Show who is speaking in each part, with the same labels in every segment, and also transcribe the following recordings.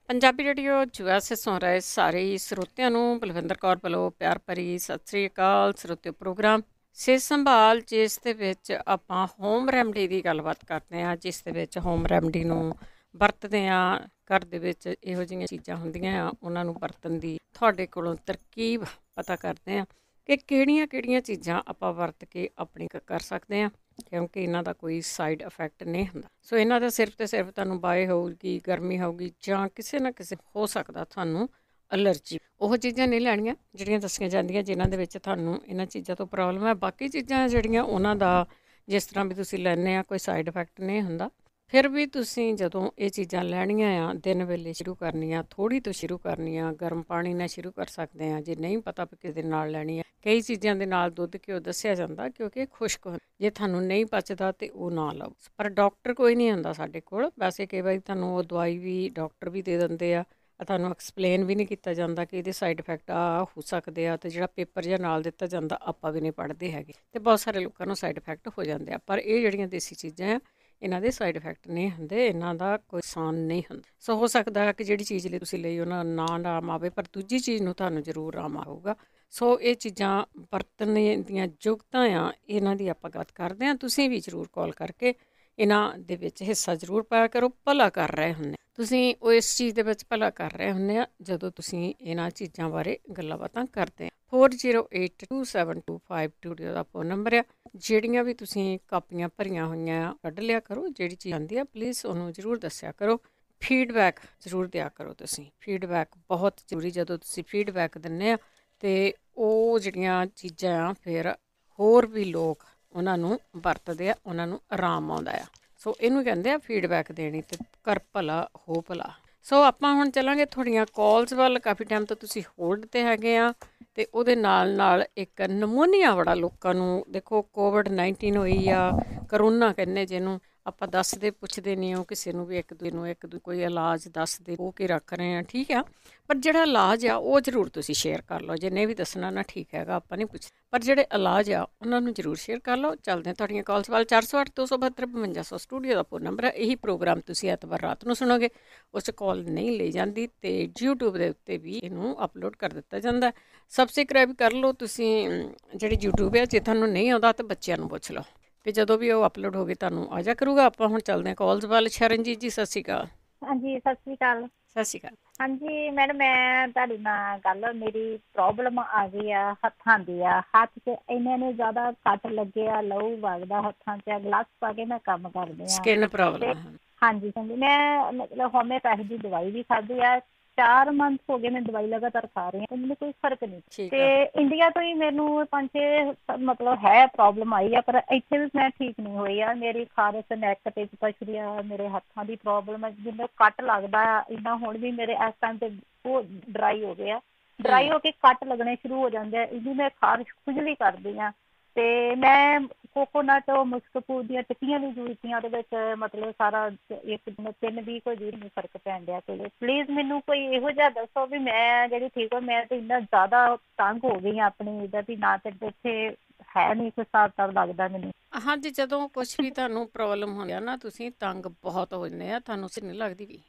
Speaker 1: Punjabi radio USA ਸੁਣ ਰਹੇ ਸਾਰੇ ਹੀ ਸਰੋਤਿਆਂ ਨੂੰ ਬਲਵਿੰਦਰ ਕੌਰ ਵੱਲੋਂ ਪਿਆਰ ਭਰੀ ਸਤਿ ਸ੍ਰੀ ਅਕਾਲ। ਸਰੋਤਿਓ ਪ੍ਰੋਗਰਾਮ ਸਿਹਤ ਸੰਭਾਲ, ਜਿਸ ਦੇ ਵਿੱਚ ਆਪਾਂ ਹੋਮ ਰੈਮਡੀ ਦੀ ਗੱਲਬਾਤ ਕਰਦੇ ਹਾਂ, ਜਿਸ ਦੇ ਵਿੱਚ ਹੋਮ ਰੈਮਡੀ ਨੂੰ ਵਰਤਦੇ ਹਾਂ। ਘਰ ਦੇ ਵਿੱਚ ਇਹੋ ਜਿਹੀਆਂ ਚੀਜ਼ਾਂ ਹੁੰਦੀਆਂ ਆ, ਉਹਨਾਂ ਨੂੰ ਵਰਤਣ ਦੀ ਤੁਹਾਡੇ ਕੋਲੋਂ ਤਰਕੀਬ ਪਤਾ ਕਰਦੇ ਹਾਂ ਕਿ ਕਿਹੜੀਆਂ ਚੀਜ਼ਾਂ ਆਪਾਂ ਵਰਤ ਕੇ ਆਪਣੀ ਕਰ ਸਕਦੇ ਹਾਂ, ਕਿਉਂਕਿ ਇਹਨਾਂ ਦਾ ਕੋਈ ਸਾਈਡ ਇਫੈਕਟ ਨਹੀਂ ਹੁੰਦਾ। ਸੋ ਇਹਨਾਂ ਦਾ ਸਿਰਫ ਤੇ ਸਿਰਫ ਤੁਹਾਨੂੰ ਬਾਏ ਹੋਊਗੀ, ਗਰਮੀ ਹੋਊਗੀ, ਜਾਂ ਕਿਸੇ ਨਾ ਕਿਸੇ ਹੋ ਸਕਦਾ ਤੁਹਾਨੂੰ ਅਲਰਜੀ। ਉਹ ਚੀਜ਼ਾਂ ਨਹੀਂ ਲੈਣੀਆਂ ਜਿਹੜੀਆਂ ਦੱਸੀਆਂ ਜਾਂਦੀਆਂ ਜਿਨ੍ਹਾਂ ਦੇ ਵਿੱਚ ਤੁਹਾਨੂੰ ਇਹਨਾਂ ਚੀਜ਼ਾਂ ਤੋਂ ਪ੍ਰੋਬਲਮ ਹੈ। ਬਾਕੀ ਚੀਜ਼ਾਂ ਜਿਹੜੀਆਂ ਉਹਨਾਂ ਦਾ ਜਿਸ ਤਰ੍ਹਾਂ ਵੀ ਤੁਸੀਂ ਲੈਂਦੇ ਆ ਕੋਈ ਸਾਈਡ ਇਫੈਕਟ ਨਹੀਂ ਹੁੰਦਾ। ਫਿਰ ਵੀ ਤੁਸੀਂ ਜਦੋਂ ਇਹ ਚੀਜ਼ਾਂ ਲੈਣੀਆਂ ਆ, ਦਿਨ ਵੇਲੇ ਸ਼ੁਰੂ ਕਰਨੀਆਂ, ਥੋੜ੍ਹੀ ਤੋਂ ਸ਼ੁਰੂ ਕਰਨੀਆਂ, ਗਰਮ ਪਾਣੀ ਨਾਲ ਸ਼ੁਰੂ ਕਰ ਸਕਦੇ ਹਾਂ। ਜੇ ਨਹੀਂ ਪਤਾ ਵੀ ਕਿਸ ਦੇ ਨਾਲ ਲੈਣੀ ਹੈ, ਕਈ ਚੀਜ਼ਾਂ ਦੇ ਨਾਲ ਦੁੱਧ ਘਿਓ ਦੱਸਿਆ ਜਾਂਦਾ ਕਿਉਂਕਿ ਖੁਸ਼ਕ ਹੁੰਦਾ। ਜੇ ਤੁਹਾਨੂੰ ਨਹੀਂ ਪਚਦਾ ਤਾਂ ਉਹ ਨਾ ਲਓ। ਪਰ ਡਾਕਟਰ ਕੋਈ ਨਹੀਂ ਹੁੰਦਾ ਸਾਡੇ ਕੋਲ। ਵੈਸੇ ਕਈ ਵਾਰੀ ਤੁਹਾਨੂੰ ਉਹ ਦਵਾਈ ਵੀ ਡਾਕਟਰ ਵੀ ਦੇ ਦਿੰਦੇ ਆ, ਤੁਹਾਨੂੰ ਐਕਸਪਲੇਨ ਵੀ ਨਹੀਂ ਕੀਤਾ ਜਾਂਦਾ ਕਿ ਇਹਦੇ ਸਾਈਡ ਇਫੈਕਟ ਆ ਹੋ ਸਕਦੇ ਆ, ਅਤੇ ਜਿਹੜਾ ਪੇਪਰ ਜਿਹਾ ਨਾਲ ਦਿੱਤਾ ਜਾਂਦਾ ਆਪਾਂ ਵੀ ਨਹੀਂ ਪੜ੍ਹਦੇ ਹੈਗੇ, ਅਤੇ ਬਹੁਤ ਸਾਰੇ ਲੋਕਾਂ ਨੂੰ ਸਾਈਡ ਇਫੈਕਟ ਹੋ ਜਾਂਦੇ ਆ। ਪਰ ਇਹ ਜਿਹੜੀਆਂ ਦੇਸੀ ਚੀਜ਼ਾਂ ਆ, ਇਹਨਾਂ ਦੇ ਸਾਈਡ ਇਫੈਕਟ ਨਹੀਂ ਹੁੰਦੇ, ਇਹਨਾਂ ਦਾ ਕੋਈ ਨੁਕਸਾਨ ਨਹੀਂ ਹੁੰਦਾ। ਸੋ ਹੋ ਸਕਦਾ ਹੈ ਕਿ ਜਿਹੜੀ ਚੀਜ਼ ਲਈ ਤੁਸੀਂ ਲਈ ਉਹਨਾਂ ਨਾ ਆਰਾਮ ਆਵੇ, ਪਰ ਦੂਜੀ ਚੀਜ਼ ਨੂੰ ਤੁਹਾਨੂੰ ਜ਼ਰੂਰ ਆਰਾਮ ਆਊਗਾ। ਸੋ ਇਹ ਚੀਜ਼ਾਂ ਵਰਤਣ ਦੀਆਂ ਯੋਗਤਾ ਆ, ਇਹਨਾਂ ਦੀ ਆਪਾਂ ਗੱਲ ਕਰਦੇ ਹਾਂ। ਤੁਸੀਂ ਵੀ ਜ਼ਰੂਰ ਕਾਲ ਕਰਕੇ ਇਹਨਾਂ ਦੇ ਵਿੱਚ ਹਿੱਸਾ ਜ਼ਰੂਰ ਪਾਇਆ ਕਰੋ। ਭਲਾ ਕਰ ਰਹੇ ਹੁੰਦੇ ਤੁਸੀਂ, ਉਹ ਇਸ ਚੀਜ਼ ਦੇ ਵਿੱਚ ਭਲਾ ਕਰ ਰਹੇ ਹੁੰਦੇ ਆ ਜਦੋਂ ਤੁਸੀਂ ਇਹਨਾਂ ਚੀਜ਼ਾਂ ਬਾਰੇ ਗੱਲਾਂ ਬਾਤਾਂ ਕਰਦੇ ਆ। 40827252 ਦਾ ਫੋਨ ਨੰਬਰ ਆ। ਜਿਹੜੀਆਂ ਵੀ ਤੁਸੀਂ ਕਾਪੀਆਂ ਭਰੀਆਂ ਹੋਈਆਂ ਕੱਢ ਲਿਆ ਕਰੋ, ਜਿਹੜੀ ਚੀਜ਼ ਆਉਂਦੀ ਆ ਪਲੀਜ਼ ਉਹਨੂੰ ਜ਼ਰੂਰ ਦੱਸਿਆ ਕਰੋ। ਫੀਡਬੈਕ ਜ਼ਰੂਰ ਦਿਆ ਕਰੋ। ਤੁਸੀਂ ਫੀਡਬੈਕ ਬਹੁਤ ਜ਼ਰੂਰੀ, ਜਦੋਂ ਤੁਸੀਂ ਫੀਡਬੈਕ ਦਿੰਦੇ ਆ ਅਤੇ ਉਹ ਜਿਹੜੀਆਂ ਚੀਜ਼ਾਂ ਆ ਫਿਰ ਹੋਰ ਵੀ ਲੋਕ ਉਹਨਾਂ ਨੂੰ ਵਰਤਦੇ ਆ, ਉਹਨਾਂ ਨੂੰ ਆਰਾਮ ਆਉਂਦਾ ਆ। ਸੋ ਇਹਨੂੰ ਕਹਿੰਦੇ ਆ ਫੀਡਬੈਕ ਦੇਣੀ, ਅਤੇ ਕਰ ਭਲਾ ਹੋ ਭਲਾ। ਸੋ ਆਪਾਂ ਹੁਣ ਚੱਲਾਂਗੇ ਤੁਹਾਡੀਆਂ ਕਾਲਸ ਵੱਲ। ਕਾਫੀ ਟਾਈਮ ਤੋਂ ਤੁਸੀਂ ਹੋਲਡ 'ਤੇ ਹੈਗੇ ਆ, ਅਤੇ ਉਹਦੇ ਨਾਲ ਇੱਕ ਨਮੂਨੀਆ ਬੜਾ ਲੋਕਾਂ ਨੂੰ, ਦੇਖੋ ਕੋਵਿਡ-19 ਹੋਈ ਆ, ਕਰੋਨਾ ਕਹਿੰਦੇ ਜਿਹਨੂੰ, ਆਪਾਂ ਦੱਸਦੇ ਪੁੱਛਦੇ ਨਹੀਂ ਹੋ ਕਿਸੇ ਨੂੰ ਵੀ, ਇੱਕ ਦੂਜੇ ਕੋਈ ਇਲਾਜ ਦੱਸਦੇ ਹੋ ਕੇ ਰੱਖ ਰਹੇ ਆ, ਠੀਕ ਆ। ਪਰ ਜਿਹੜਾ ਇਲਾਜ ਆ ਉਹ ਜ਼ਰੂਰ ਤੁਸੀਂ ਸ਼ੇਅਰ ਕਰ ਲਓ। ਜੇ ਨਹੀਂ ਵੀ ਦੱਸਣਾ ਨਾ, ਠੀਕ ਹੈਗਾ, ਆਪਾਂ ਨਹੀਂ ਪੁੱਛ, ਪਰ ਜਿਹੜੇ ਇਲਾਜ ਆ ਉਹਨਾਂ ਨੂੰ ਜ਼ਰੂਰ ਸ਼ੇਅਰ ਕਰ ਲਓ। ਚੱਲਦੇ ਤੁਹਾਡੀਆਂ ਕਾਲਸ ਵੱਲ। 408272 ਸਟੂਡੀਓ ਦਾ ਫੋਨ ਨੰਬਰ ਹੈ। ਇਹੀ ਪ੍ਰੋਗਰਾਮ ਤੁਸੀਂ ਐਤਵਾਰ ਰਾਤ ਨੂੰ ਸੁਣੋਗੇ। ਉਸ 'ਚ ਕਾਲ ਨਹੀਂ ਲਈ ਜਾਂਦੀ, ਅਤੇ YouTube ਦੇ ਉੱਤੇ ਵੀ ਇਹਨੂੰ ਅਪਲੋਡ ਕਰ ਦਿੱਤਾ ਜਾਂਦਾ। ਸਬਸਕ੍ਰਾਈਬ ਕਰ ਲਓ ਤੁਸੀਂ ਜਿਹੜੀ YouTube ਹੈ। ਜੇ ਤੁਹਾਨੂੰ ਨਹੀਂ ਆਉਂਦਾ ਤਾਂ ਬੱਚਿਆਂ ਨੂੰ ਪੁੱਛ ਲਓ, ਵੀ ਜਦੋਂ ਵੀ ਉਹ ਅਪਲੋਡ ਹੋ ਗਏ ਤੁਹਾਨੂੰ ਆ ਜਾ ਕਰੂਗਾ। ਆਪਾਂ ਹੁਣ ਚੱਲਦੇ ਹਾਂ ਕਾਲਸ ਵੱਲ। ਸ਼ਰਨਜੀਤ ਜੀ ਸਤਿ ਸ਼੍ਰੀ ਅਕਾਲ।
Speaker 2: ਹਾਂਜੀ ਸਤਿ ਸ਼੍ਰੀ ਅਕਾਲ।
Speaker 1: ਸਤਿ ਸ਼੍ਰੀ ਅਕਾਲ।
Speaker 2: ਹਾਂਜੀ ਮੈਡਮ, ਮੈਂ ਤੁਹਾਡੇ ਨਾਲ ਗੱਲ, ਮੇਰੀ ਪ੍ਰੋਬਲਮ ਆ ਗਈ ਆ ਹੱਥਾਂ ਦੀ ਆ। ਹੱਥ 'ਚ ਇੰਨੇ ਨੇ ਜ਼ਿਆਦਾ ਕੱਟ ਲੱਗੇ ਆ, ਲਹੂ ਵਗਦਾ ਹੱਥਾਂ 'ਚ। ਗਲਾਸ ਪਾ ਕੇ ਮੈਂ ਕੰਮ ਕਰਦੀ ਹਾਂ।
Speaker 1: Skin problem.
Speaker 2: ਹਾਂਜੀ ਹਾਂਜੀ, ਮੈਂ ਮਤਲਬ ਹੋਮਿਓਪੈਥੀ ਦੀ ਦਵਾਈ ਵੀ ਖਾਧੀ ਆ। 4 ਮੰਥ ਹੋ ਗਏ ਮੈਂ ਦਵਾਈ ਲਗਾਤਾਰ ਖਾ ਰਹੀ ਹਾਂ, ਤੇ ਮੈਨੂੰ ਕੋਈ ਫਰਕ ਨਹੀਂ। ਤੇ ਇੰਡੀਆ ਤੋਂ ਹੀ ਮੈਨੂੰ 5-6 ਮਤਲਬ ਹੈ ਪ੍ਰੋਬਲਮ ਆਈ ਆ, ਪਰ ਇੱਥੇ ਵੀ ਮੈਂ ਠੀਕ ਨਹੀਂ ਹੋਈ ਆ। ਮੇਰੀ ਖਾਰਿਸ਼, ਨੈਕ ਤੇ ਪਛਰੀ ਆ, ਮੇਰੇ ਹੱਥਾਂ ਦੀ ਪ੍ਰੋਬਲਮ ਹੈ। ਜਿੰਨਾ ਕੱਟ ਲੱਗਦਾ ਆ ਇੰਨਾ ਹੁਣ ਵੀ ਮੇਰੇ ਇਸ ਟਾਈਮ ਤੇ ਉਹ ਡਰਾਈ ਹੋ ਗਏ ਆ। ਡਰਾਈ ਹੋ ਕੇ ਕੱਟ ਲੱਗਣੇ ਸ਼ੁਰੂ ਹੋ ਜਾਂਦੇ ਆ। ਇਹਦੀ ਮੈਂ ਖਾਰਿਸ਼ ਖੁਜਲੀ ਕਰਦੀ ਹਾਂ। ਅਤੇ ਮੈਂ ਕੋਕੋਨਟ ਮੁਸਕਪੂਰ ਦੀਆਂ ਟਿੱਕੀਆਂ ਵੀ ਜੂਤੀਆਂ, ਉਹਦੇ ਵਿੱਚ ਮਤਲਬ ਸਾਰਾ ਇੱਕ 3 ਵੀਕ ਕੋਈ ਨਹੀਂ ਫਰਕ ਪੈਣ ਡਿਆ। ਪਲੀਜ਼ ਮੈਨੂੰ ਕੋਈ ਇਹੋ ਜਿਹਾ ਦੱਸੋ ਵੀ ਮੈਂ ਜਿਹੜੀ ਠੀਕ ਹੋ। ਮੈਂ ਤਾਂ ਇੰਨਾ ਜ਼ਿਆਦਾ ਤੰਗ ਹੋ ਗਈ ਹਾਂ ਆਪਣੀ ਇਹਦਾ ਵੀ, ਨਾ ਤਾਂ ਇੱਥੇ ਹੈ ਨਹੀਂ ਕੋਈ ਹਿਸਾਬ ਕਿਤਾਬ ਲੱਗਦਾ ਮੈਨੂੰ।
Speaker 1: ਹਾਂਜੀ, ਜਦੋਂ ਕੁਛ ਵੀ ਤੁਹਾਨੂੰ ਪ੍ਰੋਬਲਮ ਹੁੰਦੀ ਆ ਨਾ, ਤੁਸੀਂ ਤੰਗ ਬਹੁਤ ਹੋ ਜਾਂਦੇ ਆ, ਤੁਹਾਨੂੰ ਨਹੀਂ ਲੱਗਦੀ ਵੀ।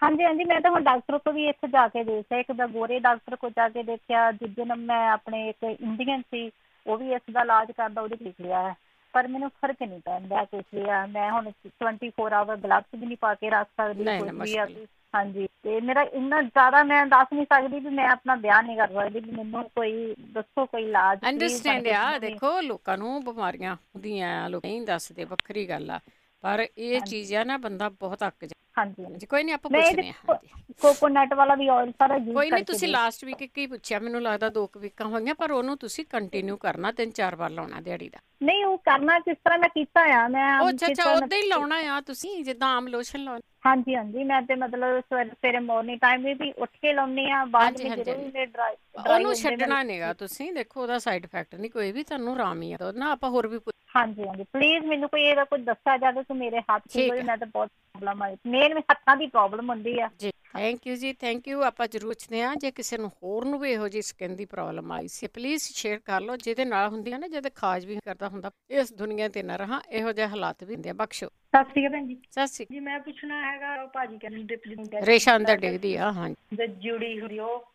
Speaker 2: ਹਾਂਜੀ ਹਾਂਜੀ, ਮੈਂ ਤਾਂ ਹੁਣ ਡਾਕਟਰ ਕੋਲ ਵੀ ਇੱਥੇ ਜਾ ਕੇ ਦੇਖਿਆ। ਇੱਕ ਤਾਂ ਗੋਰੇ ਡਾਕਟਰ ਕੋਲ ਜਾ ਕੇ ਦੇਖਿਆ, ਦੂਜੇ ਦਿਨ ਮੈਂ ਆਪਣੇ ਇੱਕ ਇੰਡੀਅਨ ਸੀ, ਉਹ ਵੀ ਇਸ ਦਾ ਇਲਾਜ ਕਰਦਾ, ਉਹਦੇ ਲਿਖ ਲਿਆ ਹੈ। ਪਰ ਮੈਨੂੰ ਫਰਕ ਨਹੀਂ ਪੈਂਦਾ ਕੁਛ ਵੀ ਆ। ਮੈਂ ਹੁਣ 24 ਆਵਰ ਗਲਵਸ ਵੀ ਨਹੀਂ ਪਾ ਕੇ ਰੱਖ ਸਕਦੀ, ਕੁਛ ਵੀ ਆ। ਹਾਂਜੀ, ਅਤੇ ਮੇਰਾ ਇੰਨਾ ਜ਼ਿਆਦਾ, ਮੈਂ ਦੱਸ ਨਹੀਂ ਸਕਦੀ ਵੀ ਮੈਂ ਆਪਣਾ ਬਿਆਨ ਨਹੀਂ ਕਰ ਸਕਦੀ ਵੀ। ਮੈਨੂੰ ਕੋਈ ਦੱਸੋ ਕੋਈ ਇਲਾਜ।
Speaker 1: ਅੰਡਰਸਟੈਂਡ ਆ। ਦੇਖੋ ਲੋਕਾਂ ਨੂੰ ਬਿਮਾਰੀਆਂ ਹੁੰਦੀਆਂ, ਲੋਕ ਨਹੀਂ ਦੱਸਦੇ, ਵੱਖਰੀ ਗੱਲ ਆ। ਪਰ ਇਹ ਚੀਜ਼ ਆ ਨਾ, ਬੰਦਾ ਬਹੁਤ ਅੱਕ ਜਾ।
Speaker 2: ਹਾਂਜੀ
Speaker 1: ਹਾਂਜੀ, ਕੋਈ ਨਹੀਂ ਆਪਾਂ
Speaker 2: ਮੈਂ
Speaker 1: ਪੁੱਛਦੇ ਹਾਂ।
Speaker 2: ਕੋਕੋਨਟ ਵਾਲਾ ਵੀ ਆਇਲ ਸਾਰਾ ਯੂਜ਼
Speaker 1: ਕੋਈ ਨਹੀਂ,
Speaker 2: ਕਰਕੇ
Speaker 1: ਤੁਸੀਂ ਲਾਸਟ ਵੀਕ ਕੀ ਪੁੱਛਿਆ, ਮੈਨੂੰ ਲੱਗਦਾ 2 ਵੀਕਾਂ ਹੋਈਆਂ, ਪਰ ਉਹਨੂੰ ਤੁਸੀਂ ਕੰਟੀਨਿਊ ਕਰਨਾ, 3-4 ਵਾਰ ਲਾਉਣਾ ਦਿਹਾੜੀ ਦਾ।
Speaker 2: ਨਹੀਂ, ਉਹ ਕਰਨਾ ਕਿਸ ਤਰ੍ਹਾਂ ਮੈਂ ਕੀਤਾ ਆ ਮੈਂ।
Speaker 1: ਉਹ ਅੱਛਾ ਉੱਦਾਂ ਹੀ ਲਾਉਣਾ ਆ ਤੁਸੀਂ, ਜਿੱਦਾਂ ਆਮ ਲੋਸ਼ਨ ਲਾਉਣਾ।
Speaker 2: ਹਾਂਜੀ ਹਾਂਜੀ, ਮੈਂ ਤੇ ਮਤਲਬ ਸਵੇਰੇ ਮੋਰਨਿੰਗ ਟਾਈਮ ਵੀ ਉੱਠ ਕੇ ਲਾਉਂਦੀ ਹਾਂ। ਬਾਅਦ ਵਿੱਚ ਜਦੋਂ ਵੀ ਮੈਂ ਡਰਾਈ
Speaker 1: ਉਹਨੂੰ ਛੱਡਣਾ ਨਹੀਂਗਾ ਤੁਸੀਂ। ਦੇਖੋ ਉਹਦਾ ਸਾਈਡ ਇਫੈਕਟ ਨਹੀਂ ਕੋਈ ਵੀ, ਤੁਹਾਨੂੰ ਆਰਾਮ ਹੀ ਆ ਨਾ। ਆਪਾਂ ਹੋਰ ਵੀ
Speaker 2: ਹਾਂਜੀ ਹਾਂਜੀ, ਪਲੀਜ਼ ਮੈਨੂੰ ਕੋਈ ਇਹਦਾ ਕੁਝ ਦੱਸਿਆ ਜਾਵੇ ਕਿ ਮੇਰੇ ਹੱਥ ਠੀਕ ਹੋਏ। ਮੈਂ ਤਾਂ ਬਹੁਤ ਪ੍ਰੋਬਲਮ ਆਈ, ਮੇਨ ਹੱਥਾਂ ਦੀ ਪ੍ਰੋਬਲਮ ਹੁੰਦੀ ਆ।
Speaker 1: ਥੈਂਕ ਯੂ ਜੀ, ਥੈਂਕ ਯੂ। ਆਪਾਂ ਜ਼ਰੂਰ ਪੁੱਛਦੇ ਹਾਂ ਜੇ ਕਿਸੇ ਨੂੰ ਹੋਰ ਨੂੰ ਵੀ ਇਹੋ ਜਿਹੀ skin the problem I C, please share ਕਰ ਲਓ। ਜਿਹਦੇ ਨਾਲ ਹੁੰਦੀ ਆ ਨਾ, ਜਿਹਦੇ ਖਾਜ ਵੀ ਕਰਦਾ ਹੁੰਦਾ, ਇਸ ਦੁਨੀਆ ਤੇ ਨਾ ਰਹਾਂ, ਇਹੋ ਜਿਹੇ ਹਾਲਾਤ ਵੀ ਹੁੰਦੇ ਆ। ਬਖਸ਼ੋ।
Speaker 2: ਸਤਿ ਸ਼੍ਰੀ ਅਕਾਲ ਭੈਣ ਜੀ।
Speaker 1: ਸਤਿ ਸ਼੍ਰੀ
Speaker 2: ਜੀ ਮੈਂ ਪੁੱਛਣਾ ਹੈਗਾ, ਭਾਜੀ ਕਹਿੰਦੇ
Speaker 1: ਰੇਸ਼ਾ ਅੰਦਰ ਡਿੱਗਦੀ ਆ। ਹਾਂਜੀ,
Speaker 2: ਜੇ ਜੁੜੀ ਹੋਈ ਉਹ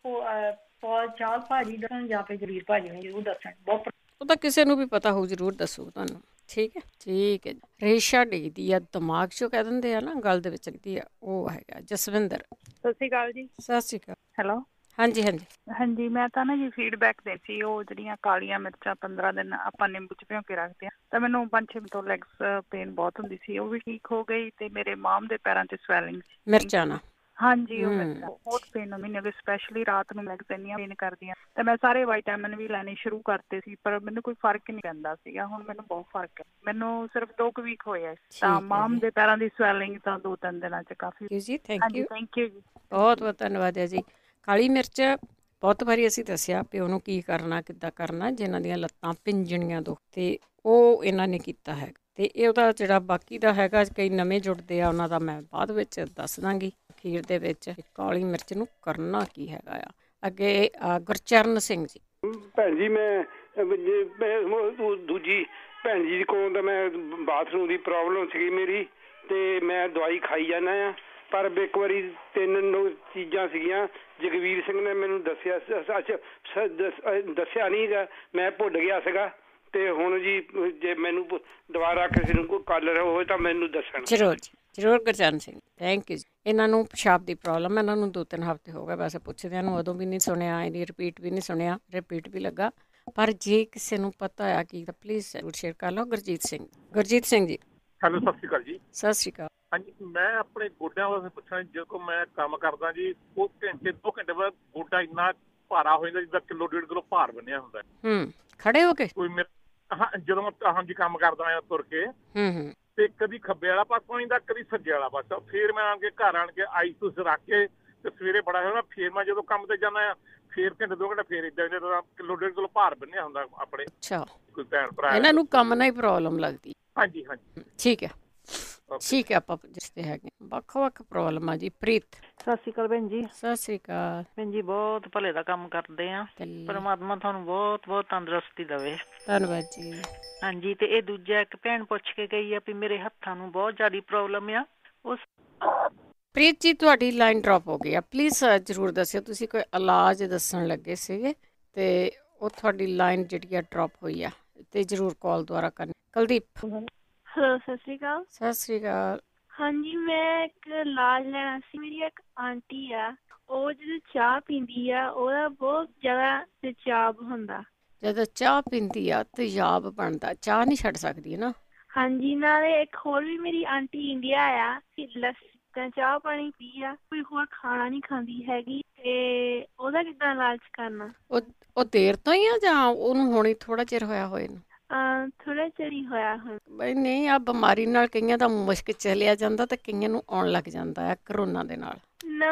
Speaker 2: ਪੌਲ ਚਾਲ ਭਾਜੀ ਦੱਸਣ ਜਾਂ ਫਿਰ ਜਲੀਲ ਭਾਜੀ ਨੂੰ ਜ਼ਰੂਰ ਦੱਸਣ। ਬਹੁਤ
Speaker 1: ਉਹ ਤਾਂ ਕਿਸੇ ਨੂੰ ਵੀ ਪਤਾ ਹੋਊ, ਜ਼ਰੂਰ ਦੱਸੂ ਤੁਹਾਨੂੰ। ਠੀਕ ਹੈ, ਠੀਕ ਹੈ ਜੀ। ਰੇਸ਼ਾ ਡਿੱਗਦੀ ਆ ਦਿਮਾਗ 'ਚੋਂ, ਕਹਿ ਦਿੰਦੇ ਆ ਨਾ, ਗਲ ਦੇ ਵਿੱਚ ਡਿੱਗਦੀ ਆ, ਉਹ ਹੈਗਾ ਜਸਵਿੰਦਰ।
Speaker 2: ਸਤਿ ਸ਼੍ਰੀ ਅਕਾਲ ਜੀ।
Speaker 1: ਸਤਿ ਸ਼੍ਰੀ ਅਕਾਲ।
Speaker 2: ਹੈਲੋ।
Speaker 1: ਹਾਂਜੀ ਹਾਂਜੀ
Speaker 2: ਹਾਂਜੀ, ਮੈਂ ਤਾਂ ਨਾ ਜੀ ਫੀਡਬੈਕ ਦੇ ਸੀ। ਉਹ ਜਿਹੜੀਆਂ ਕਾਲੀਆਂ ਮਿਰਚਾਂ 15 ਦਿਨ ਆਪਾਂ ਨਿੰਬੂ 'ਚ ਭਿਉਂ ਕੇ ਰੱਖਦੇ ਹਾਂ, ਤਾਂ ਮੈਨੂੰ 5-6 ਤੋਂ ਲੈਗਸ ਪੇਨ ਬਹੁਤ ਹੁੰਦੀ ਸੀ, ਉਹ ਵੀ ਠੀਕ ਹੋ ਗਈ। ਤੇ ਮੇਰੇ ਮਾਮ ਦੇ ਪੈਰਾਂ 'ਚ ਸਵੈਲਿੰਗ
Speaker 1: ਮਿਰਚਾਂ ਨਾਲ।
Speaker 2: ਹਾਂਜੀ, ਉਹ ਮਿਰਚਾਂ ਬਹੁਤ ਪੇਨ ਮਹੀਨੇ ਦੇ, ਸਪੈਸ਼ਲੀ ਰਾਤ ਨੂੰ ਲੈਗਸ ਇੰਨੀਆਂ ਪੇਨ ਕਰਦੀਆਂ। ਤੇ ਮੈਂ ਸਾਰੇ ਵਿਟਾਮਿਨ ਵੀ ਲੈਣੇ ਸ਼ੁਰੂ ਕਰਤੇ ਸੀ, ਪਰ ਮੈਨੂੰ ਕੋਈ ਫਰਕ ਨਹੀਂ ਪੈਂਦਾ ਸੀਗਾ। ਹੁਣ ਮੈਨੂੰ ਬਹੁਤ ਫਰਕ ਹੈ। ਮੈਨੂੰ ਸਿਰਫ 2 ਵੀਕ ਹੋਏ ਆ, ਤਾਂ ਮਾਮ ਦੇ ਪੈਰਾਂ ਦੀ ਸਵੈਲਿੰਗ ਤਾਂ 2-3 ਦਿਨਾਂ 'ਚ ਕਾਫੀ।
Speaker 1: ਜੀ ਥੈਂਕ
Speaker 2: ਹਾਂਜੀ,
Speaker 1: ਯੂ,
Speaker 2: ਥੈਂਕ ਯੂ ਜੀ,
Speaker 1: ਬਹੁਤ ਬਹੁਤ ਧੰਨਵਾਦ ਹੈ ਜੀ। ਕਾਲੀ ਮਿਰਚ ਬਹੁਤ ਵਾਰੀ ਅਸੀਂ ਦੱਸਿਆ ਵੀ ਉਹਨੂੰ ਕੀ ਕਰਨਾ, ਕਿੱਦਾਂ ਕਰਨਾ, ਜਿਨ੍ਹਾਂ ਦੀਆਂ ਲੱਤਾਂ ਪਿੰਜਣੀਆਂ ਤੋਂ, ਤੇ ਉਹ ਇਹਨਾਂ ਨੇ ਕੀਤਾ ਹੈ। ਤੇ ਇਹ ਉਹਦਾ ਜਿਹੜਾ ਬਾਕੀ ਦਾ ਹੈਗਾ, ਕਈ ਨਵੇਂ ਜੁੜਦੇ ਆ, ਉਹਨਾਂ ਦਾ ਮੈਂ ਬਾਅਦ ਵਿੱਚ ਦੱਸ ਦਾਂਗੀ ਅਖੀਰ ਦੇ ਵਿੱਚ। ਕਾਲੀ ਮਿਰਚ ਨੂੰ ਕਰਨਾ ਕੀ ਹੈਗਾ ਆ। ਅੱਗੇ ਗੁਰਚਰਨ ਸਿੰਘ ਜੀ।
Speaker 3: ਭੈਣ ਜੀ ਮੈਂ ਦੂਜੀ ਭੈਣ ਜੀ ਕੋਲ ਤਾਂ ਮੈਂ ਬਾਥਰੂਮ ਦੀ ਪ੍ਰੋਬਲਮ ਸੀਗੀ ਮੇਰੀ, ਤੇ ਮੈਂ ਦਵਾਈ ਖਾਈ ਜਾਂਦਾ ਆ। ਪਰ ਇੱਕ ਵਾਰੀ 3 ਚੀਜ਼ਾਂ ਸੀਗੀਆਂ, ਜਗਵੀਰ ਸਿੰਘ ਨੇ ਮੈਨੂੰ ਦੱਸਿਆ ਨਹੀਂ ਗਾ, ਮੈਂ ਭੁੱਲ ਗਿਆ ਸੀਗਾ। ਤੇ ਹੁਣ ਜੀ ਜੇ ਮੈਨੂੰ ਦੁਬਾਰਾ ਕਿਸੇ ਨੂੰ ਕੋਈ ਕਾਲ ਹੋਵੇ ਤਾਂ ਮੈਨੂੰ ਦੱਸਣ।
Speaker 1: ਜ਼ਰੂਰ ਜੀ, ਜ਼ਰੂਰ ਗੁਰਚਰਨ ਸਿੰਘ, ਥੈਂਕ ਯੂ ਜੀ। ਇਹਨਾਂ ਨੂੰ ਪਿਸ਼ਾਬ ਦੀ ਪ੍ਰੋਬਲਮ ਹੈ, ਇਹਨਾਂ ਨੂੰ 2-3 ਹਫ਼ਤੇ ਹੋ ਗਏ ਵੈਸੇ ਪੁੱਛਦਿਆਂ ਨੂੰ, ਉਦੋਂ ਵੀ ਨਹੀਂ ਸੁਣਿਆ, ਇਹਦੀ ਰਿਪੀਟ ਵੀ ਨਹੀਂ ਸੁਣਿਆ, ਰਿਪੀਟ ਵੀ ਲੱਗਾ। ਪਰ ਜੇ ਕਿਸੇ ਨੂੰ ਪਤਾ ਆ ਕੀ ਤਾਂ ਪਲੀਜ਼ ਜ਼ਰੂਰ ਸ਼ੇਅਰ ਕਰ ਲਓ। ਗੁਰਜੀਤ ਸਿੰਘ ਜੀ।
Speaker 4: ਹੈਲੋ, ਸਤਿ ਸ਼੍ਰੀ ਅਕਾਲ ਜੀ।
Speaker 1: ਸਤਿ ਸ਼੍ਰੀ ਅਕਾਲ।
Speaker 4: ਹਾਂਜੀ, ਮੈਂ ਆਪਣੇ ਗੋਡਿਆਂ ਵਾਸਤੇ ਪੁੱਛਣਾ, ਜਦੋਂ ਮੈਂ ਕੰਮ ਕਰਦਾ ਜੀ, ਉਹ ਘੰਟੇ 2 ਘੰਟੇ ਬਾਅਦ ਗੋਡਾ ਇੰਨਾ ਭਾਰਾ ਹੋ ਜਾਂਦਾ ਜਿੱਦਾਂ ਕਿਲੋ 1.5 ਕਿਲੋ ਭਾਰ ਬੰਨਿਆ ਹੁੰਦਾ।
Speaker 1: ਖੜੇ ਹੋ ਕੇ?
Speaker 4: ਕੋਈ ਜਦੋਂ ਮੈਂ ਹਾਂਜੀ ਕੰਮ ਕਰਦਾ ਆ ਤੁਰ ਕੇ, ਤੇ ਕਦੀ ਖੱਬੇ ਵਾਲਾ ਪਾਸਾ ਨਹੀਂ ਦਾ, ਕਦੀ ਸੱਜੇ ਵਾਲਾ ਪਾਸਾ। ਫਿਰ ਮੈਂ ਘਰ ਆਣ ਕੇ ਆਈਸ ਰੱਖ ਕੇ ਤੇ ਸਵੇਰੇ ਬੜਾ ਹੋਇਆ, ਫਿਰ ਮੈਂ ਜਦੋਂ ਕੰਮ ਤੇ ਜਾਂਦਾ ਆ, ਫਿਰ ਘੰਟੇ 2 ਘੰਟੇ ਫਿਰ ਇਦਾਂ ਜਦੋਂ ਕਿਲੋ 1.5 ਕਿਲੋ ਭਾਰ ਬੰਨਿਆ ਹੁੰਦਾ ਆਪਣੇ।
Speaker 1: ਅੱਛਾ,
Speaker 4: ਕੋਈ ਭੈਣ ਭਰਾ
Speaker 1: ਇਹਨਾਂ ਨੂੰ ਕੰਮ ਨਾਲ ਹੀ ਪ੍ਰੋਬਲਮ ਲੱਗਦੀ।
Speaker 4: ਹਾਂਜੀ ਹਾਂਜੀ,
Speaker 1: ਠੀਕ ਹੈ, ਠੀਕ ਹੈ। ਆਪਾਂ ਜਿਸਤੇ ਹੈਗੇ ਵੱਖ ਪ੍ਰੋਬਲਮ ਆ ਜੀ। ਪ੍ਰੀਤ।
Speaker 5: ਸਤਿ ਸ਼੍ਰੀ ਅਕਾਲ ਭੈਣ ਜੀ।
Speaker 1: ਸਤਿ ਸ਼੍ਰੀ ਅਕਾਲ
Speaker 5: ਭੈਣ ਜੀ, ਬਹੁਤ ਭਲੇ ਦਾ ਕੰਮ ਕਰਦੇ ਆ। ਪਰਮਾਤਮਾ ਤੁਹਾਨੂੰ ਬਹੁਤ ਬਹੁਤ ਤੰਦਰੁਸਤੀ ਦੇਵੇ।
Speaker 1: ਧੰਨਵਾਦ ਜੀ।
Speaker 5: ਹਾਂਜੀ, ਤੇ ਇਹ ਦੂਜਾ ਇੱਕ ਭੈਣ ਪੁੱਛ ਕੇ ਗਈ ਆ ਵੀ ਮੇਰੇ ਹੱਥਾਂ ਨੂੰ ਬਹੁਤ ਜ਼ਿਆਦਾ ਪ੍ਰੋਬਲਮ ਆ। ਉਸ
Speaker 1: ਪ੍ਰੀਤ ਜੀ, ਤੁਹਾਡੀ ਲਾਈਨ ਡ੍ਰੌਪ ਹੋ ਗਈ ਆ, ਪਲੀਜ਼ ਜ਼ਰੂਰ ਦੱਸਿਓ। ਤੁਸੀਂ ਕੋਈ ਇਲਾਜ ਦੱਸਣ ਲੱਗੇ ਸੀਗੇ ਤੇ ਉਹ ਤੁਹਾਡੀ ਲਾਈਨ ਜਿਹੜੀ ਆ ਡ੍ਰੌਪ ਹੋਈ ਆ, ਤੇ ਜ਼ਰੂਰ ਕਾਲ ਦੁਆਰਾ ਕਰਨੀ। ਕੁਲਦੀਪ।
Speaker 6: ਹੈਲੋ, ਸਤਿ ਸ਼੍ਰੀ ਅਕਾਲ।
Speaker 1: ਸਤਿ ਸ਼੍ਰੀ ਅਕਾਲ।
Speaker 6: ਹਾਂਜੀ, ਮੈਂ ਇੱਕ ਇਲਾਜ ਲੈਣਾ ਸੀ। ਮੇਰੀ ਇੱਕ ਆਂਟੀ ਆ, ਉਹ ਜਦੋਂ ਚਾਹ ਪੀਂਦੀ ਆ ਉਹਦਾ ਬਹੁਤ ਜ਼ਿਆਦਾ ਤੇਜ਼ਾਬ ਹੁੰਦਾ।
Speaker 1: ਜਦੋਂ ਚਾਹ ਪੀਂਦੀ ਆ ਤੇਜ਼ਾਬ ਬਣਦਾ, ਚਾਹ ਨਹੀਂ ਛੱਡ ਸਕਦੀ ਨਾ?
Speaker 6: ਹਾਂਜੀ, ਨਾਲੇ ਇੱਕ ਹੋਰ ਵੀ ਮੇਰੀ ਆਂਟੀ ਇੰਡੀਆ ਆ, ਚਾਹ ਪਾਣੀ ਪੀ ਆ, ਕੋਈ ਹੋਰ ਖਾਣਾ ਨਹੀਂ ਖਾਂਦੀ ਹੈਗੀ, ਤੇ ਉਹਦਾ ਕਿੱਦਾਂ ਇਲਾਜ ਕਰਨਾ?
Speaker 1: ਉਹ ਦੇਰ ਤੋਂ ਹੀ ਆ ਜਾਂ ਉਹਨੂੰ ਹੁਣੇ ਥੋੜਾ ਚਿਰ ਹੋਇਆ ਹੋਏ ਨੂੰ?
Speaker 6: ਥੋੜਾ ਚਿਰ ਹੀ ਹੋਇਆ ਹੁਣ।
Speaker 1: ਬਈ ਨਹੀਂ, ਆ ਬਿਮਾਰੀ ਨਾਲ ਕਈਆਂ ਦਾ ਮੁਸ਼ਕ ਚਲਿਆ ਜਾਂਦਾ ਤੇ ਕਈਆਂ ਨੂੰ ਆਉਣ ਲੱਗ ਜਾਂਦਾ ਆ ਕਰੋਨਾ ਦੇ ਨਾਲ।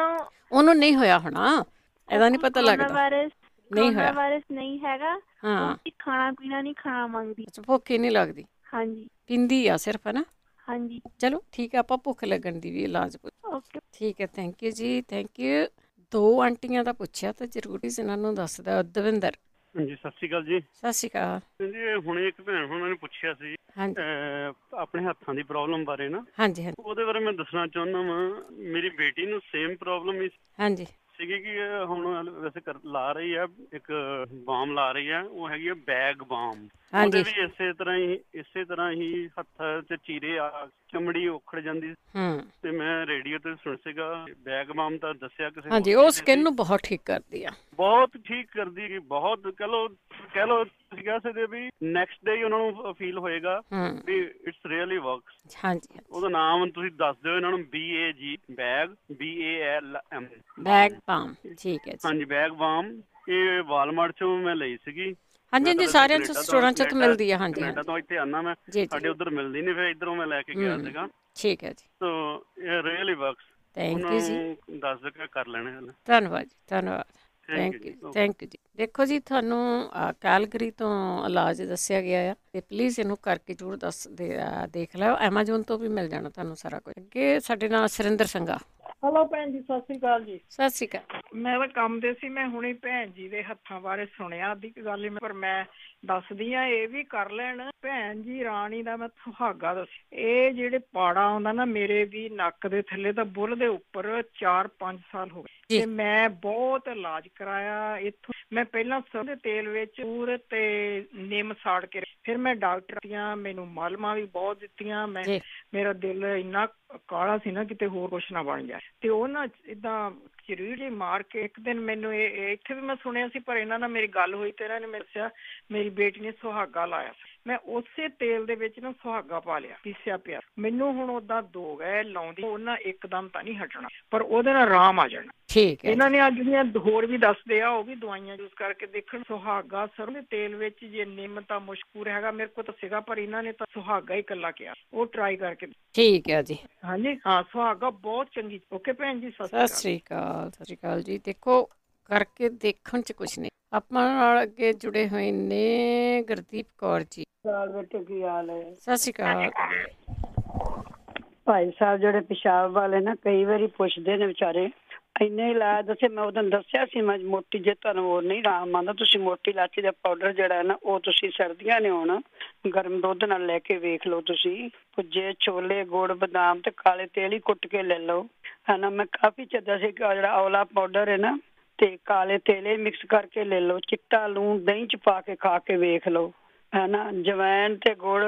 Speaker 1: ਉਹਨੂੰ ਨਹੀਂ ਹੋਇਆ ਹੋਣਾ, ਇਹਦਾ ਨਹੀਂ ਪਤਾ ਲੱਗਦਾ। ਨਹੀਂ ਹੋਇਆ, ਵਾਇਰਸ
Speaker 6: ਨਹੀਂ ਹੈਗਾ।
Speaker 1: ਹਾਂ,
Speaker 6: ਖਾਣਾ ਪੀਣਾ ਨਹੀਂ ਖਾਣਾ ਮੰਗਦੀ।
Speaker 1: ਭੁੱਖ ਹੀ ਨਹੀਂ ਲੱਗਦੀ?
Speaker 6: ਹਾਂਜੀ,
Speaker 1: ਪੀਂਦੀ ਆ ਸਿਰਫ, ਹੈ ਨਾ?
Speaker 6: ਹਾਂਜੀ,
Speaker 1: ਚਲੋ ਠੀਕ ਹੈ, ਆਪਾਂ ਭੁੱਖ ਲੱਗਣ ਦੀ ਵੀ ਇਲਾਜ
Speaker 6: ਓਕੇ, ਠੀਕ
Speaker 1: ਹੈ। ਥੈਂਕ ਯੂ ਜੀ, ਥੈਂਕ ਯੂ। 2 ਆਂਟੀਆਂ ਦਾ ਪੁੱਛਿਆ ਤਾਂ ਜ਼ਰੂਰੀ ਇਹਨਾਂ ਨੂੰ ਦੱਸਦਾ। ਦਵਿੰਦਰ।
Speaker 7: ਹਾਂਜੀ, ਸਤਿ ਸ਼੍ਰੀ ਅਕਾਲ ਜੀ।
Speaker 1: ਸਤਿ ਸ਼੍ਰੀ ਅਕਾਲ
Speaker 7: ਜੀ। ਹੁਣੇ ਇੱਕ ਭੈਣ ਹੁਣ ਮੈਨੂੰ ਪੁੱਛਿਆ ਸੀ ਆਪਣੇ ਹੱਥਾਂ ਦੀ ਪ੍ਰੋਬਲਮ ਬਾਰੇ ਨਾ।
Speaker 1: ਹਾਂਜੀ ਹਾਂਜੀ,
Speaker 7: ਉਹਦੇ ਬਾਰੇ ਮੈਂ ਦੱਸਣਾ ਚਾਹੁੰਦਾ ਵਾਂ। ਮੇਰੀ ਬੇਟੀ ਨੂੰ ਸੇਮ ਪ੍ਰੋਬਲਮ ਹੀ
Speaker 1: ਹਾਂਜੀ
Speaker 7: ਸੀਗੀ ਕਿ ਹੁਣ ਵੈਸੇ ਲਾ ਰਹੀ ਆ, ਇੱਕ ਬਾਮ ਲਾ ਰਹੀ ਆ, ਉਹ ਹੈਗੀ ਆ ਬੈਗ ਬਾਮ। ਉਹਦੇ ਵੀ ਇਸੇ ਤਰ੍ਹਾਂ ਹੀ ਹੱਥ ਤੇ ਚੀਰੇ ਆ, ਚਮੜੀ ਉਖੜ ਜਾਂਦੀ। ਤੇ ਮੈਂ ਰੇਡੀਓ ਤੇ ਸੁਣ ਸੀਗਾ ਬੈਗ ਬਾਮ ਤਾਂ ਦੱਸਿਆ ਕਿਸੇ।
Speaker 1: ਹਾਂਜੀ, ਉਹ ਸਕਿਨ ਨੂੰ ਬਹੁਤ ਠੀਕ ਕਰਦੀ ਆ,
Speaker 7: ਬਹੁਤ ਠੀਕ ਕਰਦੀ, ਬਹੁਤ ਕਹਿ ਲਓ ਤੁਸੀਂ ਕਹਿ ਸਕਦੇ ਵੀ ਨੈਕਸਟ ਡੇ ਉਹਨਾਂ ਨੂੰ ਫੀਲ ਹੋਏਗਾ ਵੀ ਇਟਸ ਰੀਅਲੀ ਵਰਕਸ।
Speaker 1: ਹਾਂਜੀ,
Speaker 7: ਉਹਦਾ ਨਾਮ ਤੁਸੀਂ ਦੱਸ ਦਿਓ ਇਹਨਾਂ ਨੂੰ, BAG bag, BALM
Speaker 1: bag balm. ਠੀਕ ਹੈ ਜੀ।
Speaker 7: ਹਾਂਜੀ, ਬੈਗ ਬਾਮ। ਇਹ ਵਾਲਮਾਰਟ ਚੋਂ ਮੈਂ ਲਈ ਸੀਗੀ।
Speaker 1: ਹਾਂਜੀ ਹਾਂਜੀ, ਸਾਰਿਆਂ ਸਟੋਰਾਂ ਚ ਮਿਲਦੀ ਆ। ਹਾਂਜੀ,
Speaker 7: ਕੈਨੇਡਾ ਤੋਂ ਇੱਥੇ ਆਨਾ ਮੈਂ, ਸਾਡੇ ਉੱਧਰ ਮਿਲਦੀ ਨਹੀਂ, ਫਿਰ ਇੱਧਰੋਂ ਮੈਂ ਲੈ ਕੇ ਗਿਆ ਸੀਗਾ।
Speaker 1: ਠੀਕ ਹੈ ਜੀ।
Speaker 7: ਸੋ ਇਹ ਰੀਅਲੀ ਵਰਕਸ।
Speaker 1: ਥੈਂਕ ਯੂ ਜੀ,
Speaker 7: ਦੱਸ ਦਿਓ ਕਰ ਲੈਣੇ।
Speaker 1: ਧੰਨਵਾਦ ਜੀ, ਧੰਨਵਾਦ। ਥੈਂਕ ਯੂ ਜੀ। ਦੇਖੋ ਜੀ, ਤੁਹਾਨੂੰ ਕੈਲਗਰੀ ਤੋਂ ਇਲਾਜ ਦੱਸਿਆ ਗਿਆ ਆ, ਤੇ ਪਲੀਜ਼ ਇਹਨੂੰ ਕਰਕੇ ਜ਼ਰੂਰ ਦੇਖ ਲਿਓ। ਐਮਾਜ਼ੋਨ ਤੋਂ ਵੀ ਮਿਲ ਜਾਣਾ ਤੁਹਾਨੂੰ ਸਾਰਾ ਕੁਝ। ਅੱਗੇ ਸਾਡੇ ਨਾਲ ਸੁਰਿੰਦਰ ਸਿੰਘਾ।
Speaker 8: ਹੈਲੋ ਭੈਣ ਜੀ, ਸਤਿ ਸ੍ਰੀ ਅਕਾਲ ਜੀ।
Speaker 1: ਸਤਿ ਸ੍ਰੀ ਅਕਾਲ।
Speaker 8: ਮੈਂ ਤਾਂ ਕੰਮ ਦੇ ਸੀ, ਮੈਂ ਹੁਣੇ ਭੈਣ ਜੀ ਦੇ ਹੱਥਾਂ ਬਾਰੇ ਸੁਣਿਆ ਅੱਧੀ ਗੱਲ, ਪਰ ਮੈਂ ਦੱਸਦੀ ਆ, ਇਹ ਵੀ ਕਰ ਲੈਣ। ਭੈਣ ਜੀ ਰਾਣੀ ਦਾ ਮੈਂ ਸੁਹਾਗਾ ਦੱਸ, ਇਹ ਜਿਹੜੇ ਪਾੜਾ ਆਉਂਦਾ ਨਾ ਮੇਰੇ ਵੀ ਨੱਕ ਦੇ ਥੱਲੇ ਤਾਂ ਬੁੱਲ ਦੇ ਉੱਪਰ 4-5 ਸਾਲ ਹੋ ਗਏ, ਤੇ ਮੈਂ ਬਹੁਤ ਇਲਾਜ ਕਰਾਇਆ ਇੱਥੋਂ। ਮੈਂ ਪਹਿਲਾਂ ਸਰੋਂ ਦੇ ਤੇਲ ਵਿੱਚ ਪੂਰ ਤੇ ਨਿੰਮ ਸਾੜ ਕੇ, ਫਿਰ ਮੈਂ ਡਾਕਟਰ ਦੀਆਂ ਮੈਨੂੰ ਮਲਮਾਂ ਵੀ ਬਹੁਤ ਦਿੱਤੀਆਂ। ਮੇਰਾ ਦਿਲ ਇੰਨਾ ਕਾਲਾ ਸੀ ਨਾ ਕਿਤੇ ਹੋਰ ਕੁਛ ਨਾ ਬਣ ਜਾਏ, ਤੇ ਉਹ ਨਾ ਏਦਾਂ ਚਰੀੜ ਜਿਹੀ ਮਾਰ ਕੇ ਇੱਕ ਦਿਨ ਮੈਨੂੰ ਇੱਥੇ ਵੀ ਮੈਂ ਸੁਣਿਆ ਸੀ, ਪਰ ਇਹਨਾਂ ਨਾਲ ਮੇਰੀ ਗੱਲ ਹੋਈ ਤੇ ਇਹਨਾਂ ਨੇ ਮੈਨੂੰ ਦੱਸਿਆ ਮੇਰੀ ਬੇਟੀ ਨੇ ਸੁਹਾਗਾ ਲਾਇਆ। ਮੈਂ ਉਸੇ ਤੇਲ ਦੇ ਵਿੱਚ ਨਾ ਸੁਹਾਗਾ ਪਾ ਲਿਆ, ਪੀਸਿਆ ਪਿਆ। ਮੈਨੂੰ ਹੁਣ ਓਦਾਂ 2 ਗਏ ਲਾਉਂਦੀ, ਉਹਨਾਂ ਇੱਕਦਮ ਤਾਂ ਨਹੀਂ ਹਟਣਾ, ਪਰ ਉਹਦੇ ਨਾਲ ਆਰਾਮ ਆ ਜਾਣਾ।
Speaker 1: ਠੀਕ ਹੈ।
Speaker 8: ਇਹਨਾਂ ਨੇ ਅੱਜ ਦੀਆਂ ਹੋਰ ਵੀ ਦੱਸਦੇ ਆ, ਉਹ ਵੀ ਦਵਾਈਆਂ ਯੂਜ਼ ਕਰਕੇ ਦੇਖਣ। ਸੁਹਾਗਾ ਸਰੋਂ ਦੇ ਤੇਲ ਵਿੱਚ, ਜੇ ਨਿੰਮ ਤਾਂ ਮੁਸ਼ਕੂਰ ਹੈਗਾ, ਮੇਰੇ ਕੋਲ ਤਾਂ ਸੀਗਾ, ਪਰ ਇਹਨਾਂ ਨੇ ਤਾਂ ਸੁਹਾਗਾ ਹੀ ਇਕੱਲਾ ਕਿਹਾ, ਉਹ ਟਰਾਈ ਕਰਕੇ। ਠੀਕ ਹੈ ਜੀ। ਹਾਂਜੀ ਹਾਂ, ਸੁਹਾਗਾ ਬਹੁਤ ਚੰਗੀ। ਓਕੇ ਭੈਣ ਜੀ, ਸਤਿ ਸ੍ਰੀ ਅਕਾਲ।
Speaker 1: ਸਤਿ ਸ੍ਰੀ ਅਕਾਲ ਜੀ। ਦੇਖੋ ਕਰਕੇ ਦੇਖਣ ਚ ਕੁਛ ਨਹੀਂ। ਆਪਾਂ ਨਾਲ ਅੱਗੇ ਜੁੜੇ ਹੋਏ ਨੇ ਗੁਰਦੀਪ ਕੌਰ ਜੀ।
Speaker 9: ਬੇਟੇ ਕੀ ਹਾਲ ਹੈ?
Speaker 1: ਸਤਿ ਸ੍ਰੀ ਅਕਾਲ।
Speaker 9: ਭਾਈ ਸਾਹਿਬ ਜਿਹੜੇ ਪਿਸ਼ਾਬ ਵਾਲੇ ਨਾ ਕਈ ਵਾਰੀ ਪੁੱਛਦੇ ਨੇ ਵਿਚਾਰੇ, ਇੰਨੇ ਇਲਾਜ ਦੱਸੇ। ਮੈਂ ਉਦੋਂ ਦੱਸਿਆ ਸੀ, ਮੈਂ ਮੋਟੀ, ਜੇ ਤੁਹਾਨੂੰ ਹੋਰ ਨਹੀਂ ਆਰਾਮ ਆਉਂਦਾ, ਤੁਸੀਂ ਮੋਟੀ ਇਲਾਚੀ ਦਾ ਪਾਊਡਰ ਜਿਹੜਾ ਹੈ ਨਾ, ਉਹ ਤੁਸੀਂ ਸਰਦੀਆਂ ਨੇ ਹੁਣ ਗਰਮ ਦੁੱਧ ਨਾਲ ਲੈ ਕੇ ਵੇਖ ਲਓ। ਤੁਸੀਂ ਭੁੱਜੇ ਛੋਲੇ, ਗੁੜ, ਬਦਾਮ ਤੇ ਕਾਲੇ ਤੇਲ ਹੀ ਕੁੱਟ ਕੇ ਲੈ ਲਓ, ਹੈ ਨਾ। ਮੈਂ ਕਾਫੀ ਚੱਦਾ ਸੀ ਜਿਹੜਾ ਔਲਾ ਪਾਊਡਰ ਹੈ ਨਾ, ਤੇ ਕਾਲੇ ਤੇਲੇ ਮਿਕਸ ਕਰਕੇ ਲੈ ਲਓ। ਚਿੱਟਾ ਲੂਣ ਦਹੀਂ ਚ ਪਾ ਕੇ ਖਾ ਕੇ ਵੇਖ ਲਓ, ਹੈ ਨਾ। ਜਵੈਣ ਤੇ ਗੁੜ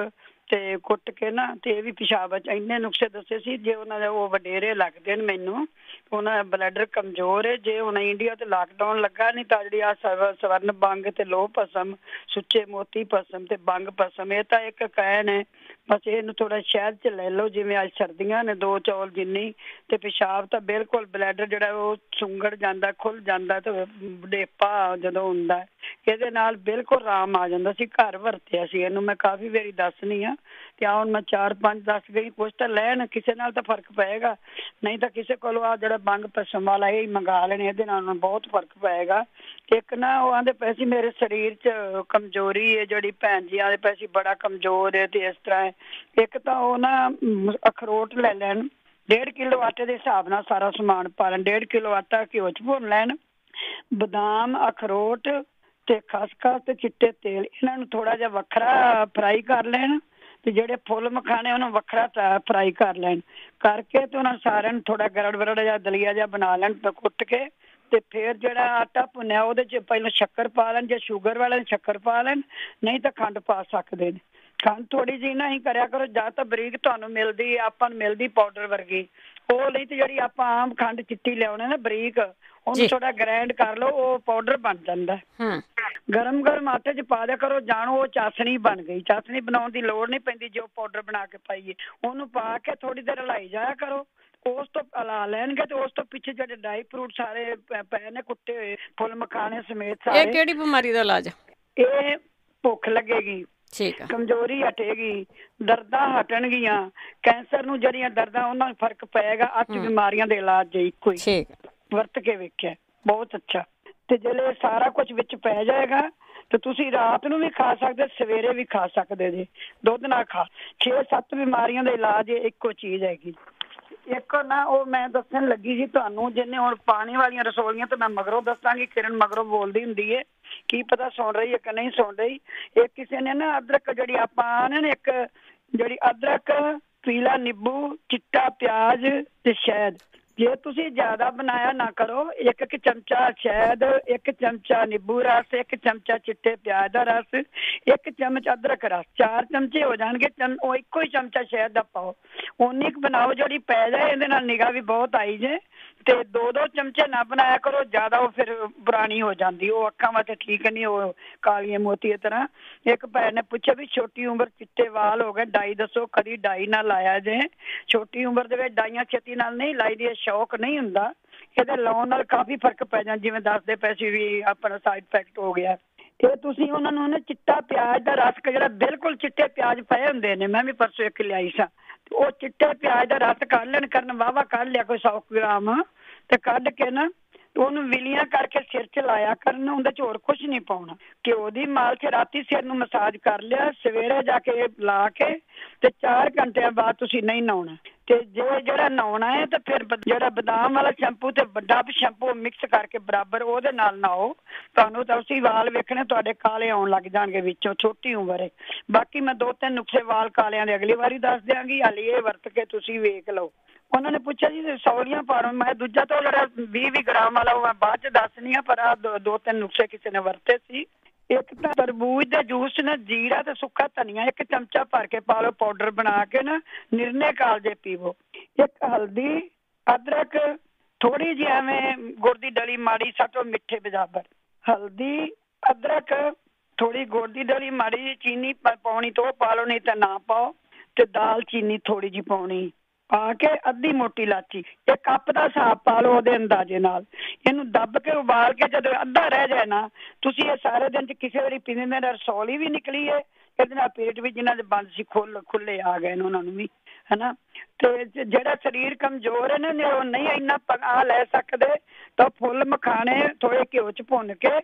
Speaker 9: ਤੇ ਕੁੱਟ ਕੇ ਨਾ, ਤੇ ਇਹ ਵੀ ਪਿਸ਼ਾਬ ਚ ਇੰਨੇ ਨੁਕਸੇ ਦੱਸੇ ਸੀ। ਜੇ ਉਹਨਾਂ ਦੇ ਉਹ ਵਡੇਰੇ ਲੱਗਦੇ ਨੇ ਮੈਨੂੰ, ਉਹਨਾਂ ਦਾ ਬਲੱਡਰ ਕਮਜ਼ੋਰ ਹੈ। ਜੇ ਹੁਣ ਇੰਡੀਆ ਤੇ ਲਾਕਡਾਊਨ ਲੱਗਾ, ਨਹੀਂ ਤਾਂ ਜਿਹੜੀ ਆ ਸਵਰਨ ਬੰਗ ਤੇ ਲੋਹ ਭਸਮ, ਸੁੱਚੇ ਮੋਤੀ ਭਸਮ ਤੇ ਬੰਗ ਭਸਮ, ਇਹ ਤਾਂ ਇੱਕ ਕਹਿਣ ਹੈ। ਬਸ ਇਹਨੂੰ ਥੋੜਾ ਸ਼ਹਿਦ ਚ ਲੈ ਲਓ, ਜਿਵੇਂ ਅੱਜ ਸਰਦੀਆਂ ਨੇ, 2 ਚੌਲ ਜਿੰਨੀ, ਤੇ ਪਿਸ਼ਾਬ ਤਾਂ ਬਿਲਕੁਲ ਬਲੈਡਰ ਜਿਹੜਾ ਉਹ ਸੁੰਗੜ ਜਾਂਦਾ, ਖੁੱਲ ਜਾਂਦਾ, ਤੇ ਵਡੇਪਾ ਜਦੋਂ ਹੁੰਦਾ, ਇਹਦੇ ਨਾਲ ਬਿਲਕੁਲ ਆਰਾਮ ਆ ਜਾਂਦਾ ਸੀ। ਘਰ ਵਰਤਿਆ ਸੀ ਇਹਨੂੰ ਮੈਂ, ਕਾਫੀ ਵਾਰੀ ਦੱਸਣੀ ਆ। ਤੇ ਹੁਣ ਮੈਂ 4-5 ਦੱਸ ਗਈ, ਕੁਛ ਤਾਂ ਲੈਣ, ਕਿਸੇ ਨਾਲ ਤਾਂ ਫਰਕ ਪਏਗਾ, ਨਹੀਂ ਤਾਂ ਕਿਸੇ ਕੋਲੋਂ ਆ ਜਿਹੜਾ ਬੰਗ ਭਸਮ ਵਾਲਾ ਇਹ ਮੰਗਾ ਲੈਣੇ, ਇਹਦੇ ਨਾਲ ਬਹੁਤ ਫਰਕ ਪਏਗਾ। ਇੱਕ ਨਾ ਉਹ ਆਂਦੇ ਪਏ ਸੀ ਮੇਰੇ ਸਰੀਰ ਚ ਕਮਜ਼ੋਰੀ ਹੈ, ਜਿਹੜੀ ਭੈਣ ਜੀ ਆਂਦੇ ਪਏ ਸੀ ਬੜਾ ਕਮਜ਼ੋਰ ਹੈ, ਤੇ ਇਸ ਤਰ੍ਹਾਂ ਹੈ। ਇੱਕ ਤਾਂ ਉਹ ਨਾ ਅਖਰੋਟ ਲੈ ਲੈਣ, 1.5 ਕਿਲੋ ਆਟੇ ਦੇ ਹਿਸਾਬ ਨਾਲ ਸਾਰਾ ਸਮਾਨ ਪਾ ਲੈਣ। 1.5 ਕਿਲੋ ਆਟਾ ਘਿਓ ਚ ਭੁੰਨ ਲੈਣ, ਬਦਾਮ, ਅਖਰੋਟ ਤੇ ਖਸਖਸ ਤੇ ਚਿੱਟੇ ਤੇਲ, ਇਹਨਾਂ ਨੂੰ ਥੋੜਾ ਜਿਹਾ ਵੱਖਰਾ ਫਰਾਈ ਕਰ ਲੈਣ, ਤੇ ਜਿਹੜੇ ਫੁੱਲ ਮਖਾਣੇ ਉਹਨੂੰ ਵੱਖਰਾ ਫਰਾਈ ਕਰ ਲੈਣ। ਕਰਕੇ ਤੇ ਉਹਨਾਂ ਸਾਰਿਆਂ ਨੂੰ ਥੋੜਾ ਗਰੜ ਵਰੜ ਜਿਹਾ ਦਲੀਆ ਜਿਹਾ ਬਣਾ ਲੈਣ ਕੁੱਟ ਕੇ। ਤੇ ਫਿਰ ਜਿਹੜਾ ਆਟਾ ਭੁੰਨਿਆ ਉਹਦੇ ਚ ਪਹਿਲਾਂ ਸ਼ੱਕਰ ਪਾ ਲੈਣ, ਜੇ ਸ਼ੂਗਰ ਵਾਲੇ ਸ਼ੱਕਰ ਪਾ ਲੈਣ, ਨਹੀਂ ਤਾਂ ਖੰਡ ਪਾ ਸਕਦੇ ਨੇ। ਖੰਡ ਥੋੜੀ ਜਿਹੀ ਨਾ ਹੀ ਕਰਿਆ ਕਰੋ, ਜਾਂ ਤਾਂ ਬਰੀਕ ਤੁਹਾਨੂੰ ਮਿਲਦੀ, ਆਪਾਂ ਨੂੰ ਮਿਲਦੀ ਪਾਊਡਰ ਵਰਗੀ, ਉਹ ਨਹੀਂ ਤੇ ਜਿਹੜੀ ਆਪਾਂ ਆਮ ਖੰਡ ਚਿੱਟੀ ਲਿਆਉਣੇ ਨਾ ਬਰੀਕ, ਉਹਨੂੰ ਥੋੜਾ ਗ੍ਰਾਈਂਡ ਕਰ ਲਓ, ਉਹ ਪਾਊਡਰ ਬਣ ਜਾਂਦਾ। ਗਰਮ ਗਰਮ ਆਟੇ ਚ ਪਾ ਦਿਆ ਕਰੋ, ਜਾਣੋ ਉਹ ਚਾਸ਼ਣੀ ਬਣ ਗਈ। ਚਾਸ਼ਣੀ ਬਣਾਉਣ ਦੀ ਲੋੜ ਨਹੀਂ ਪੈਂਦੀ, ਜੋ ਪਾਊਡਰ ਬਣਾ ਕੇ ਪਾਈਏ ਉਹਨੂੰ ਪਾ ਕੇ ਥੋੜੀ ਦੇਰ ਹਿਲਾਈ ਜਾਇਆ ਕਰੋ। ਉਸ ਤੋਂ ਹਿਲਾ ਲੈਣਗੇ, ਤੇ ਉਸ ਤੋਂ ਪਿੱਛੇ ਜਿਹੜੇ ਡਰਾਈ ਫਰੂਟ ਸਾਰੇ ਪਏ ਨੇ ਕੁੱਟੇ ਹੋਏ, ਫੁੱਲ ਮਖਾਣੇ ਸਮੇਤ ਸਾਰੇ।
Speaker 1: ਇਹ ਕਿਹੜੀ ਬਿਮਾਰੀ ਦਾ ਇਲਾਜ? ਇਹ
Speaker 9: ਭੁੱਖ ਲੱਗੇਗੀ, ਕਮਜ਼ੋਰੀ ਹਟੇਗੀ, ਦਰਦਾਂ ਹਟਣਗੀਆਂ, ਕੈਂਸਰ ਨੂੰ ਜਿਹੜੀਆਂ ਦਰਦਾਂ ਉਹਨਾਂ ਨੂੰ ਫਰਕ ਪਏਗਾ। 8 ਬਿਮਾਰੀਆਂ ਦੇ ਇਲਾਜ ਇੱਕੋ ਹੀ, ਵਰਤ ਕੇ ਵੇਖਿਆ, ਬਹੁਤ ਅੱਛਾ। ਤੇ ਜਿਹੜੇ ਸਾਰਾ ਕੁਝ ਵਿੱਚ ਪੈ ਜਾਏਗਾ, ਤੇ ਤੁਸੀਂ ਰਾਤ ਨੂੰ ਵੀ ਖਾ ਸਕਦੇ, ਸਵੇਰੇ ਵੀ ਖਾ ਸਕਦੇ ਜੇ, ਦੁੱਧ ਨਾਲ ਖਾ। 6-7 ਬਿਮਾਰੀਆਂ ਦਾ ਇਲਾਜ ਇੱਕੋ ਚੀਜ਼ ਹੈਗੀ। ਇੱਕ ਨਾ ਉਹ ਮੈਂ ਦੱਸਣ ਲੱਗੀ ਸੀ ਤੁਹਾਨੂੰ, ਜਿਹਨੇ ਹੁਣ ਪਾਣੀ ਵਾਲੀਆਂ ਰਸੋਲੀਆਂ, ਤੇ ਮੈਂ ਮਗਰੋਂ ਦੱਸਾਂਗੀ, ਕਿਰਨ ਮਗਰੋਂ ਬੋਲਦੀ ਹੁੰਦੀ ਹੈ, ਕੀ ਪਤਾ ਸੁਣ ਰਹੀ ਹੈ ਕਿ ਨਹੀਂ ਸੁਣ ਰਹੀ। ਇਹ ਕਿਸੇ ਨੇ ਨਾ ਅਦਰਕ, ਜਿਹੜੀ ਆਪਾਂ ਨਾ ਇੱਕ ਜਿਹੜੀ ਅਦਰਕ, ਪੀਲਾ ਨਿੰਬੂ, ਚਿੱਟਾ ਪਿਆਜ਼ ਤੇ ਸ਼ਹਿਦ, ਜੇ ਤੁਸੀਂ ਜ਼ਿਆਦਾ ਬਣਾਇਆ ਨਾ ਕਰੋ, 1 ਚਮਚਾ ਸ਼ਹਿਦ, 1 ਚਮਚਾ ਨਿੰਬੂ ਰਸ, 1 ਚਮਚਾ ਚਿੱਟੇ ਪਿਆਜ਼ ਦਾ ਰਸ, 1 ਚਮਚ ਅਦਰਕ ਰਸ, 4 ਚਮਚੇ ਹੋ ਜਾਣਗੇ। ਉਹ ਇੱਕੋ ਹੀ ਚਮਚਾ ਸ਼ਹਿਦ ਦਾ ਪਾਓ, ਉਨੀ ਕੁ ਬਣਾਓ ਜਿਹੜੀ ਪੈ ਜਾਏ। ਇਹਦੇ ਨਾਲ ਨਿਗਾਹ ਵੀ ਬਹੁਤ ਆਈ ਜੇ। ਤੇ 2-2 ਚਮਚੇ ਨਾ ਬਣਾਇਆ ਕਰੋ ਜ਼ਿਆਦਾ, ਉਹ ਫਿਰ ਪੁਰਾਣੀ ਹੋ ਜਾਂਦੀ, ਉਹ ਅੱਖਾਂ ਵਾਸਤੇ ਠੀਕ ਨਹੀਂ, ਉਹ ਕਾਲੀਆਂ ਮੋਤੀਆਂ ਤਰ੍ਹਾਂ। ਇੱਕ ਭੈਣ ਨੇ ਪੁੱਛਿਆ ਵੀ ਛੋਟੀ ਉਮਰ ਚਿੱਟੇ ਵਾਲ ਹੋ ਗਏ, ਡਾਈ ਦੱਸੋ। ਕਦੀ ਡਾਈ ਨਾ ਲਾਇਆ ਜੇ, ਛੋਟੀ ਉਮਰ ਦੇ ਵਿੱਚ ਡਾਈਆਂ ਛੇਤੀ ਨਾਲ ਨਹੀਂ ਲਾਈ ਦੀ, ਸ਼ੌਕ ਨਹੀਂ ਹੁੰਦਾ। ਇਹਦੇ ਲਾਉਣ ਨਾਲ ਕਾਫੀ ਫਰਕ ਪੈ ਜਾਂਦਾ, ਜਿਵੇਂ ਦੱਸਦੇ ਪਏ ਸੀ ਵੀ ਆਪਣਾ ਸਾਈਡ ਇਫੈਕਟ ਹੋ ਗਿਆ। ਇਹ ਤੁਸੀਂ ਉਹਨਾਂ ਨੂੰ ਨਾ ਚਿੱਟਾ ਪਿਆਜ਼ ਦਾ ਰਸ, ਜਿਹੜਾ ਬਿਲਕੁਲ ਚਿੱਟੇ ਪਿਆਜ਼ ਪਏ ਹੁੰਦੇ ਨੇ, ਮੈਂ ਵੀ ਪਰਸੋਂ ਇੱਕ ਲਿਆਈ ਸਾਂ, ਉਹ ਚਿੱਟੇ ਪਿਆਜ਼ ਦਾ ਰਸ ਕੱਢ ਲੈਣ, ਕਰਨ ਵਾਹਵਾ ਕੱਢ ਲਿਆ ਕੋਈ 100 ਗ੍ਰਾਮ, ਤੇ ਕੱਢ ਕੇ ਨਾ ਉਹਨੂੰ ਵਿਲੀਆਂ ਕਰਕੇ ਸਿਰ 'ਚ ਲਾਇਆ ਕਰਨ, ਉਹਦੇ 'ਚ ਹੋਰ ਕੁਛ ਨਹੀਂ ਪਾਉਣਾ। ਘਿਓ ਦੀ ਮਾਲਿਸ਼ ਰਾਤੀ ਸਿਰ ਨੂੰ ਮਸਾਜ ਕਰ ਲਿਆ, ਸਵੇਰੇ ਜਾ ਕੇ ਲਾ ਕੇ, ਤੇ 4 ਘੰਟਿਆਂ ਬਾਅਦ ਤੁਸੀਂ ਨਹੀਂ ਨਹਾਉਣਾ। ਤੇ ਜੇ ਜਿਹੜਾ ਨਹਾਉਣਾ ਹੈ ਤੇ ਫਿਰ ਜਿਹੜਾ ਬਦਾਮ ਵਾਲਾ ਸ਼ੈਂਪੂ ਤੇ ਵੱਡਾ ਸ਼ੈਂਪੂ ਮਿਕਸ ਕਰਕੇ ਬਰਾਬਰ ਉਹਦੇ ਨਾਲ ਨਹਾਓ। ਤੁਹਾਨੂੰ ਤੁਸੀਂ ਵਾਲ ਵੇਖਣੇ ਤੁਹਾਡੇ ਕਾਲੇ ਆਉਣ ਲੱਗ ਜਾਣਗੇ ਵਿੱਚੋਂ, ਛੋਟੀ ਉਮਰ ਹੈ। ਬਾਕੀ ਮੈਂ 2-3 ਨੁਕਸੇ ਵਾਲ ਕਾਲਿਆਂ ਦੇ ਅਗਲੀ ਵਾਰੀ ਦੱਸ ਦਿਆਂਗੀ, ਹਾਲੀ ਇਹ ਵਰਤ ਕੇ ਤੁਸੀਂ ਵੇਖ ਲਓ। ਉਹਨਾਂ ਨੇ ਪੁੱਛਿਆ ਜੀ ਰਸੌਲੀਆਂ ਪਾੜੋ, ਮੈਂ ਦੂਜਾ ਤਾਂ ਜਿਹੜਾ 20-20 ਗ੍ਰਾਮ ਵਾਲਾ ਉਹ ਮੈਂ ਬਾਅਦ ਚ ਦੱਸਣੀ ਆ, ਪਰ ਆਹ 2-3 ਨੁਕਸੇ ਕਿਸੇ ਨੇ ਵਰਤੇ ਸੀ। ਇੱਕ ਤਾਂ ਤਰਬੂਜ ਦੇ ਜੂਸ ਨਾ ਜੀਰਾ ਤੇ ਸੁੱਕਾ ਧਨੀਆ 1 ਚਮਚਾ ਭਰ ਕੇ ਪਾ ਲਓ, ਪਾਊਡਰ ਬਣਾ ਕੇ ਨਾ ਨਿਰਨੇ ਕਾਲਜੇ ਪੀਵੋ। ਇੱਕ ਹਲਦੀ, ਅਦਰਕ, ਥੋੜੀ ਜਿਹੀ ਐਵੇਂ ਗੁੜ ਦੀ ਡਲੀ ਮਾੜੀ ਸੱਟੋ, ਮਿੱਠੇ ਬਜਾਬਰ। ਹਲਦੀ, ਅਦਰਕ, ਥੋੜੀ ਗੁੜ ਦੀ ਡਲੀ ਮਾੜੀ ਜਿਹੀ, ਚੀਨੀ ਪਾਉਣੀ ਤੋਂ ਪਾ ਲਓ, ਨਹੀਂ ਤਾਂ ਨਾ ਪਾਓ। ਤੇ ਦਾਲ ਚੀਨੀ ਥੋੜੀ ਜਿਹੀ ਪਾਉਣੀ, ਪਾ ਕੇ ਅੱਧੀ ਮੋਟੀ ਇਲਾਚੀ, 1 ਕੱਪ ਦਾ ਹਿਸਾਬ ਪਾ ਲਓ ਉਹਦੇ ਅੰਦਾਜ਼ੇ ਨਾਲ। ਇਹਨੂੰ ਦੱਬ ਕੇ ਉਬਾਲ ਕੇ ਜਦੋਂ ਅੱਧਾ ਰਹਿ ਜਾਏ ਨਾ, ਤੁਸੀਂ ਇਹ ਸਾਰੇ ਦਿਨ ਚ ਕਿਸੇ ਵਾਰੀ ਪੀਂਦੇ ਨੇ। ਰਸੌਲੀ ਵੀ ਨਿਕਲੀ ਹੈ ਇਹਦੇ ਨਾਲ, ਪੇਟ ਵੀ ਜਿਨ੍ਹਾਂ ਦੇ ਬੰਦ ਸੀ ਖੁੱਲੇ ਆ ਗਏ ਨੇ ਉਹਨਾਂ ਨੂੰ ਵੀ, ਹਨਾ। ਤੇ ਜਿਹੜਾ ਸਰੀਰ ਕਮਜ਼ੋਰ ਹੈ ਨਾ, ਉਹ ਨਹੀਂ ਇੰਨਾ ਆ ਲੈ ਸਕਦੇ ਤਾਂ ਫੁੱਲ ਮਖਾਣੇ ਥੋੜੇ ਘਿਓ ਚ ਭੁੰਨ ਕੇ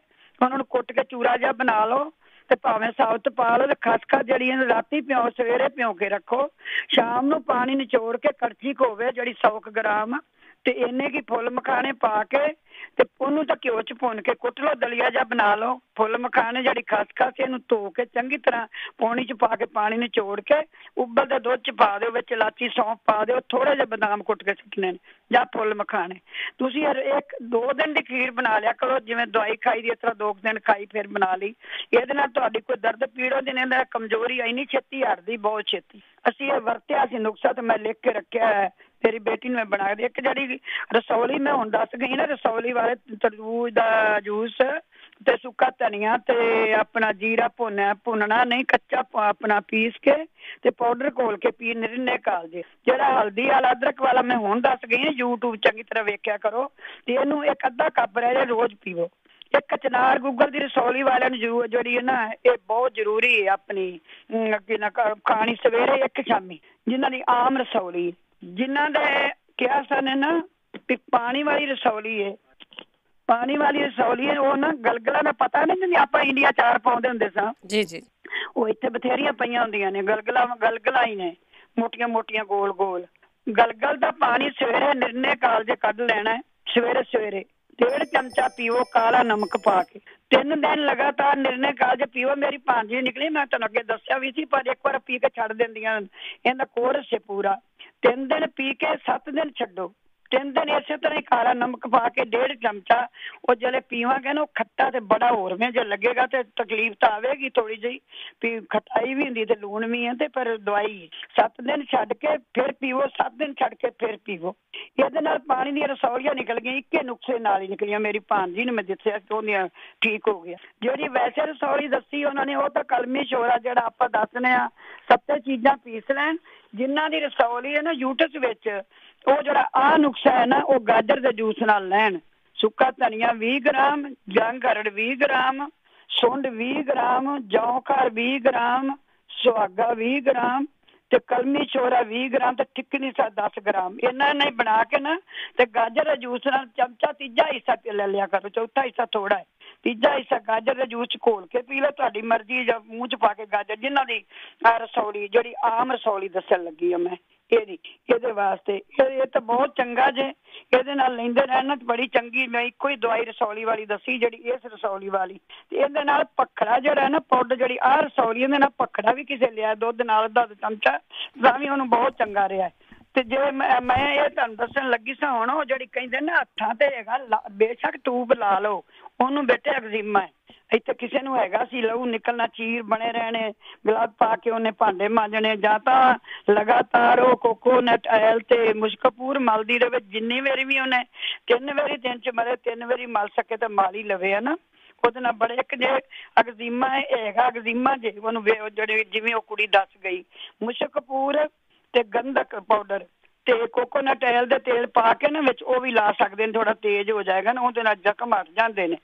Speaker 9: ਉਹਨਾਂ ਨੂੰ ਕੁੱਟ ਕੇ ਚੂਰਾ ਜਿਹਾ ਬਣਾ ਲਓ, ਤੇ ਭਾਵੇਂ ਸਾਬਤ ਪਾ ਲਓ। ਤੇ ਖਸਖਸ ਜਿਹੜੀ ਇਹਨੂੰ ਰਾਤੀ ਭਿਓ, ਸਵੇਰੇ ਭਿਓ ਕੇ ਰੱਖੋ। ਸ਼ਾਮ ਨੂੰ ਪਾਣੀ ਨਿਚੋੜ ਕੇ ਕੜਛੀ ਹੋਵੇ ਜਿਹੜੀ 100 ਗ੍ਰਾਮ, ਤੇ ਇੰਨੇ ਕੀ ਫੁੱਲ ਮਖਾਣੇ ਪਾ ਕੇ ਤੇ ਉਹਨੂੰ ਤਾਂ ਘਿਓ ਚ ਭੁੰਨ ਕੇ ਕੁੱਟ ਲਓ, ਦਲੀਆ ਜਿਹਾ ਬਣਾ ਲਓ। ਫੁੱਲ ਮਖਾਣੇ ਜਿਹੜੀ ਖਸਖਸ ਇਹਨੂੰ ਧੋ ਕੇ ਚੰਗੀ ਤਰ੍ਹਾਂ ਪਾਣੀ ਚ ਪਾ ਕੇ, ਪਾਣੀ ਨਿਚੋੜ ਕੇ ਉਬਲਦੇ ਦੁੱਧ ਚ ਪਾ ਦਿਓ, ਵਿੱਚ ਇਲਾਚੀ ਸੌਂਫ ਪਾ ਦਿਓ, ਥੋੜੇ ਜਿਹੇ ਬਦਾਮ ਕੁੱਟ ਕੇ ਸੁੱਟਣੇ ਨੇ ਜਾਂ ਫੁੱਲ ਮਖਾਣੇ। ਤੁਸੀਂ 1-2 ਦਿਨ ਦੀ ਖੀਰ ਬਣਾ ਲਿਆ ਕਰੋ, ਜਿਵੇਂ ਦਵਾਈ ਖਾਈ ਦੀ ਇਸ ਤਰ੍ਹਾਂ 2 ਦਿਨ ਖਾਈ ਫਿਰ ਬਣਾ ਲਈ। ਇਹਦੇ ਨਾਲ ਤੁਹਾਡੀ ਕੋਈ ਦਰਦ ਪੀੜ ਉਹਦੇ ਨਾਲ ਕਮਜ਼ੋਰੀ ਇੰਨੀ ਛੇਤੀ ਹਟਦੀ, ਬਹੁਤ ਛੇਤੀ। ਅਸੀਂ ਇਹ ਵਰਤਿਆ ਸੀ ਨੁਕਸਾ, ਤੇ ਮੈਂ ਲਿਖ ਕੇ ਰੱਖਿਆ ਹੈ, ਤੇਰੀ ਬੇਟੀ ਨੂੰ ਮੈਂ ਬਣਾ ਕੇ। ਇੱਕ ਜਿਹੜੀ ਰਸੌਲੀ ਮੈਂ ਹੁਣ ਦੱਸ ਗਈ ਨਾ, ਰਸੌਲੀ ਵਾਲੇ ਤਰਬੂਜ ਦਾ ਜੂਸ ਤੇ ਸੁੱਕਾ ਧਨੀਆ ਤੇ ਆਪਣਾ ਜੀਰਾ ਭੁੰਨਣਾ ਨਹੀਂ, ਕੱਚਾ ਆਪਣਾ ਪੀਸ ਕੇ ਤੇ ਪਾਊਡਰ ਘੋਲ ਕੇ ਪੀ, ਨਿਰਨੇ ਕਾਲਜੇ। ਜਿਹੜਾ ਹਲਦੀ ਵਾਲਾ, ਅਦਰਕ ਵਾਲਾ ਮੈਂ ਹੁਣ ਦੱਸ ਗਈ ਨਾ, YouTube ਚੰਗੀ ਤਰ੍ਹਾਂ ਵੇਖਿਆ ਕਰੋ। ਤੇ ਇਹਨੂੰ 1 ਅੱਧਾ ਕੱਪ ਰਹਿ ਜਾਏ ਰੋਜ਼ ਪੀਵੋ। ਇੱਕ ਚਨਾਰ ਗੂਗਲ ਦੀ ਰਸੌਲੀ ਵਾਲਿਆਂ ਨੂੰ ਜਿਹੜੀ ਹੈ ਨਾ, ਇਹ ਬਹੁਤ ਜ਼ਰੂਰੀ ਹੈ ਆਪਣੀ ਖਾਣੀ, ਸਵੇਰੇ 1 ਸ਼ਾਮੀ। ਜਿਨ੍ਹਾਂ ਦੀ ਆਮ ਰਸੌਲੀ, ਜਿਨ੍ਹਾਂ ਦੇ ਕਿਹਾ ਸਨ ਨਾ ਪਾਣੀ ਵਾਲੀ ਰਸੌਲੀ ਹੈ, ਪਾਣੀ ਵਾਲੀ ਰਸੌਲੀ ਹੈ, ਉਹ ਨਾ ਗਲਗਲਾਂ ਦਾ ਪਤਾ ਨਹੀਂ, ਜਿਵੇਂ ਆਪਾਂ ਇੰਡੀਆ ਚਾਰ ਪਾਉਂਦੇ ਹੁੰਦੇ ਸਾਂ ਜੀ ਜੀ, ਉਹ ਇੱਥੇ ਬਥੇਰੀਆਂ ਪਈਆਂ ਹੁੰਦੀਆਂ ਨੇ ਗਲਗਲਾਂ ਹੀ ਨੇ, ਮੋਟੀਆਂ ਮੋਟੀਆਂ ਗੋਲ ਗੋਲ। ਗਲਗਲ ਦਾ ਪਾਣੀ ਸਵੇਰੇ ਨਿਰਨੇ ਕਾਲਜੇ ਕੱਢ ਲੈਣਾ, ਸਵੇਰੇ 1.5 ਚਮਚਾ ਪੀਵੋ, ਕਾਲਾ ਨਮਕ ਪਾ ਕੇ। 3 ਦਿਨ ਲਗਾਤਾਰ ਨਿਰਨੇ ਕਾਲਜੇ ਪੀਵੋ। ਮੇਰੀ ਭਾਂਜੀ ਨਿਕਲੀ, ਮੈਂ ਤੁਹਾਨੂੰ ਅੱਗੇ ਦੱਸਿਆ ਵੀ ਸੀ, ਪਰ ਇੱਕ ਵਾਰ ਪੀ ਕੇ ਛੱਡ ਦਿੰਦੀਆਂ, ਇਹਦਾ ਕੋਰਸ ਹੈ ਪੂਰਾ। 3 ਦਿਨ ਪੀ ਕੇ 7 ਦਿਨ ਛੱਡੋ। 3 ਦਿਨ ਇਸੇ ਤਰ੍ਹਾਂ ਹੀ ਕਾਲਾ ਨਮਕ ਪਾ ਕੇ 1.5 ਚਮਚਾ। ਉਹ ਜਿਹੜੇ ਪੀਵਾਂਗੇ ਨਾ, ਉਹ ਖੱਟਾ ਤੇ ਬੜਾ ਹੋਰਵੇਂ ਜੇ ਲੱਗੇਗਾ, ਤੇ ਤਕਲੀਫ ਤਾਂ ਆਵੇਗੀ ਥੋੜੀ ਜਿਹੀ, ਵੀ ਖਟਾਈ ਵੀ ਹੁੰਦੀ ਤੇ ਲੂਣ ਵੀ ਹੈ, ਤੇ ਪਰ ਦਵਾਈ 7 ਦਿਨ ਛੱਡ ਕੇ ਫਿਰ ਪੀਵੋ, 7 ਦਿਨ ਛੱਡ ਕੇ ਫਿਰ ਪੀਵੋ। ਇਹਦੇ ਨਾਲ ਪਾਣੀ ਦੀਆਂ ਰਸੌਲੀਆਂ ਨਿਕਲ ਗਈਆਂ, ਇੱਕੇ ਨੁਕਸੇ ਨਾਲ ਹੀ ਨਿਕਲੀਆਂ। ਮੇਰੀ ਭਾਂਜੀ ਨੂੰ ਮੈਂ ਦੱਸਿਆ ਕਿ ਉਹਦੀਆਂ ਠੀਕ ਹੋ ਗਿਆ। ਜਿਹੜੀ ਵੈਸੇ ਰਸੌਲੀ ਦੱਸੀ ਉਹਨਾਂ ਨੇ, ਉਹ ਤਾਂ ਕਲਮੀ ਸ਼ੋਰਾ ਜਿਹੜਾ ਆਪਾਂ ਦੱਸਦੇ ਆ, 7 ਚੀਜ਼ਾਂ ਪੀਸ ਲੈਣ। ਜਿਨ੍ਹਾਂ ਦੀ ਰਸੌਲੀ ਹੈ ਨਾ ਯੂਟਸ ਵਿੱਚ, ਉਹ ਜਿਹੜਾ ਆਹ ਨੁਕਸਾ ਹੈ ਨਾ, ਉਹ ਗਾਜਰ ਦੇ ਜੂਸ ਨਾਲ ਲੈਣ। ਸੁੱਕਾ ਧਨੀਆ 20 ਗ੍ਰਾਮ, ਜੰਗ ਅਰੜ 20 ਗ੍ਰਾਮ, ਸੁੰਡ 20 ਗ੍ਰਾਮ, ਜੌਂਖਾਰ 20 ਗ੍ਰਾਮ, ਸੁਹਾਗਾ 20 ਗ੍ਰਾਮ, ਤੇ ਕਲਮੀ ਸ਼ੋਰਾ 20 ਗ੍ਰਾਮ, ਤੇ ਠਿਕਣੀ 10 ਗ੍ਰਾਮ। ਇਹਨਾਂ ਨੇ ਬਣਾ ਕੇ ਨਾ, ਤੇ ਗਾਜਰ ਦੇ ਜੂਸ ਨਾਲ ਚਮਚਾ 3 ਹਿੱਸਾ ਲੈ ਲਿਆ ਕਰੋ, 4 ਹਿੱਸਾ ਥੋੜਾ ਹੈ, 3 ਹਿੱਸਾ ਗਾਜਰ ਦੇ ਜੂਸ ਚ ਘੋਲ ਕੇ ਪੀ ਲਓ। ਤੁਹਾਡੀ ਮਰਜ਼ੀ, ਜਾਂ ਮੂੰਹ ਚ ਪਾ ਕੇ ਗਾਜਰ, ਜਿਨ੍ਹਾਂ ਦੀ ਰਸੌਲੀ ਜਿਹੜੀ ਆਮ ਰਸੌਲੀ ਦੱਸਣ ਲੱਗੀ ਆ ਮੈਂ, ਇਹਦੇ ਵਾਸਤੇ ਇਹ ਤਾਂ ਬਹੁਤ ਚੰਗਾ ਜੇ। ਇਹਦੇ ਨਾਲ ਲੈਂਦੇ ਰਹਿਣਾ ਬੜੀ ਚੰਗੀ। ਮੈਂ ਇੱਕੋ ਹੀ ਦਵਾਈ ਰਸੌਲੀ ਵਾਲੀ ਦੱਸੀ, ਜਿਹੜੀ ਇਸ ਰਸੌਲੀ ਵਾਲੀ। ਤੇ ਇਹਦੇ ਨਾਲ ਪਖੜਾ ਜਿਹੜਾ ਨਾ ਪਾਊਡਰ, ਜਿਹੜੀ ਆਹ ਰਸੌਲੀ, ਇਹਦੇ ਨਾਲ ਪਖੜਾ ਵੀ ਕਿਸੇ ਲਿਆ ਦੁੱਧ ਨਾਲ ਅੱਧਾ ਚਮਚਾ, ਤਾਂ ਵੀ ਉਹਨੂੰ ਬਹੁਤ ਚੰਗਾ ਰਿਹਾ। ਤੇ ਜੇ ਮੈਂ ਇਹ ਤੁਹਾਨੂੰ ਦੱਸਣ ਲੱਗੀ ਸਾਂ ਹੁਣ, ਉਹ ਜਿਹੜੀ ਕਹਿੰਦੇ ਨਾ ਹੱਥਾਂ ਤੇ ਹੈਗਾ, ਬੇਸ਼ੱਕ ਟੂਬ ਲਾ ਲਓ, ਉਹਨੂੰ ਬੇਟੇ ਐਗਜ਼ੀਮਾ ਹੈ। ਇੱਥੇ ਕਿਸੇ ਨੂੰ ਹੈਗਾ ਸੀ ਲਹੂ ਨਿਕਲਣਾ, ਚੀਰ ਬਣੇ ਰਹਿਣੇ, ਗਲਵ ਪਾ ਕੇ ਉਹਨੇ ਭਾਂਡੇ ਮਾਂਜਣੇ, ਜਾਂ ਤਾਂ ਲਗਾਤਾਰ ਉਹ ਕੋਕੋਨਟ ਆਇਲ ਤੇ ਮੁਸ਼ਕਪੂਰ ਮਲਦੀ ਰਵੇ। ਜਿੰਨੀ ਵਾਰੀ ਵੀ ਉਹਨੇ 3 ਵਾਰੀ ਦਿਨ ਚ ਮਰੇ, 3 ਵਾਰੀ ਮਲ ਸਕੇ ਤਾਂ ਮਾਲ ਹੀ ਲਵੇ, ਹੈ ਨਾ। ਉਹਦੇ ਨਾਲ ਬੜੇ ਇੱਕ ਜੇ ਐਗਜ਼ੀਮਾ ਹੈਗਾ, ਐਗਜ਼ੀਮਾ ਜੇ ਉਹਨੂੰ ਜਿਹੜੇ ਜਿਵੇਂ ਉਹ ਕੁੜੀ ਦੱਸ ਗਈ, ਮੁਸ਼ਕਪੂਰ ਤੇ ਗੰਧਕ ਪਾਊਡਰ ਤੇ ਕੋਕੋਨਟ ਆਇਲ ਦੇ ਤੇਲ ਪਾ ਕੇ ਨਾ ਵਿੱਚ, ਉਹ ਵੀ ਲਾ ਸਕਦੇ ਨੇ, ਥੋੜਾ ਤੇਜ਼ ਹੋ ਜਾਏਗਾ ਨਾ, ਉਹਦੇ ਨਾਲ ਜ਼ਖਮ ਹਟ ਜਾਂਦੇ ਨੇ।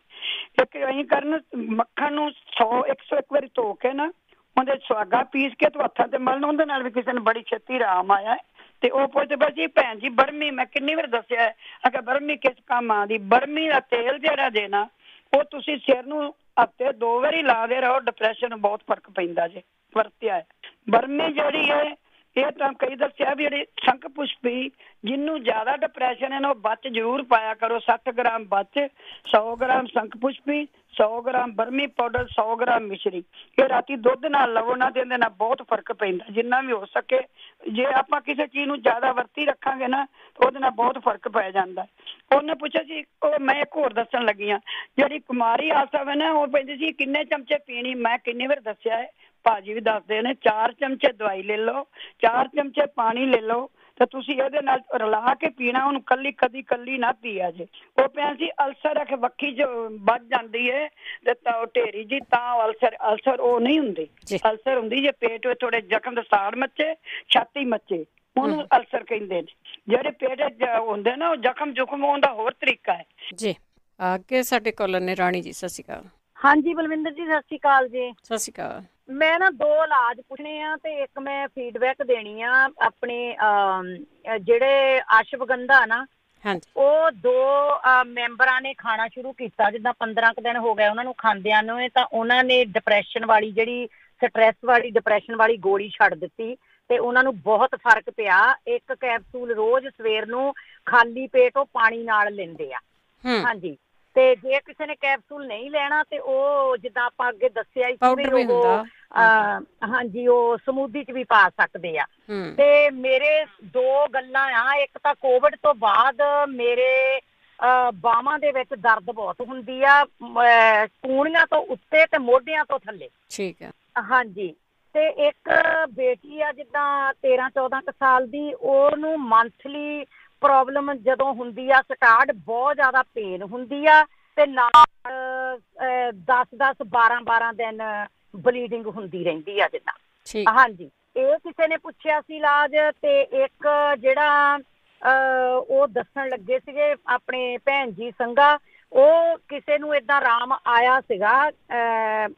Speaker 9: ਇੱਕ ਅਸੀਂ ਕਰਨ, ਮੱਖਣ ਨੂੰ 101 ਵਾਰੀ ਧੋ ਕੇ ਨਾ, ਉਹਦੇ ਸੁਹਾਗਾ ਪੀਸ ਕੇ ਤੇ ਹੱਥਾਂ ਤੇ ਮਲਣ, ਉਹਦੇ ਨਾਲ ਵੀ ਕਿਸੇ ਨੂੰ ਬੜੀ ਛੇਤੀ ਆਰਾਮ ਆਇਆ। ਤੇ ਉਹ ਪੁੱਛਦੇ ਬਸ ਜੀ ਭੈਣ ਜੀ, ਬਰਮੀ ਮੈਂ ਕਿੰਨੀ ਵਾਰ ਦੱਸਿਆ ਹੈ, ਅਗਰ ਬਰਮੀ ਕਿਸ ਕੰਮ ਆਉਂਦੀ। ਬਰਮੀ ਦਾ ਤੇਲ ਜਿਹੜਾ ਜੇ ਨਾ, ਉਹ ਤੁਸੀਂ ਸਿਰ ਨੂੰ ਹਫ਼ਤੇ 2 ਵਾਰੀ ਲਾਦੇ ਰਹੋ, ਡਿਪਰੈਸ਼ਨ ਨੂੰ ਬਹੁਤ ਫਰਕ ਪੈਂਦਾ ਜੇ। ਵਰਤਿਆ ਹੈ ਬਰਮੀ ਜਿਹੜੀ ਹੈ, ਇਹ ਤਾਂ ਕਈ ਦੱਸਿਆ ਵੀ ਜਿਹੜੀ ਸ਼ੰਖ ਪੁਸ਼ਪੀ ਜਿਹਨੂੰ ਜ਼ਿਆਦਾ ਡਿਪਰੈਸ਼ਨ ਹੈ ਨਾ ਉਹ ਬੱਚ ਜ਼ਰੂਰ ਪਾਇਆ ਕਰੋ। 60 ਗ੍ਰਾਮ ਬੱਚ, 100 ਗ੍ਰਾਮ ਸ਼ੰਖ ਪੁਸ਼ਪੀ, 100 ਗ੍ਰਾਮ ਬਰਮੀ ਪਾਊਡਰ, 100 ਗ੍ਰਾਮ ਮਿਸ਼ਰੀ। ਇਹ ਰਾਤੀ ਦੁੱਧ ਨਾਲ ਲਵੋ ਨਾ, ਇਹਦੇ ਨਾਲ ਬਹੁਤ ਫਰਕ ਪੈਂਦਾ। ਜਿੰਨਾ ਵੀ ਹੋ ਸਕੇ ਜੇ ਆਪਾਂ ਕਿਸੇ ਚੀਜ਼ ਨੂੰ ਜ਼ਿਆਦਾ ਵਰਤੀ ਰੱਖਾਂਗੇ ਨਾ ਉਹਦੇ ਨਾਲ ਬਹੁਤ ਫਰਕ ਪੈ ਜਾਂਦਾ। ਉਹਨੇ ਪੁੱਛਿਆ ਸੀ, ਉਹ ਮੈਂ ਇੱਕ ਹੋਰ ਦੱਸਣ ਲੱਗੀ ਹਾਂ, ਜਿਹੜੀ ਕੁਮਾਰੀ ਆਸਾ ਹੈ ਨਾ ਉਹ ਕਹਿੰਦੀ ਸੀ ਕਿੰਨੇ ਚਮਚੇ ਪੀਣੀ। ਮੈਂ ਕਿੰਨੀ ਵਾਰ ਦੱਸਿਆ ਹੈ, ਭਾਜੀ ਵੀ ਦੱਸਦੇ ਨੇ, 4 ਚਮਚੇ ਦਵਾਈ ਲੈ ਲਓ, 4 ਚਮਚੇ ਪਾਣੀ ਲੈ ਲਓ ਤੇ ਤੁਸੀਂ ਇਹਦੇ ਨਾਲ ਰਲਾ ਕੇ ਪੀਣਾ। ਉਹਨੂੰ ਕੱਲੀ ਨਾ ਪੀਆ ਜੇ। ਉਹ ਪਿਆ ਸੀ ਅਲਸਰ ਆ ਕੇ ਵੱਖੀ ਚ ਵੱਧ ਜਾਂਦੀ ਹੈ ਤੇ ਢੇਰੀ ਜੀ, ਤਾਂ ਅਲਸਰ ਉਹ ਨਹੀਂ ਹੁੰਦੀ। ਅਲਸਰ ਹੁੰਦੀ ਜੇ ਪੇਟ ਵਿੱਚ ਥੋੜੇ ਜ਼ਖਮ ਦਾ ਸਾੜ ਮੱਚੇ, ਛਾਤੀ ਮੱਚੇ, ਉਹਨੂੰ ਅਲਸਰ ਕਹਿੰਦੇ ਨੇ। ਜਿਹੜੇ ਪੇਟ ਹੁੰਦੇ ਨਾ ਉਹ ਜ਼ਖਮ ਉਹਦਾ ਹੋਰ ਤਰੀਕਾ ਹੈ
Speaker 1: ਜੀ। ਅੱਗੇ ਸਾਡੇ ਕਾਲਰ ਨੇ ਰਾਣੀ ਜੀ, ਸਤਿ ਸ਼੍ਰੀ ਅਕਾਲ।
Speaker 10: ਹਾਂਜੀ ਬਲਵਿੰਦਰ ਜੀ, ਸਤਿ ਸ਼੍ਰੀ ਅਕਾਲ ਜੀ।
Speaker 1: ਸਤਿ ਸ਼੍ਰੀ ਅਕਾਲ।
Speaker 10: ਮੈਂ ਨਾ 2 ਇਲਾਜ ਪੁੱਛਣੇ ਆ ਤੇ ਇੱਕ ਮੈਂ ਫੀਡਬੈਕ ਦੇਣੀ ਆ। ਆਪਣੇ ਜਿਹੜੇ ਅਸ਼ਵਗੰਧਾ ਨਾ, ਉਹ 2 ਮੈਂਬਰਾਂ ਨੇ ਖਾਣਾ ਸ਼ੁਰੂ ਕੀਤਾ, ਜਿੱਦਾਂ 15 ਕੁ ਦਿਨ ਹੋ ਗਏ ਉਹਨਾਂ ਨੂੰ ਖਾਂਦਿਆਂ ਨੂੰ, ਤਾਂ ਉਹਨਾਂ ਨੇ ਡਿਪਰੈਸ਼ਨ ਵਾਲੀ, ਜਿਹੜੀ ਸਟਰੈਸ ਵਾਲੀ, ਡਿਪਰੈਸ਼ਨ ਵਾਲੀ ਗੋਲੀ ਛੱਡ ਦਿੱਤੀ ਤੇ ਉਹਨਾਂ ਨੂੰ ਬਹੁਤ ਫਰਕ ਪਿਆ। 1 ਕੈਪਸੂਲ ਰੋਜ਼ ਸਵੇਰ ਨੂੰ ਖਾਲੀ ਪੇਟ ਉਹ ਪਾਣੀ ਨਾਲ ਲੈਂਦੇ ਆ। ਹਾਂਜੀ, ਤੇ ਜੇ ਕਿਸੇ ਨੇ ਕੈਪਸੂਲ ਨਹੀਂ ਲੈਣਾ ਤੇ ਉਹ ਜਿੱਦਾਂ ਆਪਾਂ ਅੱਗੇ ਦੱਸਿਆ ਉਹ ਹਾਂਜੀ ਉਹ ਸਮੂਦੀ ਚ ਵੀ ਪਾ ਸਕਦੇ ਆ। ਤੇ ਮੇਰੇ 2 ਗੱਲਾਂ ਆ। ਇੱਕ ਤਾਂ ਕੋਵਿਡ ਤੋਂ ਬਾਅਦ ਮੇਰੇ ਬਾਹਾਂ ਦੇ ਵਿੱਚ ਦਰਦ ਬਹੁਤ ਹੁੰਦੀ ਆ, ਕੂਣੀਆਂ ਤੋਂ ਉੱਤੇ ਤੇ ਮੋਢਿਆਂ ਤੋਂ ਥੱਲੇ।
Speaker 1: ਠੀਕ ਹੈ।
Speaker 10: ਹਾਂਜੀ, ਤੇ ਇੱਕ ਬੇਟੀ ਆ ਜਿੱਦਾਂ 13-14 ਕੁ ਸਾਲ ਦੀ, ਉਹਨੂੰ ਮੰਥਲੀ ਪ੍ਰੋਬਲਮ ਜਦੋਂ ਹੁੰਦੀ ਆ ਸਟਾਰਟ, ਬਹੁਤ ਜ਼ਿਆਦਾ ਪੇਨ ਹੁੰਦੀ ਆ ਤੇ ਨਾਲ 10-10, 12-12 ਦਿਨ ਬਲੀਡਿੰਗ ਹੁੰਦੀ ਰਹਿੰਦੀ ਆ ਜਿੱਦਾਂ। ਹਾਂਜੀ, ਇਹ ਕਿਸੇ ਨੇ ਪੁੱਛਿਆ ਸੀ ਇਲਾਜ। ਤੇ ਇੱਕ ਜਿਹੜਾ ਉਹ ਦੱਸਣ ਲੱਗੇ ਸੀਗੇ ਆਪਣੇ ਭੈਣ ਜੀ ਸੰਘਾ, ਉਹ ਕਿਸੇ ਨੂੰ ਏਦਾਂ ਆਰਾਮ ਆਇਆ ਸੀਗਾ,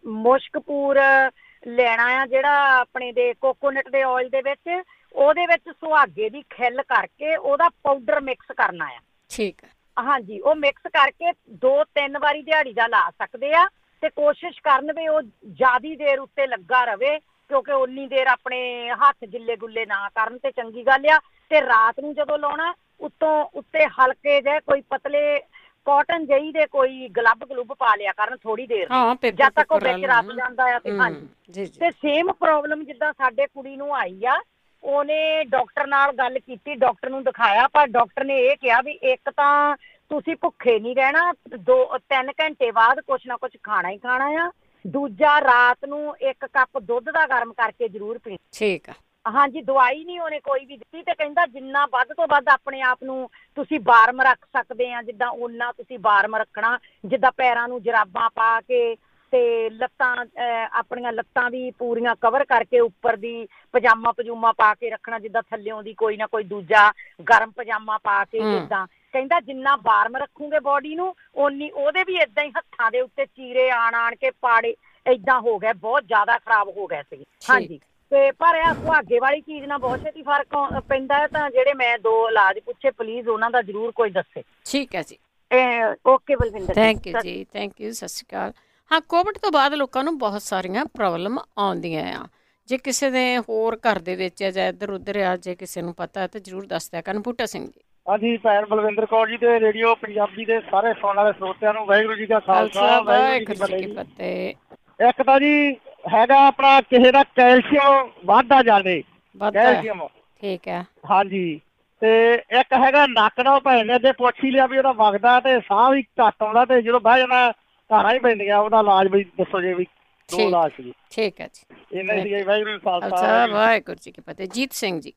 Speaker 10: ਮੁਸ਼ਕਪੂਰ ਲੈਣਾ ਆ ਜਿਹੜਾ ਆਪਣੇ ਦੇ ਕੋਕੋਨਟ ਦੇ ਆਇਲ ਦੇ ਵਿੱਚ, ਉਹਦੇ ਵਿੱਚ ਸੁਹਾਗੇ ਦੀ ਖਿੱਲ ਕਰਕੇ ਉਹਦਾ ਪਾਊਡਰ ਮਿਕਸ ਕਰਨਾ ਆ।
Speaker 1: ਠੀਕ ਹੈ।
Speaker 10: ਹਾਂਜੀ, ਉਹ ਮਿਕਸ ਕਰਕੇ 2-3 ਵਾਰੀ ਦਿਹਾੜੀ ਦਾ ਲਾ ਸਕਦੇ ਆ ਤੇ ਕੋਸ਼ਿਸ਼ ਕਰਨ ਵੀ ਉਹ ਜ਼ਿਆਦੀ ਦੇਰ ਉੱਤੇ ਲੱਗਾ ਰਵੇ, ਕਿਉਂਕਿ ਉਨੀ ਦੇਰ ਆਪਣੇ ਹੱਥ ਗਿੱਲੇ ਗੁੱਲੇ ਨਾ ਕਰਨ ਤੇ ਚੰਗੀ ਗੱਲ ਆ। ਤੇ ਰਾਤ ਨੂੰ ਜਦੋਂ ਲਾਉਣਾ ਉੱਤੋਂ ਉੱਤੇ ਹਲਕੇ ਜਿਹੇ ਕੋਈ ਪਤਲੇ ਕਾਟਨ ਜਿਹੀ ਦੇ ਕੋਈ ਗਲੱਬ ਪਾ ਲਿਆ ਕਰਨ ਥੋੜੀ ਦੇਰ, ਜਦ ਤੱਕ ਉਹ ਵਿੱਚ ਰਸ ਜਾਂਦਾ ਆ। ਤੇ ਹਾਂਜੀ, ਤੇ ਸੇਮ ਪ੍ਰੋਬਲਮ ਜਿੱਦਾਂ ਸਾਡੇ ਕੁੜੀ ਨੂੰ ਆਈ ਆ, ਉਹਨੇ ਡਾਕਟਰ ਨਾਲ ਗੱਲ ਕੀਤੀ, ਡਾਕਟਰ ਨੂੰ ਦਿਖਾਇਆ, ਪਰ ਡਾਕਟਰ ਨੇ ਇਹ ਕਿਹਾ ਵੀ ਇੱਕ ਤਾਂ ਤੁਸੀਂ ਭੁੱਖੇ ਨਹੀਂ ਰਹਿਣਾ, 2-3 ਘੰਟੇ ਬਾਅਦ ਕੁਛ ਨਾ ਕੁਛ ਖਾਣਾ ਹੀ ਖਾਣਾ ਆ। ਦੂਜਾ, ਰਾਤ ਨੂੰ 1 ਕੱਪ ਦੁੱਧ ਦਾ ਗਰਮ ਕਰਕੇ ਜ਼ਰੂਰ ਪੀਣਾ।
Speaker 1: ਠੀਕ ਆ।
Speaker 10: ਹਾਂਜੀ, ਦਵਾਈ ਨਹੀਂ ਉਹਨੇ ਕੋਈ ਵੀ ਦਿੱਤੀ ਤੇ ਕਹਿੰਦਾ ਜਿੰਨਾ ਵੱਧ ਤੋਂ ਵੱਧ ਆਪਣੇ ਆਪ ਨੂੰ ਤੁਸੀਂ ਵਾਰਮ ਰੱਖ ਸਕਦੇ ਆ, ਜਿੱਦਾਂ ਓਨਾ ਤੁਸੀਂ ਵਾਰਮ ਰੱਖਣਾ। ਜਿੱਦਾਂ ਪੈਰਾਂ ਨੂੰ ਜਰਾਬਾਂ ਪਾ ਕੇ ਤੇ ਲੱਤਾਂ, ਆਪਣੀਆਂ ਲੱਤਾਂ ਵੀ ਪੂਰੀਆਂ ਕਵਰ ਕਰਕੇ, ਉੱਪਰ ਦੀ ਪਜਾਮਾ ਪਾ ਕੇ ਰੱਖਣਾ, ਜਿੱਦਾਂ ਥੱਲਿਓਂ ਦੀ ਕੋਈ ਨਾ ਕੋਈ ਦੂਜਾ ਗਰਮ ਪਜਾਮਾ ਪਾ ਕੇ। ਇੱਦਾਂ ਕਹਿੰਦਾ ਜਿੰਨਾ ਵਾਰਮ ਰੱਖੂਗੇ ਬੋਡੀ ਨੂੰ, ਓਨੀ ਉਹਦੇ ਵੀ ਏਦਾਂ ਹੀ ਹੱਥਾਂ ਦੇ ਉੱਤੇ ਚੀਰੇ ਆਣ ਕੇ ਪਾੜੇ ਏਦਾਂ ਹੋ ਗਏ, ਬਹੁਤ ਜ਼ਿਆਦਾ ਖਰਾਬ ਹੋ ਗਏ ਸੀ। ਹਾਂਜੀ, ਤੇ ਪਰ ਇਹ ਸੁਹਾਗੇ ਵਾਲੀ ਚੀਜ਼ ਨਾਲ ਬਹੁਤ ਛੇਤੀ ਫਰਕ ਪੈਂਦਾ ਹੈ। ਤਾਂ ਜਿਹੜੇ ਮੈਂ 2 ਇਲਾਜ ਪੁੱਛੇ, ਪਲੀਜ਼ ਉਹਨਾਂ ਦਾ ਜ਼ਰੂਰ ਕੋਈ ਦੱਸੇ।
Speaker 1: ਠੀਕ ਹੈ ਜੀ।
Speaker 10: ਓਕੇ ਬਲਵਿੰਦਰ,
Speaker 1: ਥੈਂਕ ਯੂ ਜੀ, ਥੈਂਕ ਯੂ, ਸਤਿ ਸ਼੍ਰੀ ਅਕਾਲ। ਹਾਂ, ਕੋਵਿਡ ਤੋਂ ਬਾਅਦ ਲੋਕਾਂ ਨੂੰ ਬਹੁਤ ਸਾਰੀਆਂ ਪ੍ਰੋਬਲਮ ਆਉਂਦੀਆਂ ਆ। ਜੇ ਕਿਸੇ ਦੇ ਹੋਰ ਘਰ ਦੇ ਵਿੱਚ ਆ ਜਾਂ ਇੱਧਰ ਉੱਧਰ ਆ, ਜੇ ਕਿਸੇ ਨੂੰ ਪਤਾ ਹੈ ਤਾਂ ਜ਼ਰੂਰ ਦੱਸ ਦਿਆ ਕਰਨ। ਬੂਟਾ ਸਿੰਘ ਜੀ।
Speaker 11: ਹਾਂਜੀ, ਭੈਣ ਬਲਵਿੰਦਰ ਕੌਰ ਜੀ ਤੇ ਰੇਡੀਓ ਪੰਜਾਬੀ ਦੇ ਸਾਰੇ ਸੁਣਨ ਵਾਲੇ ਸਰੋਤਿਆਂ ਨੂੰ ਵਾਹਿਗੁਰੂ ਜੀ ਦਾ ਖਾਲਸਾ, ਵਾਹਿਗੁਰੂ ਜੀ ਕੀ ਫਤਿਹ। ਇੱਕ ਤਾਂ ਜੀ ਹੈਗਾ ਆਪਣਾ ਕਿਸੇ ਦਾ ਕੈਲਸ਼ੀਅਮ ਵੱਧਦਾ ਜਾਵੇ, ਕੈਲਸ਼ੀਅਮ। ਠੀਕ ਹੈ। ਹਾਂਜੀ, ਤੇ ਇੱਕ ਹੈਗਾ ਨੱਕ ਨਾਲ ਭੈਣ ਨੇ ਅੱਗੇ ਪੁੱਛ ਹੀ ਲਿਆ ਵੀ ਉਹਦਾ ਵਗਦਾ ਤੇ ਸਾਹ ਵੀ ਘੱਟ ਆਉਂਦਾ, ਤੇ ਜਦੋਂ ਬਹਿ ਜਾਣਾ ਧਾਰਾਂ ਹੀ ਪੈਂਦੀਆਂ, ਉਹਦਾ ਇਲਾਜ ਵੀ ਦੱਸੋ ਜੇ ਵੀ। 2 ਇਲਾਜ ਸੀ। ਠੀਕ ਹੈ ਜੀ। ਇਹਨਾਂ ਸੀ ਵਾਹਿਗੁਰੂ ਜੀ ਖਾਲਸਾ,
Speaker 1: ਵਾਹਿਗੁਰੂ ਜੀ ਕੀ ਫਤਿਹ। ਜੀਤ ਸਿੰਘ ਜੀ।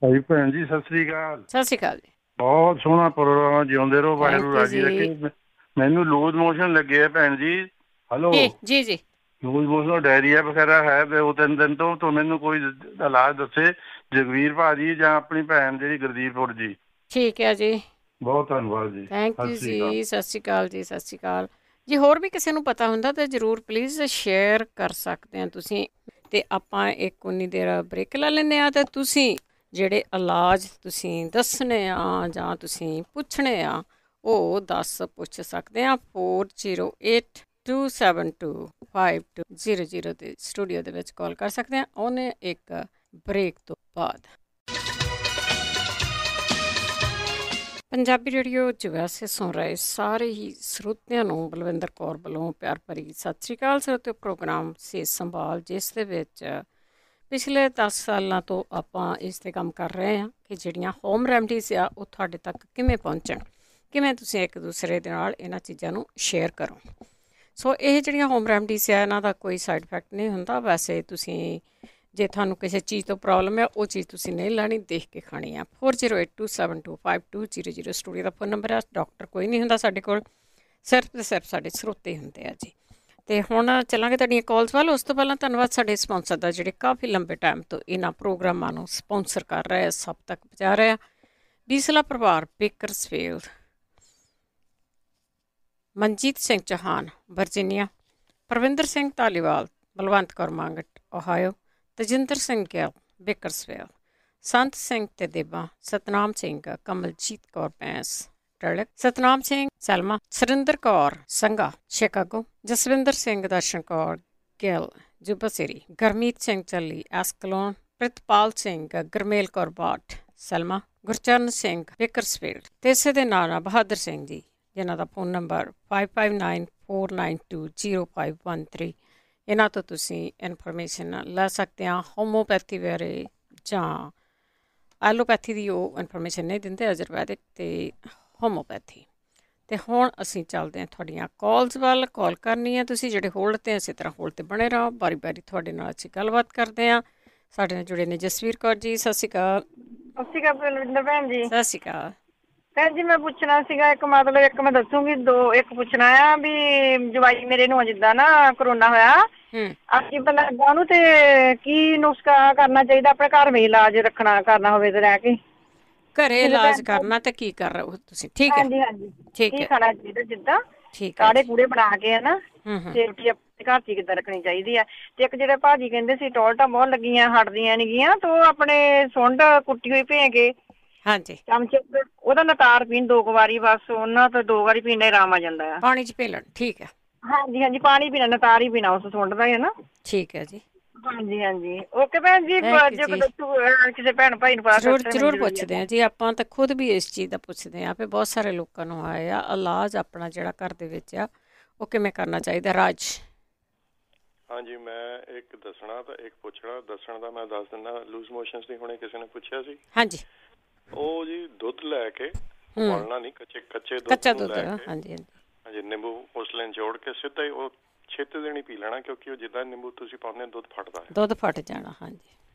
Speaker 12: ਹਾਂਜੀ ਭੈਣ ਜੀ, ਸਤਿ ਸ੍ਰੀ ਅਕਾਲ।
Speaker 1: ਸਤਿ ਸ਼੍ਰੀ ਅਕਾਲ ਜੀ।
Speaker 12: ਬਹੁਤ ਸੋਹਣਾ ਪ੍ਰੋਗਰਾਮ, ਜਿਉਂਦੇ ਰਹੋ, ਵਾਹਿਗੁਰੂ ਰਾਜੀ ਰੱਖੇ। ਮੈਨੂੰ ਲੂਜ਼ ਮੋਸ਼ਨ ਲੱਗੇ ਆ ਭੈਣ ਜੀ। ਹੈਲੋ
Speaker 1: ਜੀ ਜੀ।
Speaker 12: ਲੂਜ਼ ਮੋਸ਼ਨ, ਡਾਇਰੀਆ ਵਗੈਰਾ ਹੈ 2-3 ਦਿਨ ਤੋਂ ਮੈਨੂੰ ਕੋਈ ਇਲਾਜ ਦੱਸੇ ਜਗਵੀਰ ਭਾਜੀ ਜਾਂ ਆਪਣੀ ਭੈਣ ਜਿਹੜੀ ਗੁਰਦੀਪ ਕੌਰ ਜੀ।
Speaker 1: ਠੀਕ ਹੈ ਜੀ,
Speaker 12: ਬਹੁਤ ਧੰਨਵਾਦ ਜੀ।
Speaker 1: ਥੈਂਕ ਯੂ ਜੀ, ਸਤਿ ਸ਼੍ਰੀ ਅਕਾਲ ਜੀ, ਸਤਿ ਸ਼੍ਰੀ ਅਕਾਲ ਜੀ। ਹੋਰ ਵੀ ਕਿਸੇ ਨੂੰ ਪਤਾ ਹੁੰਦਾ ਤਾਂ ਜ਼ਰੂਰ ਪਲੀਜ਼ ਸ਼ੇਅਰ ਕਰ ਸਕਦੇ ਆ ਤੁਸੀਂ। ਤੇ ਆਪਾਂ ਇੱਕ ਉਨੀ ਦੇਰ ਬ੍ਰੇਕ ਲੈ ਲੈਂਦੇ ਆ ਤੇ ਤੁਸੀਂ ਜਿਹੜੇ ਇਲਾਜ ਤੁਸੀਂ ਦੱਸਣੇ ਆ ਜਾਂ ਤੁਸੀਂ ਪੁੱਛਣੇ ਆ ਉਹ ਪੁੱਛ ਸਕਦੇ ਆ। 4082725200 ਦੇ ਸਟੂਡੀਓ ਦੇ ਵਿੱਚ ਕਾਲ ਕਰ ਸਕਦੇ ਆ। ਉਹਨੇ ਇੱਕ ਬ੍ਰੇਕ ਤੋਂ ਬਾਅਦ। ਪੰਜਾਬੀ ਰੇਡੀਓ 'ਚ ਵੈਸੇ ਸੁਣ ਰਹੇ ਸਾਰੇ ਹੀ ਸਰੋਤਿਆਂ ਨੂੰ ਬਲਵਿੰਦਰ ਕੌਰ ਵੱਲੋਂ ਪਿਆਰ ਭਰੀ ਸਤਿ ਸ਼੍ਰੀ ਅਕਾਲ। ਸਰੋਤਿਓ, ਪ੍ਰੋਗਰਾਮ ਸਿਹਤ ਸੰਭਾਲ, ਜਿਸ ਦੇ ਵਿੱਚ ਪਿਛਲੇ 10 ਸਾਲਾਂ ਤੋਂ ਆਪਾਂ ਇਸ 'ਤੇ ਕੰਮ ਕਰ ਰਹੇ ਹਾਂ ਕਿ ਜਿਹੜੀਆਂ ਹੋਮ ਰੈਮਡੀਜ਼ ਆ ਉਹ ਤੁਹਾਡੇ ਤੱਕ ਕਿਵੇਂ ਪਹੁੰਚਣ, ਕਿਵੇਂ ਤੁਸੀਂ ਇੱਕ ਦੂਸਰੇ ਦੇ ਨਾਲ ਇਹਨਾਂ ਚੀਜ਼ਾਂ ਨੂੰ ਸ਼ੇਅਰ ਕਰੋ। ਸੋ ਇਹ ਜਿਹੜੀਆਂ ਹੋਮ ਰੈਮਡੀਜ਼ ਆ ਇਹਨਾਂ ਦਾ ਕੋਈ ਸਾਈਡ ਇਫੈਕਟ ਨਹੀਂ ਹੁੰਦਾ। ਵੈਸੇ ਤੁਸੀਂ ਜੇ ਤੁਹਾਨੂੰ ਕਿਸੇ ਚੀਜ਼ ਤੋਂ ਪ੍ਰੋਬਲਮ ਹੈ ਉਹ ਚੀਜ਼ ਤੁਸੀਂ ਨਹੀਂ ਲੈਣੀ, ਦੇਖ ਕੇ ਖਾਣੀ ਆ। 4082725200 ਸਟੂਡੀਓ ਦਾ ਫੋਨ ਨੰਬਰ ਹੈ। ਡਾਕਟਰ ਕੋਈ ਨਹੀਂ ਹੁੰਦਾ ਸਾਡੇ ਕੋਲ, ਸਿਰਫ ਅਤੇ ਸਿਰਫ ਸਾਡੇ ਸਰੋਤੇ ਹੁੰਦੇ ਆ ਜੀ। ਅਤੇ ਹੁਣ ਚੱਲਾਂਗੇ ਤੁਹਾਡੀਆਂ ਕਾਲਸ ਵੱਲ। ਉਸ ਤੋਂ ਪਹਿਲਾਂ ਧੰਨਵਾਦ ਸਾਡੇ ਸਪੋਂਸਰ ਦਾ, ਜਿਹੜੇ ਕਾਫੀ ਲੰਬੇ ਟਾਈਮ ਤੋਂ ਇਹਨਾਂ ਪ੍ਰੋਗਰਾਮਾਂ ਨੂੰ ਸਪੋਂਸਰ ਕਰ ਰਹੇ ਆ, ਸਭ ਤੱਕ ਪਹੁੰਚਾ ਰਹੇ ਆ। ਬੀਸਲਾ ਪਰਿਵਾਰ, Bakersfield, Manjit Singh Chauhan, Virginia, Parvinder Singh Dhaliwal, Balwant Kaur Mangat, Ohio, Tajinder Singh Gill, Bakersfield, Sant Singh ਤੇ ਦੇਬਾ, ਸਤਨਾਮ ਸਿੰਘ, ਕਮਲਜੀਤ ਕੌਰ ਪੈਂਸ, Turlock, Satnam Singh Selma, Surinder Kaur Sangha, Chicago, Jaswinder Singh, Darshan Kaur Gill, ਜੁਬਸੇਰੀ, ਗਰਮੀਤ ਸਿੰਘ ਚੱਲੀ, ਐਸਕਲੋਨ, ਪ੍ਰਿਤਪਾਲ ਸਿੰਘ, ਗਰਮੇਲ ਕੌਰ ਬਾਟ, ਸੈਲਮਾ, ਗੁਰਚਰਨ ਸਿੰਘ, ਬੇਕਰਸਫੀਲਡ, ਤੇ ਇਸੇ ਦੇ ਨਾਲ ਬਹਾਦਰ ਸਿੰਘ ਜੀ, ਜਿਨ੍ਹਾਂ ਦਾ ਫੋਨ ਨੰਬਰ 5594920513। ਇਹਨਾਂ ਤੋਂ ਤੁਸੀਂ ਇਨਫੋਰਮੇਸ਼ਨ ਲੈ ਸਕਦੇ ਹਾਂ ਹੋਮੋਪੈਥੀ ਬਾਰੇ, ਜਾਂ ਐਲੋਪੈਥੀ ਦੀ ਉਹ ਇਨਫੋਰਮੇਸ਼ਨ ਨਹੀਂ ਦਿੰਦੇ, ਆਯੁਰਵੈਦਿਕ ਅਤੇ ਹੋਮੋਪੈਥੀ। ਅਤੇ ਹੁਣ ਅਸੀਂ ਚੱਲਦੇ ਹਾਂ ਤੁਹਾਡੀਆਂ ਕਾਲਸ ਵੱਲ। ਕਾਲ ਕਰਨੀ ਹੈ ਤੁਸੀਂ, ਜਿਹੜੇ ਹੋਲਡ 'ਤੇ ਇਸੇ ਤਰ੍ਹਾਂ ਹੋਲਡ 'ਤੇ ਬਣੇ ਰਹੋ। ਬਾਰੀ ਬਾਰੀ ਤੁਹਾਡੇ ਨਾਲ ਅਸੀਂ ਗੱਲਬਾਤ ਕਰਦੇ ਹਾਂ। ਸਾਡੇ ਨਾਲ ਜੁੜੇ ਨੇ ਜਸਵੀਰ ਕੌਰ ਜੀ, ਸਤਿ ਸ਼੍ਰੀ ਅਕਾਲ।
Speaker 8: ਸਤਿ ਸ਼੍ਰੀ ਅਕਾਲ ਬਲਵਿੰਦਰ ਭੈਣ ਜੀ।
Speaker 1: ਸਤਿ ਸ਼੍ਰੀ ਅਕਾਲ
Speaker 8: ਭੈਣ ਜੀ। ਮੈਂ ਪੁੱਛਣਾ ਸੀਗਾ ਇੱਕ, ਮਤਲਬ ਇੱਕ ਮੈਂ ਦੱਸੂਗੀ, ਇੱਕ ਪੁੱਛਣਾ ਆ ਵੀ ਜਵਾਈ ਮੇਰੇ ਨੂੰ ਜਿੱਦਾਂ ਨਾ ਕਰੋਨਾ ਹੋਇਆ, ਅਸੀਂ ਪਹਿਲਾਂ ਉਹਨੂੰ ਤੇ ਕੀ ਨੁਸਖਾ ਕਰਨਾ ਚਾਹੀਦਾ ਆਪਣੇ ਘਰ ਵਿੱਚ ਇਲਾਜ ਕਰਨਾ ਹੋਵੇ ਤੇ ਰਹਿ ਕੇ
Speaker 1: ਘਰੇ ਇਲਾਜ ਕਰਨਾ ਤੇ ਕੀ ਕਰ ਰਹੇ ਹੋ ਤੁਸੀਂ? ਠੀਕ ਹੈ,
Speaker 8: ਹਾਂਜੀ ਹਾਂਜੀ,
Speaker 1: ਠੀਕ ਹੈ।
Speaker 8: ਖਾਣਾ ਚਾਹੀਦਾ ਜਿੱਦਾਂ ਕਾੜੇ ਕੂੜੇ ਬਣਾ ਕੇ ਹੈ ਨਾ, ਤੇ ਰੋਟੀ ਆਪਣੇ ਘਰ 'ਚ ਕਿੱਦਾਂ ਰੱਖਣੀ ਚਾਹੀਦੀ ਆ। ਤੇ ਇੱਕ ਜਿਹੜੇ ਭਾਜੀ ਕਹਿੰਦੇ ਸੀ ਟੋਲਟਾਂ ਬਹੁਤ ਲੱਗੀਆਂ, ਹਟਦੀਆਂ ਨੀ ਗੀਆਂ, ਤੇ ਉਹ ਆਪਣੇ ਸੁੰਡ ਕੁੱਟੀ ਹੋਈ ਭੇ ਕੇ, ਹਾਂਜੀ, ਚਮਚੇ ਉਹਦਾ ਨਤਾਰ ਪੀਣ 2 ਵਾਰੀ, ਬਸ ਉਹਨਾਂ ਤੋਂ 2 ਵਾਰੀ ਪੀਣ ਨਾਲ ਆਰਾਮ ਆ ਜਾਂਦਾ ਆ।
Speaker 1: ਪਾਣੀ 'ਚ ਭੇਲਣ, ਠੀਕ ਹੈ।
Speaker 8: ਹਾਂਜੀ ਹਾਂਜੀ, ਪਾਣੀ ਪੀਣਾ, ਨਤਾਰ ਹੀ ਪੀਣਾ ਉਸ ਸੁੰਡ ਦਾ, ਹੈ ਨਾ।
Speaker 1: ਠੀਕ ਹੈ ਜੀ।
Speaker 8: ਹਾਂਜੀ ਹਾਂਜੀ, ਓਕੇ ਭੈਣ ਜੀ। ਕਿਸੇ ਭੈਣ ਭਾਈ ਨੂੰ
Speaker 1: ਜ਼ਰੂਰ ਪੁੱਛਦੇ ਹਾਂ ਜੀ। ਆਪਾਂ ਤਾਂ ਖੁਦ ਵੀ ਇਸ ਚੀਜ਼ ਦਾ ਪੁੱਛਦੇ ਹਾਂ, ਆਪੇ ਬਹੁਤ ਸਾਰੇ ਲੋਕਾਂ ਨੂੰ ਆਏ ਆ ਇਲਾਜ ਆਪਣਾ ਜਿਹੜਾ ਘਰ ਦੇ ਵਿੱਚ ਆ ਉਹ ਕਿਵੇਂ ਕਰਨਾ ਚਾਹੀਦਾ। ਰਾਜ?
Speaker 13: ਹਾਂਜੀ, ਮੈਂ ਇੱਕ ਦੱਸਣਾ ਤਾਂ ਇੱਕ ਪੁੱਛਣਾ। ਦੱਸਣ ਦਾ ਮੈਂ ਦੱਸ ਦਿੰਦਾ। ਲੂਜ਼ ਮੋਸ਼ਨਸ ਦੀ ਹੁਣੇ ਕਿਸੇ ਨੇ ਪੁੱਛਿਆ ਸੀ।
Speaker 1: ਹਾਂਜੀ,
Speaker 13: ਉਹ ਜੀ ਦੁੱਧ ਲੈ ਕੇ, ਉਬਾਲਣਾ ਨਹੀਂ, ਕੱਚਾ ਦੁੱਧ ਲੈ ਕੇ, ਹਾਂਜੀ, ਨਿੰਬੂ ਉਸ ਲਈ ਨਿਚੋੜ ਕੇ ਸਿੱਧਾ ਹੀ ਉਹ ਛਿੱਤ ਦੇਣੀ ਪੀ ਲੈਣਾ, ਕਿਉਂਕਿ ਉਹ ਜਿੱਦਾਂ ਨਿੰਬੂ ਤੁਸੀਂ ਪਾਉਂਦੇ ਦੁੱਧ ਫਟਦਾ ਹੈ,
Speaker 1: ਦੁੱਧ ਫਟ ਜਾਣਾ। ਹਾਂਜੀ,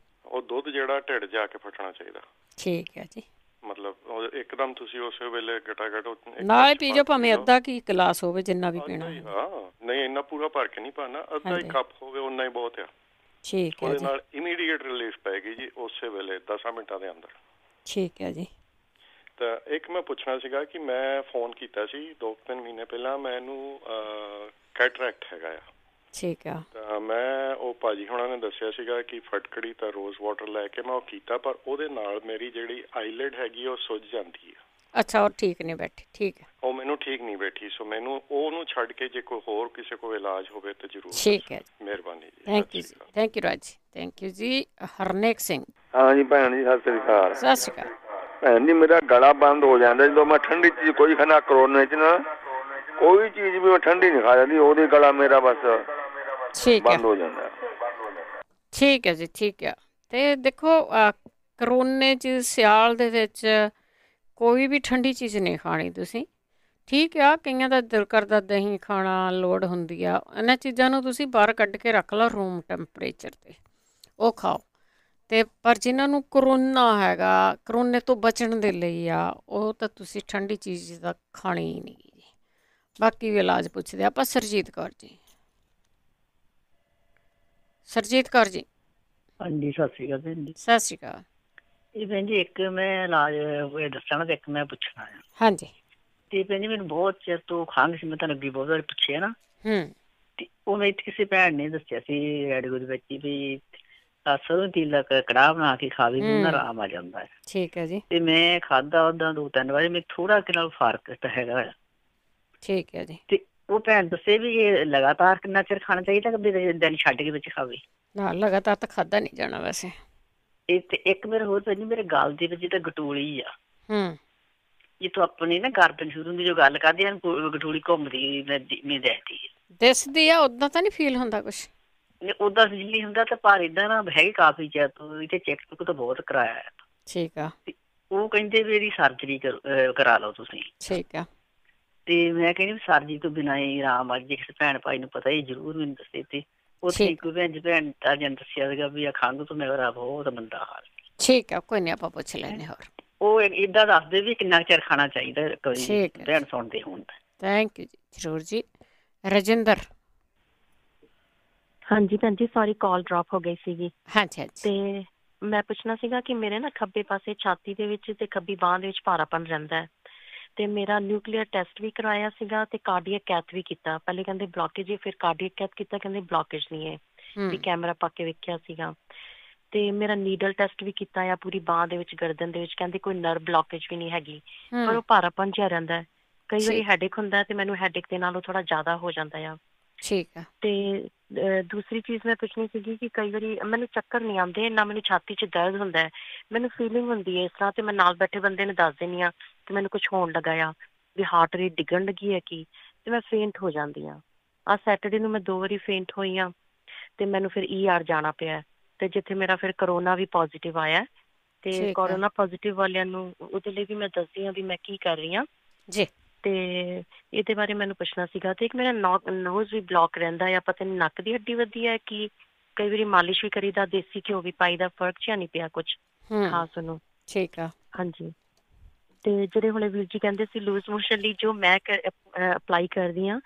Speaker 13: ਉਹ ਦੁੱਧ ਜਿਹੜਾ ਢਿੱਡ ਜਾ ਕੇ ਫਟਣਾ ਚਾਹੀਦਾ। ਠੀਕ
Speaker 1: ਹੈ ਜੀ।
Speaker 13: ਮਤਲਬ ਉਹ ਇੱਕਦਮ ਤੁਸੀਂ ਉਸੇ ਵੇਲੇ ਗਟਾਗਟ
Speaker 1: ਨਾਲ ਪੀ ਜਾਓ, ਭਾਵੇਂ ਅੱਧਾ ਕੀ ਗਲਾਸ ਹੋਵੇ, ਜਿੰਨਾ ਵੀ ਪੀਣਾ।
Speaker 13: ਹਾਂ, ਨਹੀਂ ਇੰਨਾ ਪੂਰਾ ਭਰ ਕੇ ਨਹੀਂ ਪਾਣਾ, ਅੱਧਾ ਹੀ ਕੱਪ ਹੋਵੇ ਉਨਾ ਹੀ ਬਹੁਤ ਆ।
Speaker 1: ਠੀਕ ਹੈ।
Speaker 13: ਉਹਦੇ ਨਾਲ ਇਮੀਡੀਏਟ ਰਿਲੀਫ ਪਏਗੀ ਜੀ ਉਸੇ ਵੇਲੇ 10 ਮਿੰਟਾਂ ਦੇ ਅੰਦਰ। ਠੀਕ ਹੈ ਜੀ। ਤਾਂ ਇੱਕ ਮੈਂ ਪੁੱਛਣਾ ਸੀਗਾ ਕਿ ਮੈਂ ਫੋਨ ਕੀਤਾ ਸੀ 2-3 ਮਹੀਨੇ ਪਹਿਲਾਂ, ਮੈਨੂੰ ਕੈਟਰੈਕਟ ਹੈਗਾ ਆ। ਠੀਕ ਆ। ਤਾਂ ਮੈਂ ਉਹ ਭਾਜੀ ਹੁਣਾਂ ਨੇ ਦੱਸਿਆ ਸੀਗਾ ਕਿ ਫਟਕੜੀ ਤਾਂ ਰੋਜ਼ ਵਾਟਰ ਲੈ ਕੇ ਮੈਂ ਉਹ ਕੀਤਾ, ਪਰ ਉਹਦੇ ਨਾਲ ਮੇਰੀ ਜਿਹੜੀ ਆਈਲਿਡ ਹੈਗੀ ਉਹ ਸੁੱਜ ਜਾਂਦੀ ਹੈ।
Speaker 1: ਅੱਛਾ, ਉਹ ਠੀਕ ਨਹੀਂ ਬੈਠੀ? ਠੀਕ ਹੈ,
Speaker 13: ਉਹ ਮੈਨੂੰ ਠੀਕ ਨਹੀਂ ਬੈਠੀ। ਸੋ ਮੈਨੂੰ ਉਹਨੂੰ ਛੱਡ ਕੇ ਜੇ ਕੋਈ ਹੋਰ ਕਿਸੇ ਕੋਲ ਇਲਾਜ ਹੋਵੇ ਤਾਂ ਜ਼ਰੂਰ।
Speaker 1: ਠੀਕ ਹੈ,
Speaker 13: ਮਿਹਰਬਾਨੀ ਜੀ।
Speaker 1: ਥੈਂਕ ਯੂ ਜੀ। Thank you Raj. Thank you ਜੀ। ਹਰਨੇਕ ਸਿੰਘ?
Speaker 14: ਹਾਂਜੀ ਭੈਣ ਜੀ, ਸਤਿ ਸ੍ਰੀ ਅਕਾਲ।
Speaker 1: ਸਤਿ ਸ਼੍ਰੀ ਅਕਾਲ
Speaker 14: ਭੈਣ ਜੀ। ਮੇਰਾ ਗਲਾ ਬੰਦ ਹੋ ਜਾਂਦਾ ਜਦੋਂ ਮੈਂ ਠੰਡੀ ਚੀਜ਼ ਕੋਈ ਖਾਣਾ। ਕਰੋਨੇ 'ਚ ਨਾ ਕੋਈ ਚੀਜ਼ ਵੀ ਮੈਂ ਠੰਡੀ ਨਹੀਂ ਖਾ ਜਾਂਦੀ, ਉਹਦੇ ਗਲਾ ਮੇਰਾ ਬਸ ਬੰਦ ਹੋ ਜਾਂਦਾ।
Speaker 1: ਠੀਕ ਹੈ ਜੀ, ਠੀਕ ਹੈ। ਤੇ ਦੇਖੋ, ਕਰੋਨੇ 'ਚ ਸਿਆਲ ਦੇ ਵਿੱਚ ਕੋਈ ਵੀ ਠੰਡੀ ਚੀਜ਼ ਨਹੀਂ ਖਾਣੀ ਤੁਸੀਂ। ਠੀਕ ਆ, ਕਈਆਂ ਦਾ ਦਿਲ ਕਰਦਾ ਦਹੀਂ ਖਾਣਾ, ਲੋੜ ਹੁੰਦੀ ਆ, ਇਹਨਾਂ ਚੀਜ਼ਾਂ ਨੂੰ ਤੁਸੀਂ ਬਾਹਰ ਕੱਢ ਕੇ ਰੱਖ ਲਓ ਰੂਮ ਟੈਂਪਰੇਚਰ 'ਤੇ, ਉਹ ਖਾਓ। ਅਤੇ ਪਰ ਜਿਨ੍ਹਾਂ ਨੂੰ ਕਰੋਨਾ ਹੈਗਾ, ਕਰੋਨੇ ਤੋਂ ਬਚਣ ਦੇ ਲਈ ਆ, ਉਹ ਤਾਂ ਤੁਸੀਂ ਠੰਡੀ ਚੀਜ਼ ਤਾਂ ਖਾਣੀ ਹੀ ਨਹੀਂ ਜੀ। ਬਾਕੀ ਵੀ ਇਲਾਜ ਪੁੱਛਦੇ ਆਪਾਂ। ਸਰਜੀਤ ਕੌਰ ਜੀ? ਸਰਜੀਤ ਕੌਰ ਜੀ?
Speaker 15: ਹਾਂਜੀ, ਸਤਿ ਸ਼੍ਰੀ ਅਕਾਲ ਭੈਣ ਜੀ।
Speaker 1: ਸਤਿ ਸ਼੍ਰੀ ਅਕਾਲ।
Speaker 15: ਇਹ ਭੈਣ ਜੀ, ਇੱਕ ਮੈਂ ਇਲਾਜ ਦੱਸਣਾ ਤੇ ਇੱਕ ਮੈਂ ਪੁੱਛਣਾ ਆ।
Speaker 1: ਹਾਂਜੀ।
Speaker 15: ਤੇ ਭੈਣ ਜੀ, ਮੈਨੂੰ ਬਹੁਤ ਚਿਰ ਤੋਂ ਖੰਘ ਸੀ, ਮੈਂ ਤੁਹਾਨੂੰ ਅੱਗੇ ਬਹੁਤ ਵਾਰੀ ਪੁੱਛਿਆ ਨਾ। ਤੇ ਉਹ ਮੈਂ ਕਿਸੇ ਭੈਣ ਨੇ ਦੱਸਿਆ ਸੀ ਰੇਡੀਓ ਦੇ ਵਿੱਚ ਵੀ ਸਰੋਂ ਤੇਲ ਦਾ ਕੜਾਹ ਬਣਾ ਕੇ ਖਾਵੇ, ਉਹਦਾ ਆਰਾਮ ਆ ਜਾਂਦਾ ਹੈ। ਠੀਕ ਹੈ ਜੀ। ਤੇ ਮੈਂ ਖਾਧਾ ਉਹਦਾ 2-3 ਵਾਰੀ, ਮੈਨੂੰ ਥੋੜਾ ਕਿ ਨਾਲ ਫਰਕ ਤਾਂ ਹੈਗਾ। ਠੀਕ ਹੈ ਜੀ। ਤੇ ਉਹ ਭੈਣ ਦੱਸੇ ਵੀ ਇਹ ਲਗਾਤਾਰ ਕਿੰਨਾ ਚਿਰ ਖਾਣਾ ਚਾਹੀਦਾ ਕਿ ਦਿਨ ਛੱਡ ਕੇ ਵਿੱਚ ਖਾਵੇ? ਨਾ, ਲਗਾਤਾਰ ਤਾਂ ਖਾਧਾ ਨਹੀਂ ਜਾਣਾ ਵੈਸੇ। ਇੱਕ ਮੇਰਾ ਹੋਰ ਭੈਣ ਜੀ, ਮੇਰੇ ਗਲ ਦੇ ਵਿੱਚ ਤਾਂ ਗਟੋਲੀ ਆ। ਜਿੱਥੋਂ ਆਪਣੀ ਨਾ ਗਰਦਨ ਸ਼ੁਰੂ ਹੁੰਦੀ, ਜੋ ਗੱਲ ਕਰਦੇ ਆ ਗਟੋਲੀ ਘੁੰਮਦੀ ਨਹੀਂ
Speaker 1: ਦਿਸਦੀ ਆ। ਉਦਾਂ ਤਾਂ ਨਹੀਂ ਫੀਲ ਹੁੰਦਾ ਕੁਛ?
Speaker 15: ਉਦਾਂ ਨਹੀਂ ਹੁੰਦਾ, ਤਾਂ ਪਰ ਏਦਾਂ ਨਾ ਹੈਗੀ ਕਾਫੀ ਚਿਰ ਤੋਂ, ਇੱਥੇ ਚੈੱਕ ਚੁੱਕ ਤਾਂ ਬਹੁਤ ਕਰਾਇਆ।
Speaker 1: ਠੀਕ ਆ।
Speaker 15: ਉਹ ਕਹਿੰਦੇ ਵੀ ਇਹਦੀ ਸਰਜਰੀ ਕਰਾ ਲਓ ਤੁਸੀਂ।
Speaker 1: ਠੀਕ ਆ।
Speaker 15: ਤੇ ਮੈਂ ਕਹਿੰਦੀ ਸਰਜਰੀ ਤੋਂ ਬਿਨਾਂ ਹੀ ਆਰਾਮ ਆ। ਜੇ ਕਿਸੇ ਭੈਣ ਭਾਈ ਨੂੰ ਪਤਾ ਹੀ ਜ਼ਰੂਰ ਮੈਨੂੰ ਦੱਸੇ। ਤੇ ਉੱਥੇ ਇੱਕ ਭੈਣ ਤਾਂ ਜਨ ਦੱਸਿਆ ਸੀਗਾ ਵੀ ਖੰਘ ਤੋਂ ਮੇਰਾ ਬਹੁਤ ਮੰਦਾ ਹਾਲ।
Speaker 1: ਠੀਕ ਆ, ਕੋਈ ਨਹੀਂ, ਆਪਾਂ ਪੁੱਛ ਲੈਣੇ ਹੋਰ।
Speaker 15: ਉਹ ਏਦਾਂ ਦੱਸਦੇ ਵੀ ਕਿੰਨਾ ਚਿਰ ਖਾਣਾ ਚਾਹੀਦਾ ਕੋਈ ਭੈਣ ਸੁਣਦੇ ਹੋਣ।
Speaker 1: ਥੈਂਕ ਯੂ ਜੀ, ਜ਼ਰੂਰ ਜੀ। ਰਜਿੰਦਰ।
Speaker 16: ਹਾਂਜੀ ਭੈਣ ਜੀ, ਸੌਰੀ ਕਾਲ ਡ੍ਰੌਪ ਹੋ ਗਈ ਸੀਗੀ।
Speaker 1: ਹਾਂਜੀ ਹਾਂਜੀ।
Speaker 16: ਤੇ ਮੈਂ ਪੁੱਛਣਾ ਸੀਗਾ ਕਿ ਮੇਰੇ ਨਾ ਖੱਬੇ ਪਾਸੇ ਛਾਤੀ ਦੇ ਵਿੱਚ ਤੇ ਖੱਬੀ ਬਾਂਹ ਦੇ ਵਿੱਚ ਭਾਰਾਪਨ ਰਹਿੰਦਾ ਹੈ। ਤੇ ਮੇਰਾ ਨਿਊਕਲੀਅਰ ਟੈਸਟ ਵੀ ਕਰਵਾਇਆ ਸੀਗਾ ਤੇ ਕਾਰਡੀਅਕ ਕੈਥ ਵੀ ਕੀਤਾ। ਪਹਿਲੇ ਕਹਿੰਦੇ ਬਲੋਕੇਜ, ਫਿਰ ਕਾਰਡੀਅਕ ਕੈਥ ਕੀਤਾ, ਕਹਿੰਦੇ ਬਲੋਕੇਜ ਨਹੀਂ ਹੈ। ਵੀ ਕੈਮਰਾ ਪਾ ਕੇ ਵੇਖਿਆ ਸੀਗਾ। ਤੇ ਮੇਰਾ ਨੀਡਲ ਟੈਸਟ ਵੀ ਕੀਤਾ ਆ ਪੂਰੀ ਬਾਂਹ ਦੇ ਵਿੱਚ, ਗਰਦਨ ਦੇ ਵਿੱਚ, ਕਹਿੰਦੇ ਕੋਈ ਨਰਵ ਬਲੋਕੇਜ ਵੀ ਨਹੀਂ ਹੈਗੀ, ਪਰ ਉਹ ਭਾਰਾਪਨ ਜਿਹਾ ਰਹਿੰਦਾ। ਕਈ ਵਾਰੀ ਹੈਡੇਕ ਹੁੰਦਾ ਤੇ ਮੈਨੂੰ ਹੈਡੇਕ ਦੇ ਨਾਲੋਂ ਥੋੜਾ ਜ਼ਿਆਦਾ ਹੋ ਜਾਂਦਾ ਆ।
Speaker 1: ਠੀਕ ਆ।
Speaker 16: ਤੇ ਦੂਸਰੀ ਚੀਜ਼ ਮੈਂ ਪੁੱਛਣੀ ਸੀਗੀ ਕਿ ਕਈ ਵਾਰੀ ਮੈਨੂੰ ਚੱਕਰ ਨਹੀਂ ਆਉਂਦੇ, ਨਾ ਮੈਨੂੰ ਛਾਤੀ 'ਚ ਦਰਦ ਹੁੰਦਾ ਹੈ, ਮੈਨੂੰ ਫੀਲਿੰਗ ਹੁੰਦੀ ਹੈ ਇਸ ਤਰ੍ਹਾਂ। ਤੇ ਮੈਂ ਨਾਲ ਬੈਠੇ ਬੰਦੇ ਨੂੰ ਦੱਸ ਦਿੰਦੀ ਹਾਂ ਕਿ ਮੈਨੂੰ ਕੁਛ ਹੋਣ ਲੱਗਾ ਆ, ਵੀ ਹਾਰਟ ਰੇਟ ਡਿੱਗਣ ਲੱਗੀ ਹੈ ਕੀ, ਤੇ ਮੈਂ ਫੇਂਟ ਹੋ ਜਾਂਦੀ ਹਾਂ। ਆਹ ਸੈਟਰਡੇ ਨੂੰ ਮੈਂ 2 ਵਾਰੀ ਫੇਂਟ ਹੋਈ ਹਾਂ ਤੇ ਮੈਨੂੰ ਫਿਰ ER ਜਾਣਾ ਪਿਆ। ਤੇ ਜਿੱਥੇ ਮੇਰਾ ਫਿਰ ਕਰੋਨਾ ਵੀ ਪੋਜ਼ੀਟਿਵ ਆਇਆ। ਤੇ ਕਰੋਨਾ ਪੋਜ਼ੀਟਿਵ ਵਾਲਿਆਂ ਨੂੰ ਉਹਦੇ ਲਈ ਵੀ ਮੈਂ ਦੱਸਦੀ ਹਾਂ ਵੀ ਮੈਂ ਕੀ ਕਰ ਰਹੀ ਹਾਂ
Speaker 1: ਜੀ।
Speaker 16: ਤੇ ਇਹਦੇ ਬਾਰੇ ਮੈਨੂੰ ਪੁੱਛਣਾ ਸੀਗਾ। ਤੇ ਇੱਕ ਮੇਰਾ ਨੋਜ਼ ਵੀ ਬਲੌਕ ਰਹਿੰਦਾ ਆ, ਪਤਾ ਨਹੀਂ ਨੱਕ ਦੀ ਹੱਡੀ ਵਧੀ ਹੈ ਕਿ ਕਈ ਵਾਰੀ ਮਾਲਿਸ਼ ਵੀ ਕਰੀਦਾ, ਦੇਸੀ ਘਿਓ ਵੀ ਪਾਈਦਾ, ਫਰਕ ਜਿਹਾ ਨਹੀਂ ਪਿਆ ਕੁਛ ਖਾਸ ਉਹਨੂੰ।
Speaker 1: ਠੀਕ ਆ।
Speaker 16: ਹਾਂਜੀ। ਤੇ ਜਿਹੜੇ ਹੁਣੇ ਵੀਰ ਜੀ ਕਹਿੰਦੇ ਸੀ ਲੂਜ਼ ਮੋਸ਼ਨ ਲਈ, ਜੋ ਮੈਂ ਅਪਲਾਈ ਕਰਦੀ ਹਾਂ,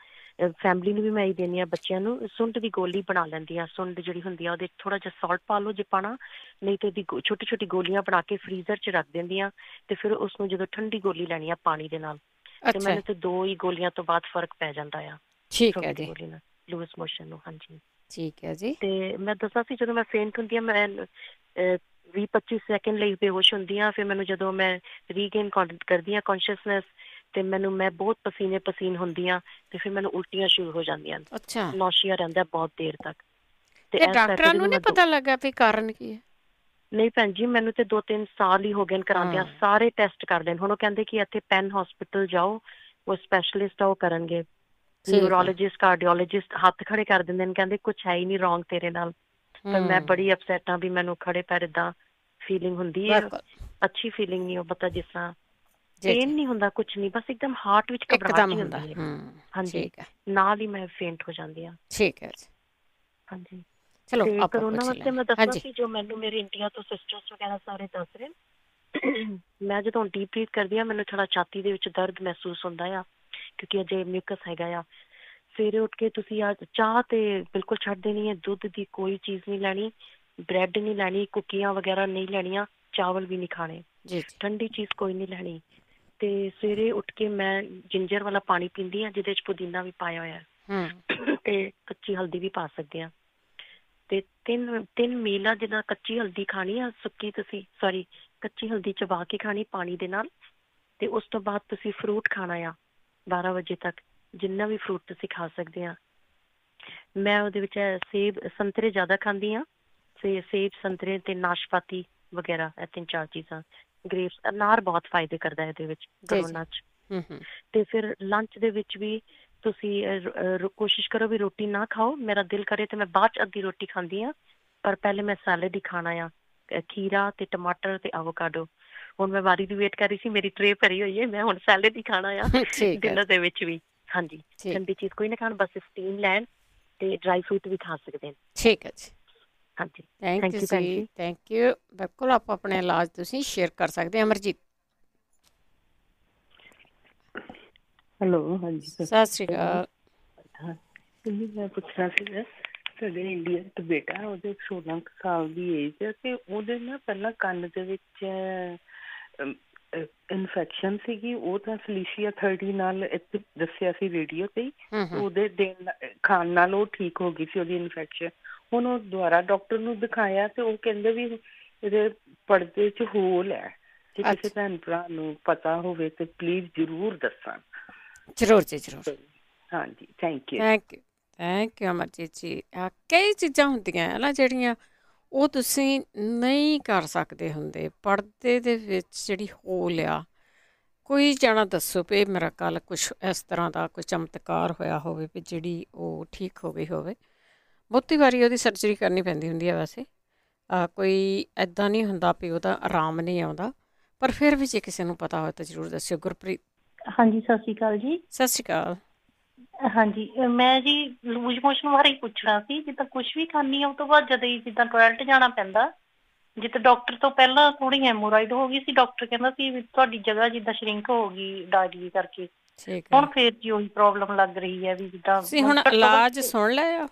Speaker 16: ਫੈਮਿਲੀ ਨੂੰ ਵੀ ਮੈਂ ਹੀ ਦਿੰਦੀ ਹਾਂ, ਬੱਚਿਆਂ ਨੂੰ, ਸੁੰਡ ਦੀ ਗੋਲੀ ਬਣਾ ਲੈਂਦੀ ਹਾਂ। ਸੁੰਡ ਜਿਹੜੀ ਹੁੰਦੀ ਆ ਉਹਦੇ ਥੋੜਾ ਜਿਹਾ ਸਾਲਟ ਪਾ ਲਓ ਜੇ ਪਾਣਾ, ਨਹੀਂ ਤੇ ਉਹਦੀ ਛੋਟੀ ਛੋਟੀ ਗੋਲੀਆਂ ਬਣਾ ਕੇ ਫਰੀਜ਼ਰ 'ਚ ਰੱਖ ਦਿੰਦੀ ਹਾਂ। ਤੇ ਫਿਰ ਉਸਨੂੰ ਜਦੋਂ ਠੰਡੀ ਗੋਲੀ ਲੈਣੀ ਆ ਪਾਣੀ ਦੇ ਨਾਲ, ਤੇ ਮੈਨੂੰ ਤੇ 2 ਹੀ ਗੋਲੀਆਂ ਤੋਂ ਬਾਅਦ ਫਰਕ ਪੈ ਜਾਂਦਾ ਆ।
Speaker 1: ਠੀਕ ਹੈ ਜੀ।
Speaker 16: ਗੋਲੀ ਨਾਲ ਲੂਜ਼ ਮੋਸ਼ਨ ਨੂੰ। ਹਾਂਜੀ
Speaker 1: ਠੀਕ ਹੈ ਜੀ।
Speaker 16: ਤੇ ਮੈਂ ਦੱਸਾਂ ਸੀ, ਜਦੋਂ ਮੈਂ ਫੇਂਟ ਹੁੰਦੀ ਹਾਂ ਮੈਂ 20-25 ਸੈਕਿੰਡ ਲਈ ਬੇਹੋਸ਼ ਹੁੰਦੀ ਹਾਂ। ਫਿਰ ਮੈਨੂੰ ਜਦੋਂ ਮੈਂ ਰੀਗੇਨ ਕਰਦੀ ਹਾਂ ਕੌਨਸ਼ੀਅਸਨੈਸ, ਤੇ ਮੈਂ ਬਹੁਤ ਪਸੀਨੇ ਹੁੰਦੀ ਹਾਂ, ਤੇ ਫਿਰ ਮੈਨੂੰ ਉਲਟੀਆਂ ਸ਼ੁਰੂ ਹੋ ਜਾਂਦੀਆਂ।
Speaker 1: ਅੱਛਾ।
Speaker 16: ਨੌਸ਼ੀਆ ਰਹਿੰਦਾ ਬਹੁਤ ਦੇਰ ਤੱਕ।
Speaker 1: ਤੇ ਡਾਕਟਰਾਂ ਨੂੰ ਨਹੀਂ ਪਤਾ ਲੱਗਾ ਵੀ ਕਾਰਨ ਕੀ ਹੈ?
Speaker 16: ਨਹੀਂ ਭੈਣ ਜੀ, ਮੈਨੂੰ ਤੇ 2-3 ਸਾਲ ਹੀ ਹੋ ਗਏ ਕਰਾਉਂਦਿਆਂ, ਸਾਰੇ ਟੈਸਟ ਕਰਦੇ ਨੇ। ਹੁਣ ਉਹ ਕਹਿੰਦੇ ਕਿ ਇੱਥੇ ਪੈਨ ਹਸਪੀਟਲ ਜਾਓ, ਉਹ ਸਪੈਸ਼ਲਿਸਟ ਆ, ਉਹ ਕਰਨਗੇ। ਨਿਊਰੋਲੋਜਿਸਟ, ਕਾਰਡੀਓਲੋਜਿਸਟ ਹੱਥ ਖੜੇ ਕਰ ਦਿੰਦੇ ਨੇ, ਕਹਿੰਦੇ ਕੁਛ ਹੈ ਹੀ ਨਹੀਂ ਰੋਂਗ ਤੇਰੇ ਨਾਲ। ਪਰ ਮੈਂ ਬੜੀ ਅਪਸੈਟ ਹਾਂ ਵੀ ਮੈਨੂੰ ਖੜੇ ਪੈਰ ਏਦਾਂ ਫੀਲਿੰਗ ਹੁੰਦੀ ਹੈ। ਅੱਛੀ ਫੀਲਿੰਗ ਨਹੀਂ, ਉਹ ਪਤਾ ਜਿਸ ਤਰ੍ਹਾਂ ਪੇਨ ਨਹੀਂ ਹੁੰਦਾ, ਕੁਛ ਨਹੀਂ, ਬਸ ਇੱਕਦਮ ਹਾਰਟ ਵਿੱਚ ਘਬਰਾਹਟ ਜਿਹੀ ਹੁੰਦੀ ਹੈ। ਹਾਂਜੀ, ਨਾਲ ਹੀ ਮੈਂ ਫੇਂਟ ਹੋ ਜਾਂਦੀ ਹਾਂ।
Speaker 1: ਠੀਕ ਹੈ ਜੀ।
Speaker 16: ਹਾਂਜੀ।
Speaker 1: ਚਲੋ
Speaker 16: ਤੇ ਕਰੋਨਾ ਵਾਸਤੇ ਮੈਂ ਦੱਸਣਾ ਸੀ, ਜੋ ਮੈਨੂੰ ਮੇਰੇ ਇੰਡੀਆ ਤੋਂ ਸਿਸਟਰਸ ਵਗੈਰਾ ਸਾਰੇ ਦੱਸ ਰਹੇ। ਮੈਂ ਜਦੋਂ ਡੀਪ ਬਰੀਥ ਕਰਦੀ ਹਾਂ, ਮੈਨੂੰ ਥੋੜਾ ਛਾਤੀ ਦੇ ਵਿੱਚ ਦਰਦ ਮਹਿਸੂਸ ਹੁੰਦਾ ਆ, ਕਿਉਂਕਿ ਅਜੇ ਮਿਊਕਸ ਹੈਗਾ ਆ। ਸਵੇਰੇ ਉੱਠ ਕੇ ਤੁਸੀਂ ਚਾਹ ਤੇ ਬਿਲਕੁਲ ਛੱਡ ਦੇਣੀ ਹੈ, ਦੁੱਧ ਦੀ ਕੋਈ ਚੀਜ਼ ਨਹੀਂ ਲੈਣੀ, ਬ੍ਰੈਡ ਨਹੀਂ ਲੈਣੀ, ਕੁੱਕੀਆਂ ਵਗੈਰਾ ਨਹੀਂ ਲੈਣੀਆਂ, ਚਾਵਲ ਵੀ ਨਹੀਂ ਖਾਣੇ, ਠੰਡੀ ਚੀਜ਼ ਕੋਈ ਨਹੀਂ ਲੈਣੀ। ਤੇ ਸਵੇਰੇ ਉੱਠ ਕੇ ਮੈਂ ਜਿੰਜਰ ਵਾਲਾ ਪਾਣੀ ਪੀਂਦੀ ਹਾਂ, ਜਿਹਦੇ 'ਚ ਪੁਦੀਨਾ ਵੀ ਪਾਇਆ ਹੋਇਆ ਤੇ ਕੱਚੀ ਹਲਦੀ ਵੀ ਪਾ ਸਕਦੇ ਹਾਂ। ਤੇ 3 ਮੀਲ ਆ, ਜਿੱਦਾਂ ਕੱਚੀ ਹਲਦੀ ਖਾਣੀ ਆ, ਸੁੱਕੀ ਤੁਸੀਂ ਕੱਚੀ ਹਲਦੀ ਚਬਾ ਕੇ ਖਾਣੀ ਪਾਣੀ ਦੇ ਨਾਲ। ਤੇ ਉਸ ਤੋਂ ਬਾਅਦ ਤੁਸੀਂ ਫਰੂਟ ਖਾਣਾ ਆ 12 ਵਜੇ ਤੱਕ, ਜਿੰਨਾ ਵੀ ਫਰੂਟ ਤੁਸੀਂ ਖਾ ਸਕਦੇ ਆ। ਮੈਂ ਉਹਦੇ ਵਿੱਚ ਸੇਬ ਸੰਤਰੇ ਜ਼ਿਆਦਾ ਖਾਂਦੀ ਹਾਂ, ਸੇਬ ਸੰਤਰੇ ਤੇ ਨਾਸ਼ਪਾਤੀ ਵਗੈਰਾ, ਇਹ 3-4 ਚੀਜ਼ਾਂ। ਗ੍ਰੇਪਸ, ਅਨਾਰ ਬਹੁਤ ਫਾਇਦੇ ਕਰਦਾ ਇਹਦੇ ਵਿੱਚ ਕਰੋਨਾ 'ਚ। ਤੇ ਫਿਰ ਲੰਚ ਦੇ ਵਿੱਚ ਵੀ ਤੁਸੀਂ ਕੋਸ਼ਿਸ਼ ਕਰੋ ਵੀ ਰੋਟੀ ਨਾ ਖਾਓ। ਮੇਰਾ ਦਿਲ ਕਰੇ ਤੇ ਮੈਂ ਬਾਅਦ 'ਚ ਅੱਧੀ ਰੋਟੀ ਖਾਂਦੀ ਹਾਂ, ਪਰ ਪਹਿਲੇ ਮੈਂ ਸੈਲਡ ਹੀ ਖਾਣਾ ਆ, ਖੀਰਾ ਤੇ ਟਮਾਟਰ ਤੇ ਐਵੋਕਾਡੋ। ਹੁਣ ਮੈਂ ਵਾਰੀ ਦੀ ਵੇਟ ਕਰ ਰਹੀ ਸੀ, ਮੇਰੀ ਟਰੇ ਭਰੀ ਹੋਈ ਹੈ, ਮੈਂ ਹੁਣ ਸੈਲਡ ਹੀ ਖਾਣਾ ਆ ਡਿਨਰ ਦੇ ਵਿੱਚ ਵੀ। ਹਾਂਜੀ, ਠੰਡੀ ਚੀਜ਼ ਕੋਈ ਨਾ ਖਾਣ, ਬਸ ਸਟੀਮ ਲੈਣ, ਤੇ ਡਰਾਈ ਫਰੂਟ ਵੀ ਖਾ ਸਕਦੇ ਨੇ।
Speaker 1: ਠੀਕ ਹੈ ਜੀ।
Speaker 16: ਹਾਂਜੀ,
Speaker 1: ਥੈਂਕ ਯੂ ਜੀ, ਥੈਂਕ ਯੂ। ਬਿਲਕੁਲ ਆਪਾਂ ਆਪਣੇ ਇਲਾਜ ਤੁਸੀਂ ਸ਼ੇਅਰ ਕਰ ਸਕਦੇ ਹਾਂ। ਅਮਰਜੀਤ।
Speaker 17: ਹੈਲੋ। ਹਾਂਜੀ,
Speaker 1: ਸਤਿ ਸ਼੍ਰੀ ਅਕਾਲ।
Speaker 17: ਮੈਂ ਪੁੱਛਣਾ ਸੀਗਾ, ਸਾਡੇ ਇੰਡੀਆ ਇੱਕ ਬੇਟਾ, ਉਹਦੇ 16 ਸਾਲ ਦੀ ਏਜ ਹੈ, ਤੇ ਉਹਦੇ ਨਾ ਪਹਿਲਾਂ ਕੰਨ ਦੇ ਵਿੱਚ ਇਨਫੈਕਸ਼ਨ ਸੀਗੀ। ਉਹ ਤਾਂ ਫਲੀਸ਼ੀਆ 30 ਨਾਲ ਇੱਥੇ ਦੱਸਿਆ ਸੀ ਰੇਡੀਓ ਤੇ ਹੀ, ਉਹਦੇ ਖਾਣ ਨਾਲ ਉਹ ਠੀਕ ਹੋ ਗਈ ਸੀ ਉਹਦੀ ਇਨਫੈਕਸ਼ਨ। ਹੁਣ ਉਹ ਦੁਬਾਰਾ ਡਾਕਟਰ ਨੂੰ ਦਿਖਾਇਆ, ਤੇ ਉਹ ਕਹਿੰਦੇ ਵੀ ਇਹਦੇ ਪਰਦੇ 'ਚ ਹੋਲ ਹੈ। ਜੇ ਕਿਸੇ ਭੈਣ ਭਰਾ ਨੂੰ ਪਤਾ ਹੋਵੇ ਤੇ ਪਲੀਜ਼ ਜ਼ਰੂਰ ਦੱਸਣ।
Speaker 1: ਜ਼ਰੂਰ ਜੀ, ਜ਼ਰੂਰ।
Speaker 17: ਹਾਂਜੀ, thank you.
Speaker 1: Thank you Amarjeet ji. ਕਈ ਚੀਜ਼ਾਂ ਹੁੰਦੀਆਂ ਹੈ ਨਾ ਜਿਹੜੀਆਂ ਉਹ ਤੁਸੀਂ ਨਹੀਂ ਕਰ ਸਕਦੇ ਹੁੰਦੇ। ਪਰਦੇ ਦੇ ਵਿੱਚ ਜਿਹੜੀ ਹੋਲ ਆ, ਕੋਈ ਜਾਣਾ ਦੱਸੋ ਵੀ ਮੇਰਾ ਕੱਲ੍ਹ ਕੁਛ ਇਸ ਤਰ੍ਹਾਂ ਦਾ ਕੋਈ ਚਮਤਕਾਰ ਹੋਇਆ ਹੋਵੇ ਵੀ ਜਿਹੜੀ ਉਹ ਠੀਕ ਹੋ ਗਈ ਹੋਵੇ। ਬਹੁਤੀ ਵਾਰੀ ਉਹਦੀ ਸਰਜਰੀ ਕਰਨੀ ਪੈਂਦੀ ਹੁੰਦੀ ਹੈ ਵੈਸੇ, ਕੋਈ ਇੱਦਾਂ ਨਹੀਂ ਹੁੰਦਾ ਵੀ ਉਹਦਾ ਆਰਾਮ ਨਹੀਂ ਆਉਂਦਾ, ਪਰ ਫਿਰ ਵੀ ਜੇ ਕਿਸੇ ਨੂੰ ਪਤਾ ਹੋਵੇ ਤਾਂ ਜ਼ਰੂਰ ਦੱਸਿਓ। ਗੁਰਪ੍ਰੀਤ।
Speaker 16: ਹਾਂਜੀ, ਸਤਿ ਸ਼੍ਰੀ ਅਕਾਲ ਜੀ।
Speaker 1: ਸਤਿ ਸ਼੍ਰੀ ਅਕਾਲ।
Speaker 16: ਹਾਂਜੀ, ਮੈਂ ਜੀ ਲੂਜ਼ ਮੋਸ਼ਨ ਬਾਰੇ ਹੀ ਪੁੱਛਣਾ ਸੀ। ਜਿੱਦਾਂ ਕੁਛ ਵੀ ਖਾਂਦੀ ਆ ਉਹ ਤੋਂ ਬਾਅਦ ਜਦੋਂ ਜਿੱਦਾਂ ਟੋਇਲਟ ਜਾਣਾ ਪੈਂਦਾ, ਜਿੱਦਾਂ ਡਾਕਟਰ ਤੋਂ ਪਹਿਲਾਂ ਥੋੜੀ ਹੈਮੋਰਾਇਡ ਹੋ ਗਈ ਸੀ, ਡਾਕਟਰ ਕਹਿੰਦਾ ਸੀ ਵੀ ਤੁਹਾਡੀ ਜਗ੍ਹਾ ਜਿੱਦਾਂ ਸ਼ਰਿੰਕ ਹੋ ਗਈ ਡਾਇਰੀਏ ਕਰਕੇ। ਹੁਣ ਫੇਰ ਜੀ ਉਹੀ ਪ੍ਰੋਬਲਮ ਲੱਗ ਰਹੀ ਹੈ ਵੀ ਜਿੱਦਾਂ
Speaker 1: ਹੁਣ ਇਲਾਜ ਸੁਣ ਲਿਆ।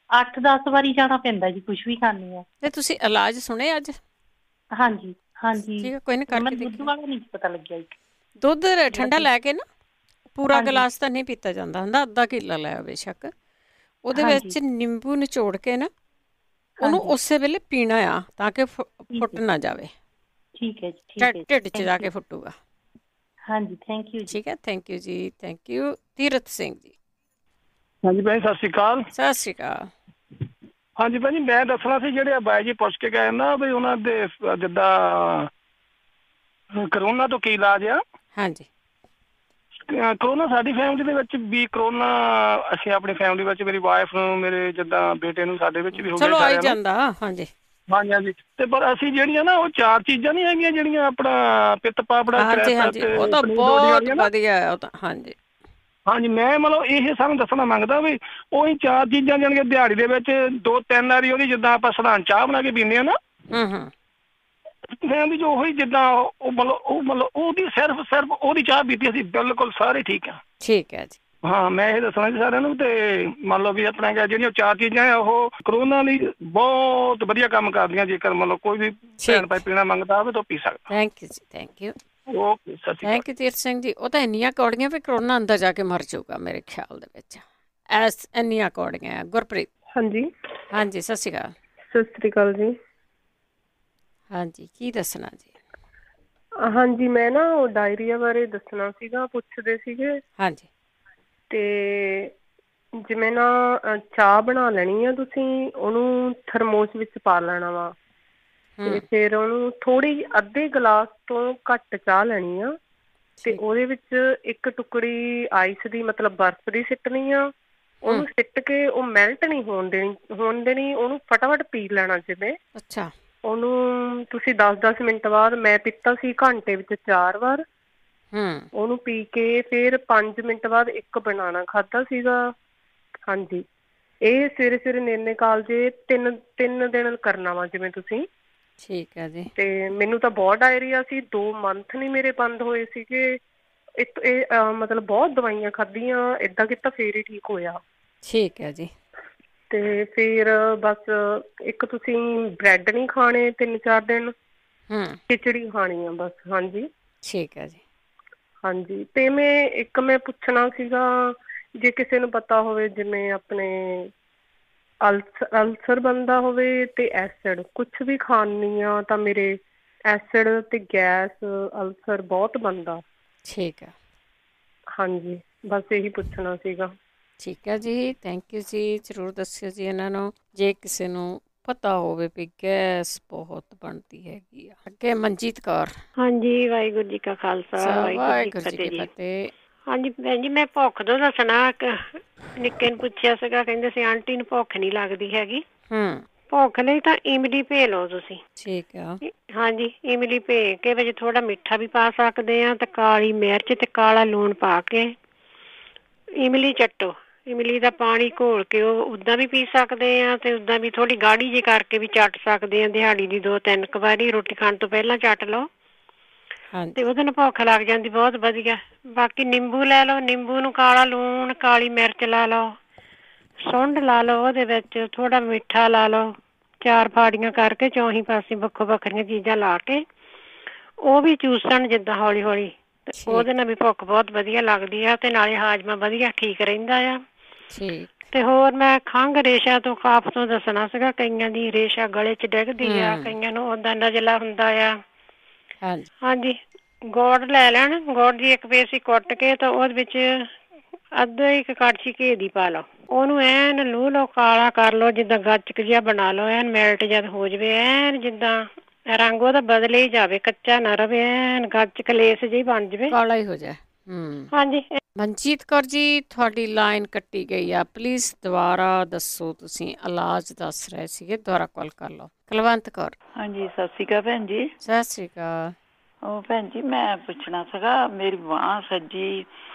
Speaker 16: 8-10 ਵਾਰੀ ਜਾਣਾ ਪੈਂਦਾ ਜੀ ਕੁਛ ਵੀ ਖਾਂਦੀ ਆ।
Speaker 1: ਤੇ ਤੁਸੀਂ ਇਲਾਜ ਸੁਣੇ ਅੱਜ?
Speaker 16: ਹਾਂਜੀ ਹਾਂਜੀ,
Speaker 1: ਠੀਕ ਹੈ, ਕੋਈ ਨਾ ਕਰਕੇ
Speaker 16: ਮੈਨੂੰ ਦੁੱਧ ਵਾਲਾ ਨਹੀਂ ਪਤਾ ਲੱਗਿਆ। ਇੱਕ
Speaker 1: ਦੁੱਧ ਠੰਡਾ ਲੈ ਕੇ ਨਾ, ਪੂਰਾ ਗਲਾਸ ਤਾਂ ਨਹੀਂ ਪੀਤਾ ਜਾਂਦਾ ਹੁੰਦਾ, ਅੱਧਾ ਕਿੱਲਾ ਲੈ ਬੇਸ਼ੱਕ, ਉਹਦੇ ਵਿੱਚ ਨਿੰਬੂ ਨਿਚੋੜ ਕੇ ਨਾ ਉਹਨੂੰ ਉਸੇ ਵੇਲੇ ਪੀਣਾ ਆ ਤਾਂ ਕਿ ਫੁੱਟ ਨਾ ਜਾਵੇ।
Speaker 16: ਠੀਕ ਹੈ ਜੀ,
Speaker 1: ਢਿੱਡ 'ਚ ਜਾ ਕੇ ਫੁੱਟੂਗਾ।
Speaker 16: ਹਾਂਜੀ, ਥੈਂਕ ਯੂ।
Speaker 1: ਠੀਕ ਹੈ, ਥੈਂਕ ਯੂ ਜੀ, ਥੈਂਕ ਯੂ। ਤੀਰਥ ਸਿੰਘ ਜੀ।
Speaker 11: ਹਾਂਜੀ ਭੈਣ, ਸਤਿ ਸ਼੍ਰੀ ਅਕਾਲ।
Speaker 1: ਸਤਿ ਸ਼੍ਰੀ ਅਕਾਲ।
Speaker 11: ਹਾਂਜੀ ਭੈਣ ਜੀ, ਮੈਂ ਦੱਸਣਾ ਸੀ ਜਿਹੜੇ ਬਾਈ ਜੀ ਪੁੱਛ ਕੇ ਗਏ ਨਾ ਵੀ ਉਹਨਾਂ ਦੇ ਜਿੱਦਾਂ ਕਰੋਨਾ ਤੋਂ ਕੀ ਇਲਾਜ ਆ।
Speaker 1: ਹਾਂਜੀ,
Speaker 11: ਕਰੋਨਾ ਸਾਡੀ ਫੈਮਿਲੀ ਦੇ ਵਿੱਚ ਵੀ ਕਰੋਨਾ, ਅਸੀਂ ਆਪਣੀ ਫੈਮਿਲੀ ਵਿੱਚ ਮੇਰੀ ਵਾਈਫ ਨੂੰ, ਮੇਰੇ ਜਿੱਦਾਂ ਬੇਟੇ ਨੂੰ, ਸਾਡੇ ਵਿੱਚ ਵੀ ਹੋ ਗਿਆ।
Speaker 1: ਚਲੋ ਆਈ ਜਾਂਦਾ। ਹਾਂਜੀ
Speaker 11: ਹਾਂਜੀ ਹਾਂਜੀ। ਤੇ ਪਰ ਅਸੀਂ ਜਿਹੜੀਆਂ ਨਾ ਉਹ 4 ਚੀਜ਼ਾਂ ਨਹੀਂ ਹੈਗੀਆਂ ਜਿਹੜੀਆਂ ਆਪਣਾ ਪਿੱਤ ਪਾਪੜਾ,
Speaker 1: ਉਹ ਤਾਂ ਬਹੁਤ ਵਧੀਆ। ਹਾਂਜੀ
Speaker 11: ਹਾਂਜੀ, ਮੈਂ ਮਤਲਬ ਇਹ ਸਾਨੂੰ ਦੱਸਣਾ ਮੰਗਦਾ ਵੀ ਉਹੀ 4 ਚੀਜ਼ਾਂ ਜਾਣੀਆਂ ਦਿਹਾੜੀ ਦੇ ਵਿੱਚ 2-3 ਵਾਰੀ ਉਹਦੀ ਜਿੱਦਾਂ ਆਪਾਂ ਸਧਾਰਨ ਚਾਹ ਬਣਾ ਕੇ ਪੀਂਦੇ ਹਾਂ ਨਾ, ਫੈਮਿਲੀ 'ਚ ਉਹੀ ਜਿੱਦਾਂ ਉਹ ਮਤਲਬ ਉਹਦੀ ਸਿਰਫ ਉਹਦੀ ਚਾਹ ਪੀਤੀ ਅਸੀਂ, ਬਿਲਕੁਲ ਸਾਰੇ ਠੀਕ ਆ।
Speaker 1: ਠੀਕ ਹੈ ਜੀ।
Speaker 11: ਹਾਂ, ਮੈਂ ਇਹ ਦੱਸਣਾ ਜੀ ਸਾਰਿਆਂ ਨੂੰ। ਤੇ ਮੰਨ ਲਓ ਵੀ ਆਪਣਾ ਜਿਹੜੀਆਂ 4 ਚੀਜ਼ਾਂ ਆ ਉਹ ਕਰੋਨਾ ਲਈ ਬਹੁਤ ਵਧੀਆ ਕੰਮ ਕਰਦੀਆਂ। ਜੇਕਰ ਮਤਲਬ ਕੋਈ ਵੀ ਭੈਣ ਭਾਈ ਪੀਣਾ ਮੰਗਦਾ ਹੋਵੇ ਤਾਂ ਪੀ ਸਕਦਾ।
Speaker 1: ਥੈਂਕ ਯੂ ਜੀ, ਥੈਂਕ ਯੂ।
Speaker 11: ਓਕੇ, ਸਤਿ ਸ਼੍ਰੀ ਅਕਾਲ।
Speaker 1: ਥੈਂਕ ਯੂ ਤੀਰਥ ਸਿੰਘ ਜੀ। ਉਹ ਤਾਂ ਇੰਨੀਆਂ ਕੌੜੀਆਂ ਵੀ ਕਰੋਨਾ ਅੰਦਰ ਜਾ ਕੇ ਮਰ ਜਾਊਗਾ ਮੇਰੇ ਖਿਆਲ ਦੇ ਵਿੱਚ, ਇੰਨੀਆਂ ਕੌੜੀਆਂ। ਗੁਰਪ੍ਰੀਤ।
Speaker 18: ਹਾਂਜੀ
Speaker 1: ਹਾਂਜੀ, ਸਤਿ ਸ਼੍ਰੀ ਅਕਾਲ।
Speaker 18: ਸਤਿ ਸ਼੍ਰੀ ਅਕਾਲ ਜੀ।
Speaker 1: ਹਾਂਜੀ, ਕੀ ਦੱਸਣਾ ਜੀ?
Speaker 18: ਹਾਂਜੀ, ਮੈਂ ਨਾ ਉਹ ਡਾਇਰੀਆ ਬਾਰੇ ਦੱਸਣਾ ਸੀਗਾ, ਪੁੱਛਦੇ ਸੀਗੇ।
Speaker 1: ਹਾਂਜੀ।
Speaker 18: ਤੇ ਜਿਵੇਂ ਨਾ ਚਾਹ ਬਣਾ ਲੈਣੀ ਆ, ਤੁਸੀਂ ਉਹਨੂੰ ਥਰਮੋਸ ਵਿੱਚ ਪਾ ਲੈਣਾ ਵਾ, ਤੇ ਫਿਰ ਉਹਨੂੰ ਥੋੜੀ ਅੱਧੇ ਗਲਾਸ ਤੋਂ ਘੱਟ ਚਾਹ ਲੈਣੀ ਆ, ਤੇ ਉਹਦੇ ਵਿੱਚ 1 ਟੁਕੜੀ ਆਈਸ ਦੀ, ਮਤਲਬ ਬਰਫ਼ ਦੀ ਸਿੱਟਣੀ ਆ। ਉਹਨੂੰ ਸਿੱਟ ਕੇ ਉਹ ਮੈਲਟ ਨਹੀਂ ਹੋਣ ਦੇਣੀ, ਉਹਨੂੰ ਫਟਾਫਟ ਪੀ ਲੈਣਾ। ਜਿਵੇਂ
Speaker 1: ਅੱਛਾ,
Speaker 18: ਉਹਨੂੰ ਤੁਸੀਂ 10-10 ਮਿੰਟ ਬਾਅਦ, ਮੈਂ ਪੀਤਾ ਸੀ ਘੰਟੇ ਵਿੱਚ 4 ਵਾਰ। ਉਹਨੂੰ ਪੀ ਕੇ ਫਿਰ 5 ਮਿੰਟ ਬਾਅਦ 1 ਬਨਾਨਾ ਖਾਧਾ ਸੀਗਾ। ਹਾਂਜੀ, ਇਹ ਸਵੇਰੇ ਸਵੇਰੇ ਨੇਨੇ ਕਾਲਜੇ 3 ਦਿਨ ਕਰਨਾ ਵਾ ਜਿਵੇਂ ਤੁਸੀਂ।
Speaker 1: ਠੀਕ ਹੈ ਜੀ।
Speaker 18: ਤੇ ਮੈਨੂੰ ਤਾਂ ਬਹੁਤ ਡਾਇਰੀਆ ਸੀ, 2 ਮੰਥ ਨਹੀਂ ਮੇਰੇ ਬੰਦ ਹੋਏ ਸੀਗੇ। ਇਹ ਮਤਲਬ ਬਹੁਤ ਦਵਾਈਆਂ ਖਾਧੀਆਂ, ਏਦਾਂ ਕੀਤਾ ਫੇਰ ਹੀ ਠੀਕ ਹੋਇਆ।
Speaker 1: ਠੀਕ ਹੈ ਜੀ।
Speaker 18: ਤੇ ਫਿਰ ਬਸ ਇੱਕ ਤੁਸੀਂ ਬ੍ਰੈਡ ਨਹੀਂ ਖਾਣੇ 3-4 ਦਿਨ, ਖਿਚੜੀ ਖਾਣੀ ਆ ਬਸ। ਹਾਂਜੀ,
Speaker 1: ਠੀਕ ਹੈ ਜੀ।
Speaker 18: ਹਾਂਜੀ, ਤੇ ਮੈਂ ਪੁੱਛਣਾ ਸੀਗਾ, ਜੇ ਕਿਸੇ ਨੂੰ ਪਤਾ ਹੋਵੇ ਜਿਵੇਂ ਆਪਣੇ ਅਲਸਰ ਬਣਦਾ ਹੋਵੇ ਤੇ ਐਸਿਡ, ਕੁਛ ਵੀ ਖਾਂਦੀ ਆ ਤਾਂ ਮੇਰੇ ਐਸਿਡ ਤੇ ਗੈਸ, ਅਲਸਰ ਬਹੁਤ ਬਣਦਾ।
Speaker 1: ਠੀਕ ਹੈ।
Speaker 18: ਹਾਂਜੀ, ਬਸ ਇਹੀ ਪੁੱਛਣਾ ਸੀਗਾ।
Speaker 1: ਠੀਕ ਹੈ ਜੀ, ਥੈਂਕ ਯੂ ਜੀ। ਜ਼ਰੂਰ ਦੱਸਿਓ ਜੀ ਇਹਨਾਂ ਨੂੰ, ਜੇ ਕਿਸੇ ਨੂੰ ਪਤਾ ਹੋਵੇ ਵੀ ਗੈਸ ਬਹੁਤ ਬਣਦੀ ਹੈਗੀ ਆ। ਅੱਗੇ ਮਨਜੀਤ ਕੌਰ।
Speaker 19: ਹਾਂਜੀ, ਵਾਹਿਗੁਰੂ ਜੀ ਕਾ ਖਾਲਸਾ,
Speaker 1: ਵਾਹਿਗੁਰੂ ਜੀ ਕੀ ਫਤਿਹ।
Speaker 19: ਹਾਂਜੀ ਭੈਣ ਜੀ, ਮੈਂ ਭੁੱਖ ਤੋਂ ਦੱਸਣਾ। ਨਿੱਕੇ ਨੂੰ ਪੁੱਛਿਆ ਸੀਗਾ, ਕਹਿੰਦੇ ਸੀ ਆਂਟੀ ਨੂੰ ਭੁੱਖ ਨਹੀਂ ਲੱਗਦੀ ਹੈਗੀ। ਭੁੱਖ ਲਈ ਤਾਂ ਇਮਲੀ ਭੇ ਲਓ ਤੁਸੀਂ।
Speaker 1: ਠੀਕ ਆ।
Speaker 19: ਹਾਂਜੀ, ਇਮਲੀ ਭੇ ਕੇ ਵਿੱਚ ਥੋੜਾ ਮਿੱਠਾ ਵੀ ਪਾ ਸਕਦੇ ਆ, ਤੇ ਕਾਲੀ ਮਿਰਚ ਤੇ ਕਾਲਾ ਲੂਣ ਪਾ ਕੇ ਇਮਲੀ ਚੱਟੋ। ਇਮਲੀ ਦਾ ਪਾਣੀ ਘੋਲ ਕੇ ਉਹ ਉੱਦਾਂ ਵੀ ਪੀ ਸਕਦੇ ਆ, ਤੇ ਉੱਦਾਂ ਵੀ ਥੋੜੀ ਗਾੜੀ ਜਿਹੀ ਕਰਕੇ ਵੀ ਚੱਟ ਸਕਦੇ ਆ। ਦਿਹਾੜੀ ਦੀ 2-3 ਵਾਰੀ ਰੋਟੀ ਖਾਣ ਤੋਂ ਪਹਿਲਾਂ ਚੱਟ ਲਓ, ਤੇ ਉਹਦੇ ਨਾਲ ਭੁੱਖ ਲੱਗ ਜਾਂਦੀ ਬਹੁਤ ਵਧੀਆ। ਬਾਕੀ ਨਿੰਬੂ ਲੈ ਲਓ, ਨਿੰਬੂ ਨੂੰ ਕਾਲਾ ਲੂਣ, ਕਾਲੀ ਮਿਰਚ ਲਾ ਲਓ, ਸੁੰਡ ਲਾ ਲਓ, ਉਹਦੇ ਵਿੱਚ ਥੋੜਾ ਮਿੱਠਾ ਲਾ ਲਓ, 4 ਫਾੜੀਆਂ ਕਰਕੇ ਚੌਹੀਂ ਪਾਸੇ ਵੱਖੋ ਵੱਖਰੀਆਂ ਚੀਜ਼ਾਂ ਲਾ ਕੇ ਉਹ ਵੀ ਚੂਸਣ ਜਿੱਦਾਂ ਹੌਲੀ ਹੌਲੀ, ਤੇ ਉਹਦੇ ਨਾਲ ਵੀ ਭੁੱਖ ਬਹੁਤ ਵਧੀਆ ਲੱਗਦੀ ਆ, ਤੇ ਨਾਲੇ ਹਾਜ਼ਮਾ ਵਧੀਆ ਠੀਕ ਰਹਿੰਦਾ ਆ। ਤੇ ਹੋਰ ਮੈਂ ਖੰਘ ਰੇਸ਼ਾ ਤੋਂ, ਕਾਫ ਤੋਂ ਦੱਸਣਾ ਸੀਗਾ। ਕਈਆਂ ਦੀ ਰੇਸ਼ਾ ਗਲੇ 'ਚ ਡਿੱਗਦੀ ਆ, ਕਈਆਂ ਨੂੰ ਓਦਾਂ ਨਜ਼ਲਾ ਹੁੰਦਾ ਆ। ਹਾਂਜੀ, ਗੁੜ ਲੈ ਲੈਣ, ਗੁੜ ਦੀ 1 ਪੇਸੀ ਕੁੱਟ ਕੇ ਤਾਂ ਉਹਦੇ ਵਿੱਚ ਅੱਧਾ 1 ਕੜਛੀ ਘੀ ਦੀ ਪਾ ਲਓ। ਉਹਨੂੰ ਐਨ ਲੂ ਲੋ ਕਾਲਾ ਕਰ ਲੋ, ਜਿੱਦਾਂ ਗੱਚਕ ਜਿਹਾ ਬਣਾ ਲੋ, ਐਨ ਮੈਲਟ ਜਦ ਹੋ ਜਾਵੇ, ਐਨ ਜਿੱਦਾਂ ਰੰਗ ਉਹਦਾ ਬਦਲੇ ਹੀ ਜਾਵੇ, ਕੱਚਾ ਨਾ ਰਵੇ, ਐਨ ਗੱਚਕ ਲੇਸ ਜਿਹੀ ਬਣ ਜਾਵੇ,
Speaker 1: ਕਾਲਾ ਹੀ ਹੋ ਜਾਏ।
Speaker 19: ਹਾਂਜੀ।
Speaker 1: ਮਨਜੀਤ ਕੌਰ ਜੀ, ਤੁਹਾਡੀ ਲਾਈਨ ਕੱਟੀ ਗਈ ਆ, ਪਲੀਜ਼ ਦੁਬਾਰਾ ਦੱਸੋ। ਤੁਸੀਂ ਇਲਾਜ ਦੱਸ ਰਹੇ ਸੀਗੇ, ਦੁਬਾਰਾ ਕਾਲ ਕਰ ਲਓ। ਕੁਲਵੰਤ ਕੌਰ।
Speaker 20: ਹਾਂਜੀ, ਸਤਿ ਸ਼੍ਰੀ ਅਕਾਲ ਭੈਣ ਜੀ।
Speaker 1: ਸਤਿ ਸ਼੍ਰੀ ਅਕਾਲ।
Speaker 20: ਉਹ ਭੈਣ ਜੀ ਮੈਂ ਪੁੱਛਣਾ ਸੀਗਾ, ਮੇਰੀ ਬਾਂਹ ਸੱਜੀ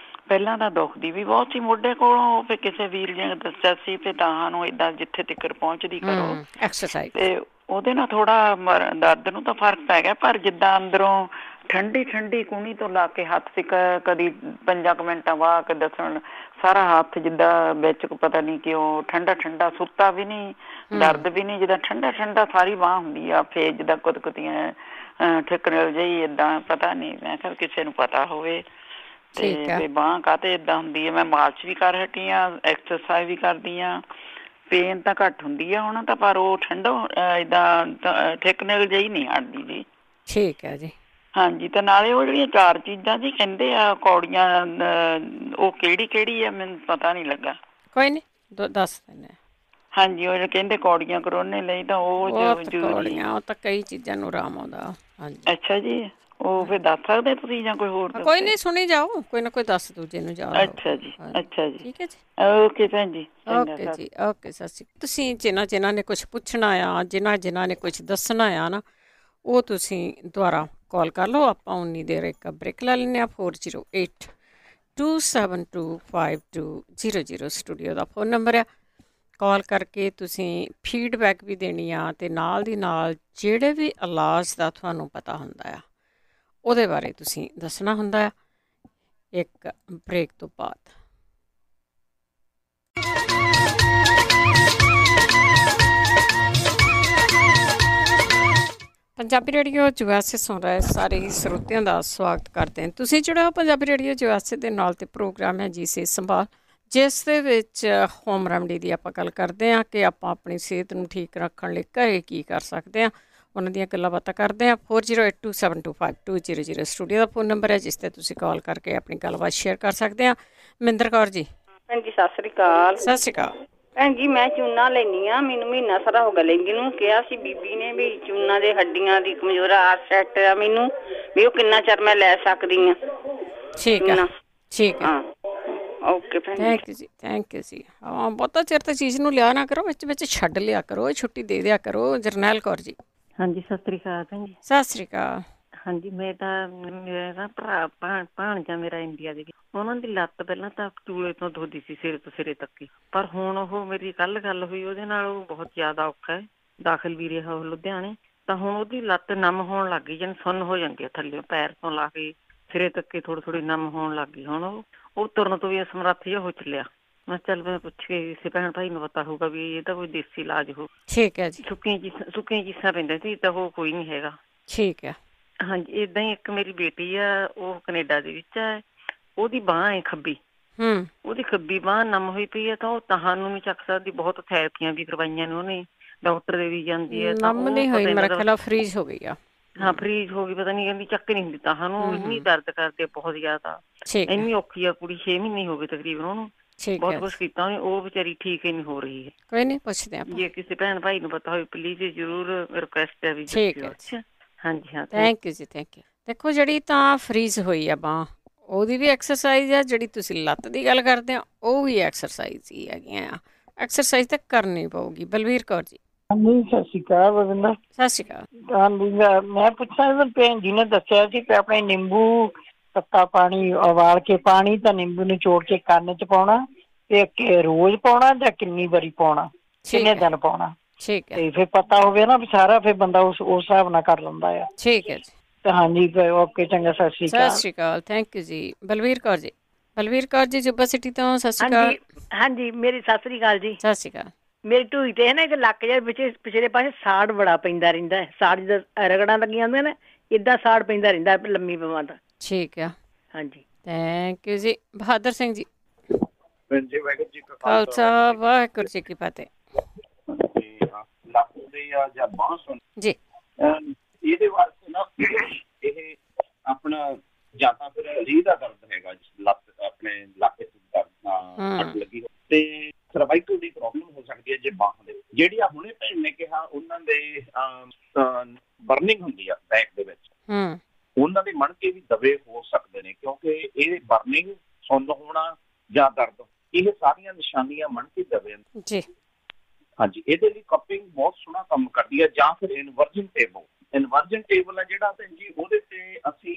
Speaker 20: ਪਹਿਲਾਂ ਤਾਂ ਦੁਖਦੀ ਵੀ ਬਹੁਤ ਸੀ ਮੋਢੇ ਕੋਲੋਂ, ਫਿਰ ਕਿਸੇ ਵੀਰ ਜੀ ਨੇ ਦੱਸਿਆ ਸੀ ਤੇ ਤਾਂ ਨੂੰ ਏਦਾਂ ਜਿੱਥੇ ਤੱਕ ਪਹੁੰਚਦੀ ਕਰੋ
Speaker 1: ਐਕਸਰਸਾਈਜ਼,
Speaker 20: ਤੇ ਉਹਦੇ ਨਾਲ ਥੋੜਾ ਦਰਦ ਨੂੰ ਤਾਂ ਫਰਕ ਪੈ ਗਿਆ, ਪਰ ਜਿੱਦਾਂ ਅੰਦਰੋਂ ਠੰਡੀ ਠੰਡੀ ਕੂਣੀ ਤੋਂ ਲਾ ਕੇ ਹੱਥ ਤੇ ਕਦੀ 5 ਮਿੰਟਾਂ ਬਾਅਦ ਦੱਸਣ ਸਾਰਾ ਹੱਥ ਜਿੱਦਾਂ ਵਿੱਚ ਪਤਾ ਨਹੀਂ ਕਿਉਂ ਠੰਡਾ ਠੰਡਾ, ਸੁੱਤਾ ਵੀ ਨਹੀਂ, ਦਰਦ ਵੀ ਨਹੀਂ, ਜਿੱਦਾਂ ਠੰਡਾ ਠੰਡਾ ਸਾਰੀ ਬਾਂਹ ਹੁੰਦੀ ਆ, ਫੇਰ ਜਿੱਦਾਂ ਕੁਤਕੁਤੀਆਂ ਠਿਕਰਲ ਜਿਹੀ ਏਦਾਂ, ਪਤਾ ਨਹੀਂ, ਮੈਂ ਕਿਹਾ ਕਿਸੇ ਨੂੰ ਪਤਾ ਹੋਵੇ ਤੇ ਬਾਂਹ ਕਾਹਤੇ ਏਦਾਂ ਹੁੰਦੀ ਹੈ। ਮੈਂ ਮਾਰਚ ਵੀ ਕਰ ਹਟੀ ਆ, ਐਕਸਰਸਾਈਜ਼ ਵੀ ਕਰਦੀ ਆ, ਪੇਨ ਤਾਂ ਘੱਟ ਹੁੰਦੀ ਆ ਹੁਣ ਤਾਂ, ਪਰ ਉਹ ਠੰਡਾ ਏਦਾਂ ਠਿਕਰਲ ਜਿਹੀ ਨਹੀਂ ਹਟਦੀ ਜੀ।
Speaker 1: ਠੀਕ ਹੈ ਜੀ।
Speaker 20: ਹਾਂਜੀ, ਤੇ ਨਾਲੇ ਉਹ ਜਿਹੜੀਆਂ 4 ਚੀਜ਼ਾਂ ਜੀ ਕਹਿੰਦੇ ਆ ਕੌੜੀਆਂ, ਉਹ ਕਿਹੜੀ ਕਿਹੜੀ ਆ ਮੈਨੂੰ ਪਤਾ ਨਹੀਂ ਲੱਗਾ।
Speaker 1: ਕੋਈ ਨਹੀਂ ਦੱਸ ਦਿੰਦੇ।
Speaker 20: ਹਾਂਜੀ, ਉਹ ਕਹਿੰਦੇ ਕੌੜੀਆਂ ਕਰੋਨੇ ਲਈ ਤਾਂ ਉਹ ਜ਼ਰੂਰੀ ਆ।
Speaker 1: ਉਹ ਤਾਂ ਕਈ ਚੀਜ਼ਾਂ ਨੂੰ ਆਰਾਮ ਆਉਂਦਾ। ਹਾਂਜੀ।
Speaker 20: ਅੱਛਾ ਜੀ, ਉਹ ਫਿਰ ਦੱਸ ਸਕਦੇ ਤੁਸੀਂ ਜਾਂ ਕੋਈ ਹੋਰ?
Speaker 1: ਕੋਈ ਨਹੀਂ, ਸੁਣੀ ਜਾਓ, ਕੋਈ ਨਾ ਕੋਈ ਦੱਸ ਦੂਜੇ ਨੂੰ ਜਾ।
Speaker 20: ਅੱਛਾ ਜੀ, ਅੱਛਾ ਜੀ,
Speaker 1: ਠੀਕ ਹੈ ਜੀ।
Speaker 20: ਓਕੇ ਭੈਣ ਜੀ,
Speaker 1: ਓਕੇ ਜੀ, ਓਕੇ, ਸਤਿ ਸ਼੍ਰੀ ਅਕਾਲ। ਤੁਸੀਂ ਜਿਨ੍ਹਾਂ ਨੇ ਕੁਛ ਪੁੱਛਣਾ ਆ, ਜਿਨ੍ਹਾਂ ਨੇ ਕੁਛ ਦੱਸਣਾ ਆ ਨਾ, ਉਹ ਤੁਸੀਂ ਦੁਬਾਰਾ ਕਾਲ ਕਰ ਲਓ। ਆਪਾਂ ਉਨੀ ਦੇਰ ਇੱਕ ਬ੍ਰੇਕ ਲੈ ਲੈਂਦੇ ਹਾਂ। 4082725200 ਸਟੂਡੀਓ ਦਾ ਫੋਨ ਨੰਬਰ ਆ। ਕਾਲ ਕਰਕੇ ਤੁਸੀਂ ਫੀਡਬੈਕ ਵੀ ਦੇਣੀ ਆ, ਅਤੇ ਨਾਲ ਦੀ ਨਾਲ ਜਿਹੜੇ ਵੀ ਇਲਾਜ ਦਾ ਤੁਹਾਨੂੰ ਪਤਾ ਹੁੰਦਾ ਆ ਉਹਦੇ ਬਾਰੇ ਤੁਸੀਂ ਦੱਸਣਾ ਹੁੰਦਾ ਆ, ਇੱਕ ਬ੍ਰੇਕ ਤੋਂ ਬਾਅਦ। ਪੰਜਾਬੀ ਰੇਡੀਓ ਜਵਾਸੇ ਸੁਣ ਰਹੇ ਸਾਰੇ ਹੀ ਸਰੋਤਿਆਂ ਦਾ ਸਵਾਗਤ ਕਰਦੇ ਹਾਂ। ਤੁਸੀਂ ਜੁੜਿਆ ਪੰਜਾਬੀ ਰੇਡੀਓ ਜਵਾਸੇ ਦੇ ਨਾਲ, ਤੇ ਪ੍ਰੋਗਰਾਮ ਹੈ ਜੀ ਸਿਹਤ ਸੰਭਾਲ, ਜਿਸ ਦੇ ਵਿੱਚ ਹੋਮ ਰੈਮਡੀ ਦੀ ਆਪਾਂ ਗੱਲ ਕਰਦੇ ਹਾਂ ਕਿ ਆਪਾਂ ਆਪਣੀ ਸਿਹਤ ਨੂੰ ਠੀਕ ਰੱਖਣ ਲਈ ਘਰੇ ਕੀ ਕਰ ਸਕਦੇ ਹਾਂ, ਉਹਨਾਂ ਦੀਆਂ ਗੱਲਾਂ ਬਾਤਾਂ ਕਰਦੇ ਹਾਂ। 4082725200 ਸਟੂਡੀਓ ਦਾ ਫੋਨ ਨੰਬਰ ਹੈ, ਜਿਸ 'ਤੇ ਤੁਸੀਂ ਕਾਲ ਕਰਕੇ ਆਪਣੀ ਗੱਲਬਾਤ ਸ਼ੇਅਰ ਕਰ ਸਕਦੇ ਹਾਂ। ਮਹਿੰਦਰ ਕੌਰ ਜੀ।
Speaker 21: ਹਾਂਜੀ, ਸਤਿ ਸ੍ਰੀ ਅਕਾਲ।
Speaker 1: ਸਤਿ ਸ਼੍ਰੀ ਅਕਾਲ
Speaker 21: ਭੈਣ ਜੀ। ਮੈਂ ਚੂਨਾ ਲੈਂਦੀ ਹਾਂ, ਮੈਨੂੰ ਮਹੀਨਾ ਸਾਰਾ ਹੋ ਗਿਆ ਲੈਂਦੀ ਨੂੰ। ਕਿਹਾ ਸੀ ਬੀਬੀ ਨੇ ਵੀ ਚੂਨਾ ਦੇ ਹੱਡੀਆਂ ਦੀ ਕਮਜ਼ੋਰ ਆ ਸੈੱਟ ਆ ਮੈਨੂੰ, ਵੀ ਉਹ ਕਿੰਨਾ ਚਿਰ ਮੈਂ ਲੈ ਸਕਦੀ ਹਾਂ?
Speaker 1: ਠੀਕ ਹੈ, ਠੀਕ ਹੈ,
Speaker 21: ਓਕੇ ਭੈਣ ਜੀ,
Speaker 1: ਥੈਂਕ ਯੂ ਜੀ, ਥੈਂਕ ਯੂ ਜੀ। ਹਾਂ, ਬਹੁਤਾ ਚਿਰ ਤਾਂ ਚੀਜ਼ ਨੂੰ ਲਿਆ ਨਾ ਕਰੋ, ਵਿੱਚ ਵਿੱਚ ਛੱਡ ਲਿਆ ਕਰੋ, ਛੁੱਟੀ ਦੇ ਦਿਆ ਕਰੋ। ਜਰਨੈਲ ਕੌਰ ਜੀ।
Speaker 22: ਹਾਂਜੀ, ਸਤਿ ਸ੍ਰੀ ਅਕਾਲ ਭੈਣ ਜੀ।
Speaker 1: ਸਤਿ ਸ੍ਰੀ ਅਕਾਲ।
Speaker 22: ਹਾਂਜੀ, ਮੇਰਾ ਨਾ ਭਰਾ ਭਾਣਜਾ ਮੇਰਾ ਇੰਡੀਆ ਦੇ, ਉਹਨਾਂ ਦੀ ਲੱਤ ਪਹਿਲਾਂ ਤਾਂ ਚੂਲੇ ਤੋਂ ਦੁਖਦੀ ਸੀ ਸਿਰੇ ਤੋਂ ਸਿਰੇ ਤੱਕ ਹੀ, ਪਰ ਹੁਣ ਉਹ ਮੇਰੀ ਕੱਲ ਗੱਲ ਹੋਈ ਉਹਦੇ ਨਾਲ, ਉਹ ਬਹੁਤ ਜ਼ਿਆਦਾ ਔਖਾ ਹੈ, ਦਾਖਲ ਵੀ ਰਿਹਾ ਉਹ ਲੁਧਿਆਣੇ। ਤਾਂ ਹੁਣ ਉਹਦੀ ਲੱਤ ਨਮ ਹੋਣ ਲੱਗ ਗਈ, ਜਾਣੀ ਸੁੰਨ ਹੋ ਜਾਂਦੀ ਹੈ ਥੱਲੇ, ਪੈਰ ਤੋਂ ਲਾ ਕੇ ਸਿਰੇ ਤੱਕ ਥੋੜੀ ਥੋੜੀ ਨਮ ਹੋਣ ਲੱਗ ਗਈ। ਹੁਣ ਉਹ ਤੁਰਨ ਤੋਂ ਵੀ ਅਸਮਰੱਥ ਜਿਹਾ ਹੋ ਚੱਲਿਆ। ਮੈਂ ਚੱਲ ਮੈਂ ਪੁੱਛ ਕੇ ਕਿਸੇ ਭੈਣ ਭਾਈ ਨੂੰ ਪਤਾ ਹੋਊਗਾ ਵੀ ਇਹ ਤਾਂ ਕੋਈ ਦੇਸੀ ਇਲਾਜ ਹੋ।
Speaker 1: ਠੀਕ ਹੈ ਜੀ।
Speaker 22: ਸੁੱਕੀਆਂ ਚੀਜ਼ਾਂ ਪੈਂਦੀਆਂ ਸੀ, ਤਾਂ ਉਹ ਕੋਈ ਨਹੀਂ ਹੈਗਾ।
Speaker 1: ਠੀਕ ਹੈ।
Speaker 22: ਹਾਂਜੀ, ਏਦਾਂ ਹੀ ਇੱਕ ਮੇਰੀ ਬੇਟੀ ਆ, ਉਹ ਕੈਨੇਡਾ ਦੇ ਵਿੱਚ ਹੈ, ਉਹਦੀ ਬਾਂਹ ਹੈ ਖੱਬੀ, ਉਹਦੀ ਖੱਬੀ ਬਾਂਹ ਨਮ ਹੋਈ ਪਈ ਹੈ, ਤਾਂ ਉਹ ਤਾਹਾਂ ਨੂੰ ਨਹੀਂ ਚੱਕ ਸਕਦੀ। ਬਹੁਤ ਥੈਰੇਪੀਆਂ ਵੀ ਕਰਵਾਈਆਂ ਨੇ ਉਹਨੇ, ਡਾਕਟਰ ਦੇ ਵੀ ਜਾਂਦੀ ਹੈ।
Speaker 1: ਨਮ ਨਹੀਂ ਹੋਈ, ਮੇਰਾ ਖਿਆਲ ਫਰੀਜ਼ ਹੋ ਗਈ ਆ।
Speaker 22: ਹਾਂ, ਫਰੀਜ਼ ਹੋ ਗਈ, ਪਤਾ ਨਹੀਂ, ਕਹਿੰਦੀ ਚੱਕ ਨਹੀਂ ਹੁੰਦੀ ਤਾਹਾਂ ਨੂੰ, ਇੰਨੀ ਦਰਦ ਕਰਦੇ ਬਹੁਤ ਜ਼ਿਆਦਾ, ਇੰਨੀ ਔਖੀ ਆ ਕੁੜੀ। 6 ਮਹੀਨੇ ਹੋ ਗਏ ਤਕਰੀਬਨ ਉਹਨੂੰ, ਬਹੁਤ ਕੁਛ ਕੀਤਾ ਉਹਨੇ, ਉਹ ਵਿਚਾਰੀ ਠੀਕ ਹੀ ਨਹੀਂ ਹੋ ਰਹੀ ਹੈ।
Speaker 1: ਕੋਈ ਨਹੀਂ, ਪੁੱਛਦੇ ਆਪਾਂ,
Speaker 22: ਜੇ ਕਿਸੇ ਭੈਣ ਭਾਈ ਨੂੰ ਪਤਾ ਹੋਵੇ ਪਲੀਜ਼ ਜ਼ਰੂਰ ਰਿਕੁਐਸਟ ਹੈ ਵੀ।
Speaker 1: ਠੀਕ ਹੈ,
Speaker 22: ਹਾਂਜੀ, ਹਾਂ,
Speaker 1: ਥੈਂਕ ਯੂ ਜੀ, ਥੈਂਕ ਯੂ। ਦੇਖੋ, ਜਿਹੜੀ ਤਾਂ ਫਰੀਜ਼ ਹੋਈ ਆ ਬਾਂਹ, ਉਹਦੀ ਵੀ ਐਕਸਰਸਾਈਜ਼ ਆ। ਜਿਹੜੀ ਤੁਸੀਂ ਲੱਤ ਦੀ ਗੱਲ ਕਰਦੇ ਆ, ਉਹ ਵੀ ਐਕਸਰਸਾਈਜ਼ ਹੀ ਹੈਗੀਆਂ ਆ। ਐਕਸਰਸਾਈਜ਼ ਤਾਂ ਕਰਨੀ ਪਊਗੀ। ਬਲਵੀਰ ਕੌਰ ਜੀ।
Speaker 11: ਹਾਂਜੀ, ਸਤਿ ਸ਼੍ਰੀ ਅਕਾਲ ਬਲਵਿੰਦਰ।
Speaker 1: ਸਤਿ ਸ਼੍ਰੀ ਅਕਾਲ।
Speaker 11: ਹਾਂਜੀ, ਮੈਂ ਪੁੱਛਣਾ, ਭੈਣ ਜੀ ਨੇ ਦੱਸਿਆ ਸੀ ਕਿ ਆਪਣੇ ਨਿੰਬੂ ਪੱਤਾ ਪਾਣੀ ਉਬਾਲ ਕੇ, ਪਾਣੀ ਤਾਂ ਨਿੰਬੂ ਨਿਚੋੜ ਕੇ ਕੰਨ 'ਚ ਪਾਉਣਾ, ਤੇ ਰੋਜ਼ ਪਾਉਣਾ ਜਾਂ ਕਿੰਨੀ ਵਾਰੀ ਪਾਉਣਾ, ਕਿੰਨੇ ਦਿਨ ਪਾਉਣਾ?
Speaker 1: ਠੀਕ ਹੈ।
Speaker 11: ਤੇ ਫਿਰ ਪਤਾ ਹੋਵੇ ਨਾ ਵੀ ਸਾਰਾ, ਫਿਰ ਬੰਦਾ ਉਸ ਹਿਸਾਬ ਨਾਲ ਕਰ ਲੈਂਦਾ ਆ।
Speaker 1: ਠੀਕ ਹੈ ਜੀ।
Speaker 11: ਹਾਂਜੀ, ਓਕੇ, ਚੰਗਾ, ਸਤਿ ਸ਼੍ਰੀ ਅਕਾਲ।
Speaker 1: ਸਤਿ ਸ਼੍ਰੀ ਅਕਾਲ, ਥੈਂਕ ਯੂ ਜੀ। ਬਲਵੀਰ ਕੌਰ ਜੀ। ਬਲਵੀਰ ਕੌਰ ਜੀ, ਜੁੱਬਾ ਸਿਟੀ ਤੋਂ। ਸਤਿ ਸ਼੍ਰੀ ਅਕਾਲ।
Speaker 23: ਹਾਂਜੀ, ਮੇਰੀ ਸਤਿ ਸ਼੍ਰੀ ਅਕਾਲ ਜੀ।
Speaker 1: ਸਤਿ ਸ਼੍ਰੀ ਅਕਾਲ।
Speaker 23: ਮੇਰੀ ਢੂਈ ਤੇ ਹੈ ਨਾ ਇੱਕ ਲੱਕ ਜਿਹਾ ਵਿੱਚ ਪਿਛਲੇ ਪਾਸੇ ਸਾੜ ਬੜਾ ਪੈਂਦਾ ਰਹਿੰਦਾ ਹੈ। ਸਾੜ ਜਿੱਦਾਂ ਰਗੜਾਂ ਲੱਗੀਆਂ ਹੁੰਦੀਆਂ ਨੇ, ਏਦਾਂ ਸਾੜ ਪੈਂਦਾ ਰਹਿੰਦਾ ਲੰਮੀ ਪਵਾਂ ਦਾ।
Speaker 1: ਠੀਕ ਆ।
Speaker 23: ਹਾਂਜੀ,
Speaker 1: ਥੈਂਕ ਯੂ ਜੀ। ਬਹਾਦਰ ਸਿੰਘ ਜੀ।
Speaker 24: ਵਾਹਿਗੁਰੂ ਜੀ ਕਾ
Speaker 1: ਖਾਲਸਾ, ਵਾਹਿਗੁਰੂ ਜੀ ਕੀ ਫਤਿਹ।
Speaker 24: ਲੱਕ ਦੇ ਆ ਜਾਂ ਬਾਂਹ ਸੁਣ
Speaker 1: ਜੀ,
Speaker 24: ਇਹਦੇ ਵਾਸਤੇ ਨਾ, ਇਹ ਆਪਣਾ ਜਾਂ ਤਾਂ ਫਿਰ ਰੀਹ ਦਾ ਦਰਦ ਹੈਗਾ, ਲੱਤ ਆਪਣੇ ਲੱਕ 'ਚ ਦਰਦ ਲੱਗੀ, ਤੇ ਸਰਵਾਈਕਲ ਦੀ ਪ੍ਰੋਬਲਮ ਹੋ ਸਕਦੀ ਹੈ ਜੇ ਬਾਹਾਂ ਦੇ, ਜਿਹੜੀ ਆ ਹੁਣੇ ਭੈਣ ਨੇ ਕਿਹਾ ਉਹਨਾਂ ਦੇ ਬਰਨਿੰਗ ਹੁੰਦੀ ਆ ਬੈਕ ਦੇ ਵਿੱਚ, ਉਹਨਾਂ ਦੇ ਮਣਕੇ ਵੀ ਦਬੇ ਹੋ ਸਕਦੇ ਨੇ, ਕਿਉਂਕਿ ਇਹ ਬਰਨਿੰਗ, ਸੁੰਨ ਹੋਣਾ ਜਾਂ ਦਰਦ, ਇਹ ਸਾਰੀਆਂ ਨਿਸ਼ਾਨੀਆਂ ਮਣਕੇ ਦਬੇ
Speaker 1: ਜੀ।
Speaker 24: ਹਾਂਜੀ, ਇਹਦੇ ਲਈ ਕੱਪਿੰਗ ਬਹੁਤ ਸੋਹਣਾ ਕੰਮ ਕਰਦੀ ਹੈ। ਜਾਂ ਫਿਰ ਇਨਵਰਜਨ ਟੇਬਲ, ਇਨਵਰਜਨ ਟੇਬਲ ਹੈ ਜਿਹੜਾ ਭੈਣ ਜੀ, ਉਹਦੇ ਤੇ ਅਸੀਂ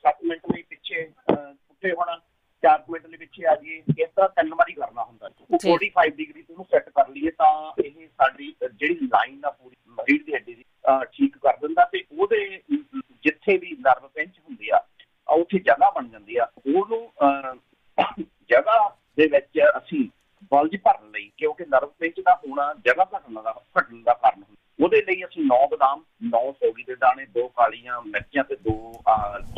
Speaker 24: 7 ਮਿੰਟ ਲਈ ਪਿੱਛੇ ਉੱਠੇ ਹੋਣਾ, 4 ਮਿੰਟ ਲਈ ਪਿੱਛੇ ਆ ਜਾਈਏ, ਇਸ ਤਰ੍ਹਾਂ 3 ਵਾਰੀ ਕਰਨਾ ਹੁੰਦਾ। 45 ਡਿਗਰੀ ਤੋਂ ਉਹਨੂੰ ਸੈੱਟ ਕਰ ਲਈਏ ਤਾਂ ਇਹ ਸਾਡੀ ਜਿਹੜੀ ਲਾਈਨ ਆ ਪੂਰੀ ਰੀੜ੍ਹ ਦੀ ਹੱਡੀ ਦੀ ਠੀਕ ਕਰ ਦਿੰਦਾ, ਤੇ ਉਹਦੇ ਜਿੱਥੇ ਵੀ ਨਰਵ ਪਿੰਚ ਹੁੰਦੀ ਆ ਉੱਥੇ ਜਗ੍ਹਾ ਬਣ ਜਾਂਦੀ ਆ। ਉਹਨੂੰ ਜਗ੍ਹਾ ਦੇ ਵਿੱਚ ਅਸੀਂ ਬਲਜ ਭਰਨ ਲਈ, ਕਿਉਂਕਿ ਨਰਵ ਪਿੰਚ ਦਾ ਹੋਣਾ ਜਗ੍ਹਾ ਘਟਣ ਦਾ ਕਾਰਨ ਹੁੰਦਾ, ਉਹਦੇ ਲਈ ਅਸੀਂ 9 ਬਦਾਮ, 9 ਸੌਗੀ ਦੇ ਦਾਣੇ, 2 ਕਾਲੀਆਂ ਮਿਰਚਾਂ ਤੇ 2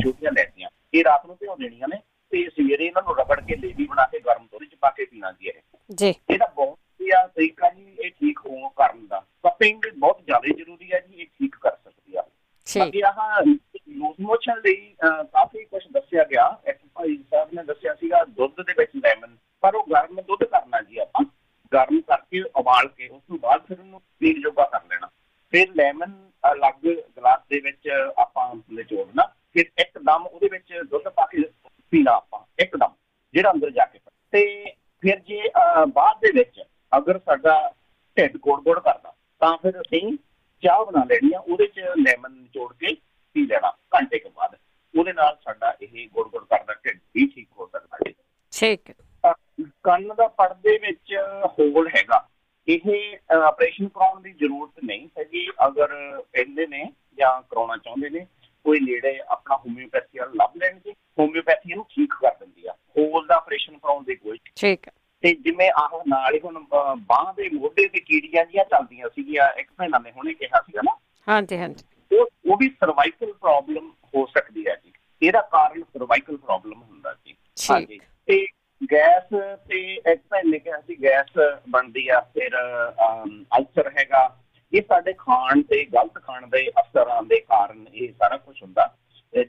Speaker 24: ਛੋਟੀਆਂ ਇਲਾਇਚੀਆਂ, ਇਹ ਰਾਤ ਨੂੰ ਭਿਓ ਦੇਣੀਆਂ ਨੇ, ਤੇ ਸਵੇਰੇ ਇਹਨਾਂ ਨੂੰ ਰਗੜ ਕੇ ਲੇਵੀ ਬਣਾ ਕੇ ਗਰਮ ਦੁੱਧ ਚ ਪਾ ਕੇ ਪੀਣਾ ਜੀ। ਇਹਦਾ ਬਹੁਤ ਵਧੀਆ ਤਰੀਕਾ ਜੀ ਇਹ ਠੀਕ ਹੋਣ ਕਰਨ ਦਾ। ਕੱਪਿੰਗ ਬਹੁਤ ਜ਼ਿਆਦਾ ਜ਼ਰੂਰੀ ਹੈ ਜੀ, ਇਹ ਠੀਕ ਕਰ ਸਕਦੀ ਆ। ਬਾਕੀ ਆਹ ਲੂਜ਼ ਮੋਸ਼ਨ ਲਈ ਕਾਫੀ ਕੁਛ ਦੱਸਿਆ ਗਿਆ। ਇੱਕ ਭਾਈ ਸਾਹਿਬ ਨੇ ਦੱਸਿਆ ਸੀਗਾ ਦੁੱਧ ਦੇ ਵਿੱਚ ਲੈਮਨ, ਪਰ ਉਹ ਗਰਮ ਦੁੱਧ ਕਰਨਾ ਜੀ, ਆਪਾਂ ਗਰਮ ਕਰਕੇ ਉਬਾਲ ਕੇ ਉਸ ਤੋਂ ਬਾਅਦ ਫਿਰ ਉਹਨੂੰ ਪੀਣ ਜੋਗਾ ਕਰ ਲੈਣਾ। ਫਿਰ ਲੈਮਨ ਅਲੱਗ ਗਲਾਸ ਦੇ ਵਿੱਚ ਆਪਾਂ ਨਿਚੋੜਨਾ, ਫਿਰ ਇੱਕਦਮ ਉਹਦੇ ਵਿੱਚ ਦੁੱਧ ਪਾ ਕੇ ਪੀਣਾ ਆਪਾਂ ਇੱਕਦਮ, ਜਿਹੜਾ ਅੰਦਰ ਜਾ ਕੇ। ਤੇ ਫਿਰ ਜੇ ਬਾਅਦ ਦੇ ਵਿੱਚ ਅਗਰ ਸਾਡਾ ਢਿੱਡ ਗੋੜ-ਗੋੜ ਕਰਦਾ ਤਾਂ ਫਿਰ ਅਸੀਂ ਚਾਹ ਬਣਾ ਲੈਣੀ ਆ, ਉਹਦੇ 'ਚ ਲੈਮਨ ਨਿਚੋੜ ਕੇ ਪੀ ਲੈਣਾ ਘੰਟੇ ਕੇ ਬਾਅਦ। ਉਹਦੇ ਨਾਲ ਸਾਡਾ ਇਹ ਗੋੜ-ਗੋੜ ਕਰਦਾ ਢਿੱਡ ਵੀ ਠੀਕ ਹੋ ਸਕਦਾ ਹੈ।
Speaker 1: ਠੀਕ।
Speaker 24: ਕੰਨ ਦਾ ਪਰਦੇ ਵਿੱਚ ਹੋਲ ਹੈਗਾ, ਇਹ ਆਪਰੇਸ਼ਨ ਕਰਾਉਣ ਦੀ ਜ਼ਰੂਰਤ ਨਹੀਂ ਹੈਗੀ। ਅਗਰ ਕਹਿੰਦੇ ਨੇ ਜਾਂ ਕਰਾਉਣਾ ਚਾਹੁੰਦੇ ਨੇ, ਕੋਈ ਨੇੜੇ ਆਪਣਾ ਹੋਮਿਓਪੈਥੀ ਵਾਲਾ ਲੱਭ ਲੈਣਗੇ, ਹੋਮਿਓਪੈਥੀ ਇਹਨੂੰ ਠੀਕ ਕਰ ਦਿੰਦੀ ਆ। ਹੋਲ ਦਾ ਆਪਰੇਸ਼ਨ ਕਰਾਉਣ ਦੀ ਕੋਈ
Speaker 1: ਠੀਕ।
Speaker 24: ਤੇ ਜਿਵੇਂ ਆਹ ਨਾਲ ਹੀ ਹੁਣ ਬਾਂਹ ਦੇ ਮੋਢੇ ਤੇ ਕੀੜੀਆਂ ਜਿਹੀਆਂ ਚੱਲਦੀਆਂ ਸੀਗੀਆਂ, ਇੱਕ ਭੈਣਾਂ ਨੇ ਹੁਣੇ ਕਿਹਾ ਸੀਗਾ ਨਾ,
Speaker 1: ਹਾਂਜੀ ਹਾਂਜੀ,
Speaker 24: ਉਹ ਵੀ ਸਰਵਾਈਕਲ ਪ੍ਰੋਬਲਮ ਹੋ ਸਕਦੀ ਹੈ ਜੀ। ਇਹਦਾ ਕਾਰਨ ਸਰਵਾਈਕਲ ਪ੍ਰੋਬਲਮ ਹੁੰਦਾ ਜੀ। ਹਾਂਜੀ, ਤੇ ਗੈਸ, ਤੇ ਇੱਕ ਭੈਣ ਨੇ ਕਿਹਾ ਸੀ ਗੈਸ ਬਣਦੀ ਆ, ਫਿਰ ਅਲਸਰ ਹੈਗਾ, ਇਹ ਸਾਡੇ ਖਾਣ ਤੇ ਗਲਤ ਖਾਣ ਦੇ ਅਸਰਾਂ ਦੇ ਕਾਰਨ ਇਹ ਸਾਰਾ ਕੁਛ ਹੁੰਦਾ।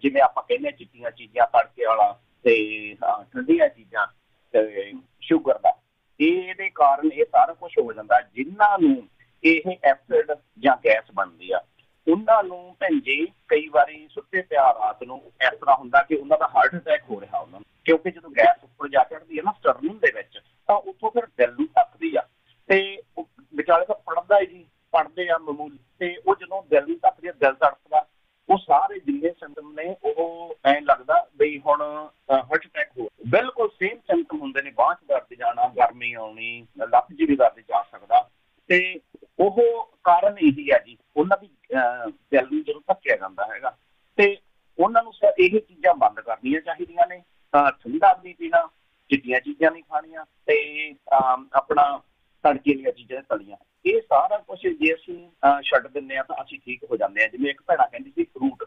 Speaker 24: ਜਿਵੇਂ ਆਪਾਂ ਕਹਿੰਦੇ ਚਿੱਟੀਆਂ ਚੀਜ਼ਾਂ, ਤੜਕੇ ਵਾਲਾ ਤੇ ਠੰਡੀਆਂ ਚੀਜ਼ਾਂ, ਤੇ ਸ਼ੂਗਰ ਦਾ, ਇਹਦੇ ਕਾਰਨ ਇਹ ਸਾਰਾ ਕੁਛ ਹੋ ਜਾਂਦਾ। ਜਿਨ੍ਹਾਂ ਨੂੰ ਇਹ ਐਸਿਡ ਜਾਂ ਗੈਸ ਬਣਦੀ ਆ, ਉਹਨਾਂ ਨੂੰ ਭੈਣ ਜੀ ਕਈ ਵਾਰੀ ਸੁੱਤੇ ਪਿਆ ਰਾਤ ਨੂੰ ਇਸ ਤਰ੍ਹਾਂ ਹੁੰਦਾ ਕਿ ਉਹਨਾਂ ਦਾ ਹਾਰਟ ਅਟੈਕ ਹੋ ਰਿਹਾ ਉਹਨਾਂ ਨੂੰ, ਕਿਉਂਕਿ ਜਦੋਂ ਗੈਸ ਉੱਪਰ ਜਾ ਚੜ੍ਹਦੀ ਹੈ ਨਾ ਸਟਰਨਮ ਦੇ ਵਿੱਚ, ਤਾਂ ਉੱਥੋਂ ਫਿਰ ਦਿਲ ਨੂੰ ਧੱਕਦੀ ਆ, ਤੇ ਵਿਚਾਲੇ ਤਾਂ ਪੜਦਾ ਜੀ, ਪੜਦੇ ਆ ਮਾਮੂਲੀ, ਤੇ ਉਹ ਜਦੋਂ ਦਿਲ ਨੂੰ ਧੱਕਦੀ ਆ, ਦਿਲ ਧੜਕਦਾ, ਉਹ ਸਾਰੇ ਜਿੰਨੇ ਸਿੰਪਟਮ ਨੇ ਉਹ ਐਂ ਲੱਗਦਾ ਬਈ ਹੁਣ ਹਾਰਟ ਅਟੈਕ ਹੋ। ਬਿਲਕੁਲ ਸੇਮ ਸਿੰਪਟਮ ਹੁੰਦੇ ਨੇ, ਬਾਂਹ 'ਚ ਦਰਦ ਜਾਣਾ, ਗਰਮੀ ਆਉਣੀ, ਲੱਕ 'ਚ ਵੀ ਦਰਦ ਜਾ ਸਕਦਾ, ਤੇ ਉਹ ਕਾਰਨ ਇਹੀ ਹੈ ਜੀ, ਉਹਨਾਂ ਦੀ ਦਿਲ ਨੂੰ ਜਦੋਂ ਧੱਕਿਆ ਜਾਂਦਾ ਹੈਗਾ। ਤੇ ਉਹਨਾਂ ਨੂੰ ਇਹ ਚੀਜ਼ਾਂ ਬੰਦ ਕਰਨੀਆਂ ਚਾਹੀਦੀਆਂ ਨੇ, ਠੰਡਾ ਨਹੀਂ ਪੀਣਾ, ਚਿੱਟੀਆਂ ਚੀਜ਼ਾਂ ਨਹੀਂ ਖਾਣੀਆਂ, ਤੇ ਆਪਣਾ ਤੜਕੇ ਦੀਆਂ ਚੀਜ਼ਾਂ ਤਲੀਆਂ, ਇਹ ਸਾਰਾ ਕੁਛ ਜੇ ਅਸੀਂ ਛੱਡ ਦਿੰਦੇ ਹਾਂ ਤਾਂ ਅਸੀਂ ਠੀਕ ਹੋ ਜਾਂਦੇ ਹਾਂ। ਜਿਵੇਂ ਇੱਕ ਭੈਣਾ ਕਹਿੰਦੀ ਸੀ ਫਰੂਟ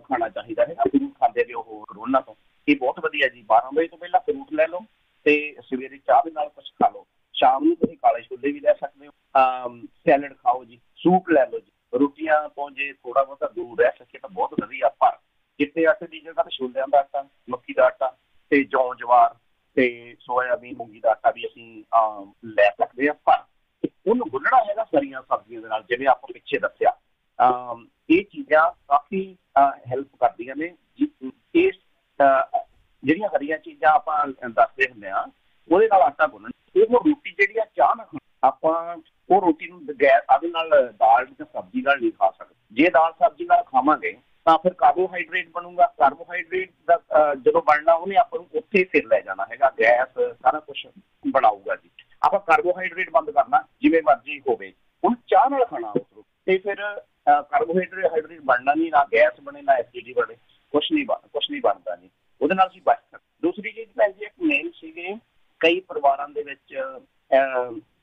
Speaker 24: ਖਾਣਾ ਚਾਹੀਦਾ ਹੈ, ਫਰੂਟ ਖਾਂਦੇ ਨੇ ਉਹ ਕਰੋਨਾ ਤੋਂ, ਇਹ ਬਹੁਤ ਵਧੀਆ ਜੀ। 12 ਵਜੇ ਤੋਂ ਪਹਿਲਾਂ ਫਰੂਟ ਲੈ ਲਓ, ਤੇ ਸਵੇਰੇ ਚਾਹ ਦੇ ਨਾਲ ਕੁਛ ਖਾ ਲਓ, ਸ਼ਾਮ ਨੂੰ ਤੁਸੀਂ ਕਾਲੇ ਛੋਲੇ ਵੀ ਲੈ ਸਕਦੇ ਹੋ, ਸੈਲਡ ਖਾਓ ਜੀ, ਸੂਪ ਲੈ ਲਓ ਜੀ। ਰੋਟੀਆਂ ਤੋਂ ਜੇ ਥੋੜਾ ਬਹੁਤਾ ਦੂਰ ਰਹਿ ਸਕੇ ਤਾਂ ਬਹੁਤ ਵਧੀਆ। ਪਰ ਚਿੱਟੇ ਆਟੇ ਦੀ ਜਗ੍ਹਾ ਤੇ ਛੋਲਿਆਂ ਦਾ ਆਟਾ, ਮੱਕੀ ਦਾ ਆਟਾ, ਤੇ ਜੌਂ ਜਵਾਰ ਤੇ ਸੋਇਆਬੀਨ ਮੂੰਗੀ ਦਾ ਆਟਾ ਵੀ ਅਸੀਂ ਲੈ ਸਕਦੇ ਹਾਂ। ਪਰ ਉਹਨੂੰ ਗੁੰਨਣਾ ਹੈਗਾ ਸਾਰੀਆਂ ਸਬਜ਼ੀਆਂ ਦੇ ਨਾਲ, ਜਿਵੇਂ ਆਪਾਂ ਪਿੱਛੇ ਦੱਸਿਆ। ਇਹ ਚੀਜ਼ਾਂ ਕਾਫੀ ਹੈਲਪ ਕਰਦੀਆਂ ਨੇ। ਇਹ ਜਿਹੜੀਆਂ ਹਰੀਆਂ ਚੀਜ਼ਾਂ ਆਪਾਂ ਦੱਸਦੇ ਹੁੰਦੇ ਹਾਂ, ਉਹਦੇ ਨਾਲ ਆਟਾ ਗੁੰਨਣਾ। ਉਹ ਰੋਟੀ ਜਿਹੜੀ ਆ ਚਾਹ ਨਾਲ ਆਪਾਂ ਉਹ ਰੋਟੀ ਨੂੰ ਉਹਦੇ ਨਾਲ ਦਾਲ ਜਾਂ ਸਬਜ਼ੀ ਨਾਲ ਨਹੀਂ ਖਾ ਸਕਦੇ। ਜੇ ਦਾਲ ਸਬਜ਼ੀ ਨਾਲ ਖਾਵਾਂਗੇ ਤਾਂ ਫਿਰ ਕਾਰਬੋਹਾਈਡਰੇਟ ਬਣੂਗਾ। ਕਾਰਬੋਹਾਈਡਰੇਟ ਦਾ ਜਦੋਂ ਬਣਨਾ ਉਹਨੇ ਆਪਾਂ ਨੂੰ ਉੱਥੇ ਫਿਰ ਲੈ ਜਾਣਾ ਹੈਗਾ, ਗੈਸ ਸਾਰਾ ਕੁਛ ਬਣਾਊਗਾ ਜੀ। ਆਪਾਂ ਕਾਰਬੋਹਾਈਡਰੇਟ ਬੰਦ ਕਰਨਾ ਜਿਵੇਂ ਮਰਜ਼ੀ ਹੋਵੇ, ਹੁਣ ਚਾਹ ਨਾਲ ਖਾਣਾ ਉਸ ਨੂੰ, ਤੇ ਫਿਰ ਕਾਰਬੋਹਾਈਡਰੇਟ ਬਣਨਾ ਨਹੀਂ, ਨਾ ਗੈਸ ਬਣੇ, ਨਾ ਐਸਿਡਿਟੀ ਬਣੇ, ਕੁਛ ਨਹੀਂ ਬਣਦਾ ਜੀ। ਉਹਦੇ ਨਾਲ ਅਸੀਂ ਬਚ ਸਕਦੇ। ਦੂਸਰੀ ਚੀਜ਼ ਭੈਣ ਜੀ ਇੱਕ ਮੇਨ ਸੀਗੇ, ਕਈ ਪਰਿਵਾਰਾਂ ਦੇ ਵਿੱਚ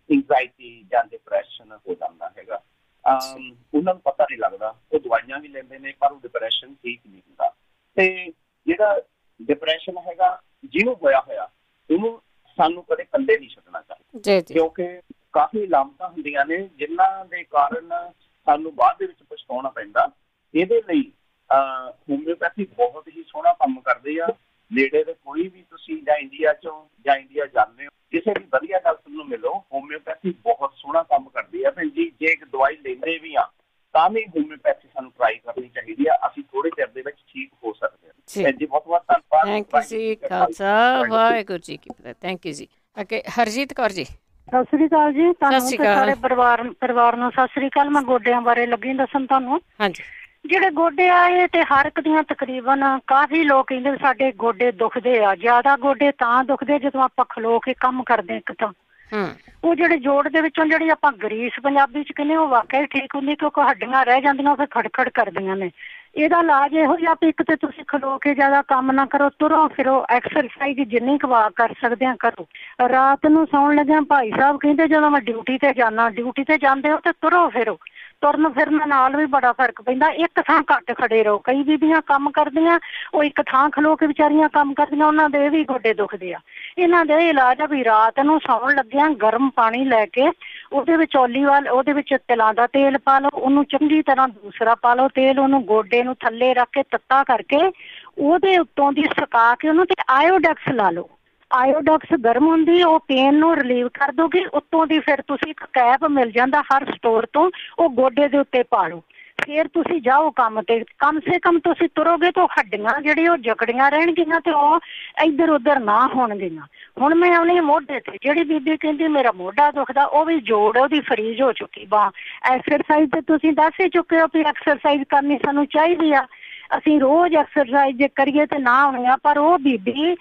Speaker 24: ਇੰਗਜ਼ਾਇਟੀ ਜਾਂ ਡਿਪਰੈਸ਼ਨ ਹੋ ਜਾਂਦਾ ਹੈਗਾ। ਉਹਨਾਂ ਨੂੰ ਪਤਾ ਨਹੀਂ ਲੱਗਦਾ, ਉਹ ਦਵਾਈਆਂ ਵੀ ਲੈਂਦੇ ਨੇ ਪਰ ਉਹ ਡਿਪਰੈਸ਼ਨ ਠੀਕ ਨਹੀਂ ਹੁੰਦਾ। ਤੇ ਜਿਹੜਾ ਡਿਪਰੈਸ਼ਨ ਹੈਗਾ, ਜਿਹਨੂੰ ਹੋਇਆ ਉਹਨੂੰ ਸਾਨੂੰ ਕਦੇ ਇਕੱਲੇ ਨਹੀਂ ਛੱਡਣਾ ਚਾਹੀਦਾ, ਕਿਉਂਕਿ ਕਾਫੀ ਲਾਮਤਾਂ ਹੁੰਦੀਆਂ ਨੇ ਜਿਨ੍ਹਾਂ ਦੇ ਕਾਰਨ ਸਾਨੂੰ ਬਾਅਦ ਦੇ ਵਿੱਚ ਪਛਤਾਉਣਾ ਪੈਂਦਾ। ਇਹਦੇ ਲਈ ਹੋਮਿਓਪੈਥੀ ਬਹੁਤ ਹੀ ਸੋਹਣਾ ਕੰਮ ਕਰਦੇ ਆ। ਨੇੜੇ ਦੇ ਕੋਈ ਵੀ ਤੁਸੀਂ ਜਾਂ ਇੰਡੀਆ ਚੋਂ ਜਾਂ ਇੰਡੀਆ ਜਾਂਦੇ ਹੋ, ਕਿਸੇ ਵੀ ਵਧੀਆ ਡਾਕਟਰ ਨੂੰ ਮਿਲ ਜੀ, ਬਹੁਤ ਬਹੁਤ ਧੰਨਵਾਦ।
Speaker 1: ਥੈਂਕ ਯੂ ਜੀ। ਖਾਲਸਾ ਵਾਹਿਗੁਰੂ ਜੀ ਕੀ ਫਤਿਹ। ਥੈਂਕ ਯੂ ਜੀ। ਅੱਗੇ ਹਰਜੀਤ ਕੌਰ ਜੀ।
Speaker 2: ਸਤਿ ਸ੍ਰੀ ਅਕਾਲ ਜੀ। ਤੁਹਾਨੂੰ ਤੇ ਸਾਰੇ ਪਰਿਵਾਰ ਨੂੰ ਸਤਿ ਸ੍ਰੀ ਅਕਾਲ। ਮੈਂ ਗੋਡਿਆਂ ਬਾਰੇ ਲੱਗੀ ਦੱਸਣ ਤੁਹਾਨੂੰ।
Speaker 1: ਹਾਂਜੀ।
Speaker 2: ਜਿਹੜੇ ਗੋਡੇ ਆ ਇਹ ਤੇ ਹਰ ਇੱਕ ਦੀਆਂ ਤਕਰੀਬਨ ਕਾਫੀ ਲੋਕ ਕਹਿੰਦੇ ਸਾਡੇ ਗੋਡੇ ਦੁਖਦੇ ਆ। ਜ਼ਿਆਦਾ ਗੋਡੇ ਤਾਂ ਦੁਖਦੇ ਜਦੋਂ ਆਪਾਂ ਖਲੋ ਕੇ ਕੰਮ ਕਰਦੇ ਇੱਕ ਤਾਂ ਉਹ ਜਿਹੜੇ ਜੋੜ ਦੇ ਵਿੱਚੋਂ ਜਿਹੜੀ ਆਪਾਂ ਗਰੀਸ ਪੰਜਾਬੀ ਚ ਕਹਿੰਦੇ ਉਹ ਵਾਕਿਆ ਠੀਕ ਹੁੰਦੀ ਕਿਉਂਕਿ ਹੱਡੀਆਂ ਰਹਿ ਜਾਂਦੀਆਂ ਫਿਰ ਖੜਖੜ ਕਰਦੀਆਂ ਨੇ। ਇਹਦਾ ਇਲਾਜ ਇਹੋ ਜਿਹਾ ਵੀ ਇੱਕ ਤੇ ਤੁਸੀਂ ਖਲੋ ਕੇ ਜ਼ਿਆਦਾ ਕੰਮ ਨਾ ਕਰੋ, ਤੁਰੋ ਫਿਰੋ, ਐਕਸਰਸਾਈਜ਼ ਜਿੰਨੀ ਕੁ ਕਰ ਸਕਦੇ ਆ ਕਰੋ। ਰਾਤ ਨੂੰ ਸੌਣ ਲੱਗਿਆ ਭਾਈ ਸਾਹਿਬ ਕਹਿੰਦੇ ਜਦੋਂ ਮੈਂ ਡਿਊਟੀ ਤੇ ਜਾਣਾ, ਡਿਊਟੀ ਤੇ ਜਾਂਦੇ ਹੋ ਤੇ ਤੁਰੋ ਫਿਰੋ। ਤੁਰਨ ਫਿਰਨ ਨਾਲ ਵੀ ਬੜਾ ਫਰਕ ਪੈਂਦਾ। ਇੱਕ ਥਾਂ ਘੱਟ ਖੜੇ ਰਹੋ। ਕਈ ਬੀਬੀਆਂ ਕੰਮ ਕਰਦੀਆਂ ਉਹ ਇੱਕ ਥਾਂ ਖਲੋ ਕੇ ਵਿਚਾਰੀਆਂ ਕੰਮ ਕਰਦੀਆਂ, ਉਹਨਾਂ ਦੇ ਵੀ ਗੋਡੇ ਦੁਖਦੇ ਆ। ਇਹਨਾਂ ਦੇ ਇਲਾਜ ਆ ਵੀ ਰਾਤ ਨੂੰ ਸੌਣ ਲੱਗਿਆ ਗਰਮ ਪਾਣੀ ਲੈ ਕੇ ਉਹਦੇ ਵਿੱਚ ਔਲੀਵਾਲ, ਉਹਦੇ ਵਿੱਚ ਤਿਲਾਂ ਦਾ ਤੇਲ ਪਾ ਲਓ, ਉਹਨੂੰ ਚੰਗੀ ਤਰ੍ਹਾਂ ਦੂਸਰਾ ਪਾ ਲਓ ਤੇਲ, ਉਹਨੂੰ ਗੋਡੇ ਨੂੰ ਥੱਲੇ ਰੱਖ ਕੇ ਤੱਤਾ ਕਰਕੇ ਉਹਦੇ ਉੱਤੋਂ ਦੀ ਸੁਕਾ ਕੇ ਉਹਨੂੰ ਤੇ ਆਇਓਡੈਕਸ ਲਾ ਲਓ। ਆਇਓਡੈਕਸ ਗਰਮ ਹੁੰਦੀ, ਉਹ ਪੇਨ ਨੂੰ ਰਿਲੀਵ ਕਰ ਦੋਗੀ। ਉੱਤੋਂ ਦੀ ਫਿਰ ਤੁਸੀਂ ਇੱਕ ਕੈਪ ਮਿਲ ਜਾਂਦਾ ਹਰ ਸਟੋਰ ਤੋਂ, ਉਹ ਗੋਡੇ ਦੇ ਉੱਤੇ ਪਾ ਲਓ। ਫਿਰ ਤੁਸੀਂ ਜਾਓ ਕੰਮ ਤੇ। ਕਮ ਸੇ ਕਮ ਤੁਸੀਂ ਤੁਰੋਗੇ ਤਾਂ ਹੱਡੀਆਂ ਜਿਹੜੀ ਉਹ ਜਕੜੀਆਂ ਰਹਿਣਗੀਆਂ ਤੇ ਉਹ ਇੱਧਰ ਉੱਧਰ ਨਾ ਹੋਣਗੀਆਂ। ਹੁਣ ਮੈਂ ਆਉਣੀ ਮੋਢੇ ਤੇ, ਜਿਹੜੀ ਬੀਬੀ ਕਹਿੰਦੀ ਮੇਰਾ ਮੋਢਾ ਦੁਖਦਾ, ਉਹ ਵੀ ਜੋੜ ਉਹਦੀ ਫਰੀਜ ਹੋ ਚੁੱਕੀ ਬਾਂਹ। ਐਕਸਰਸਾਈਜ਼ ਤੇ ਤੁਸੀਂ ਦੱਸ ਹੀ ਚੁੱਕੇ ਹੋ ਵੀ ਐਕਸਰਸਾਈਜ਼ ਕਰਨੀ ਸਾਨੂੰ ਚਾਹੀਦੀ ਆ। ਅਸੀਂ ਰੋਜ਼ ਐਕਸਰਸਾਈਜ਼ ਜੇ ਕਰੀਏ ਤੇ ਨਾ ਹੋਣੀ ਆ, ਪਰ ਉਹ ਬੀਬੀ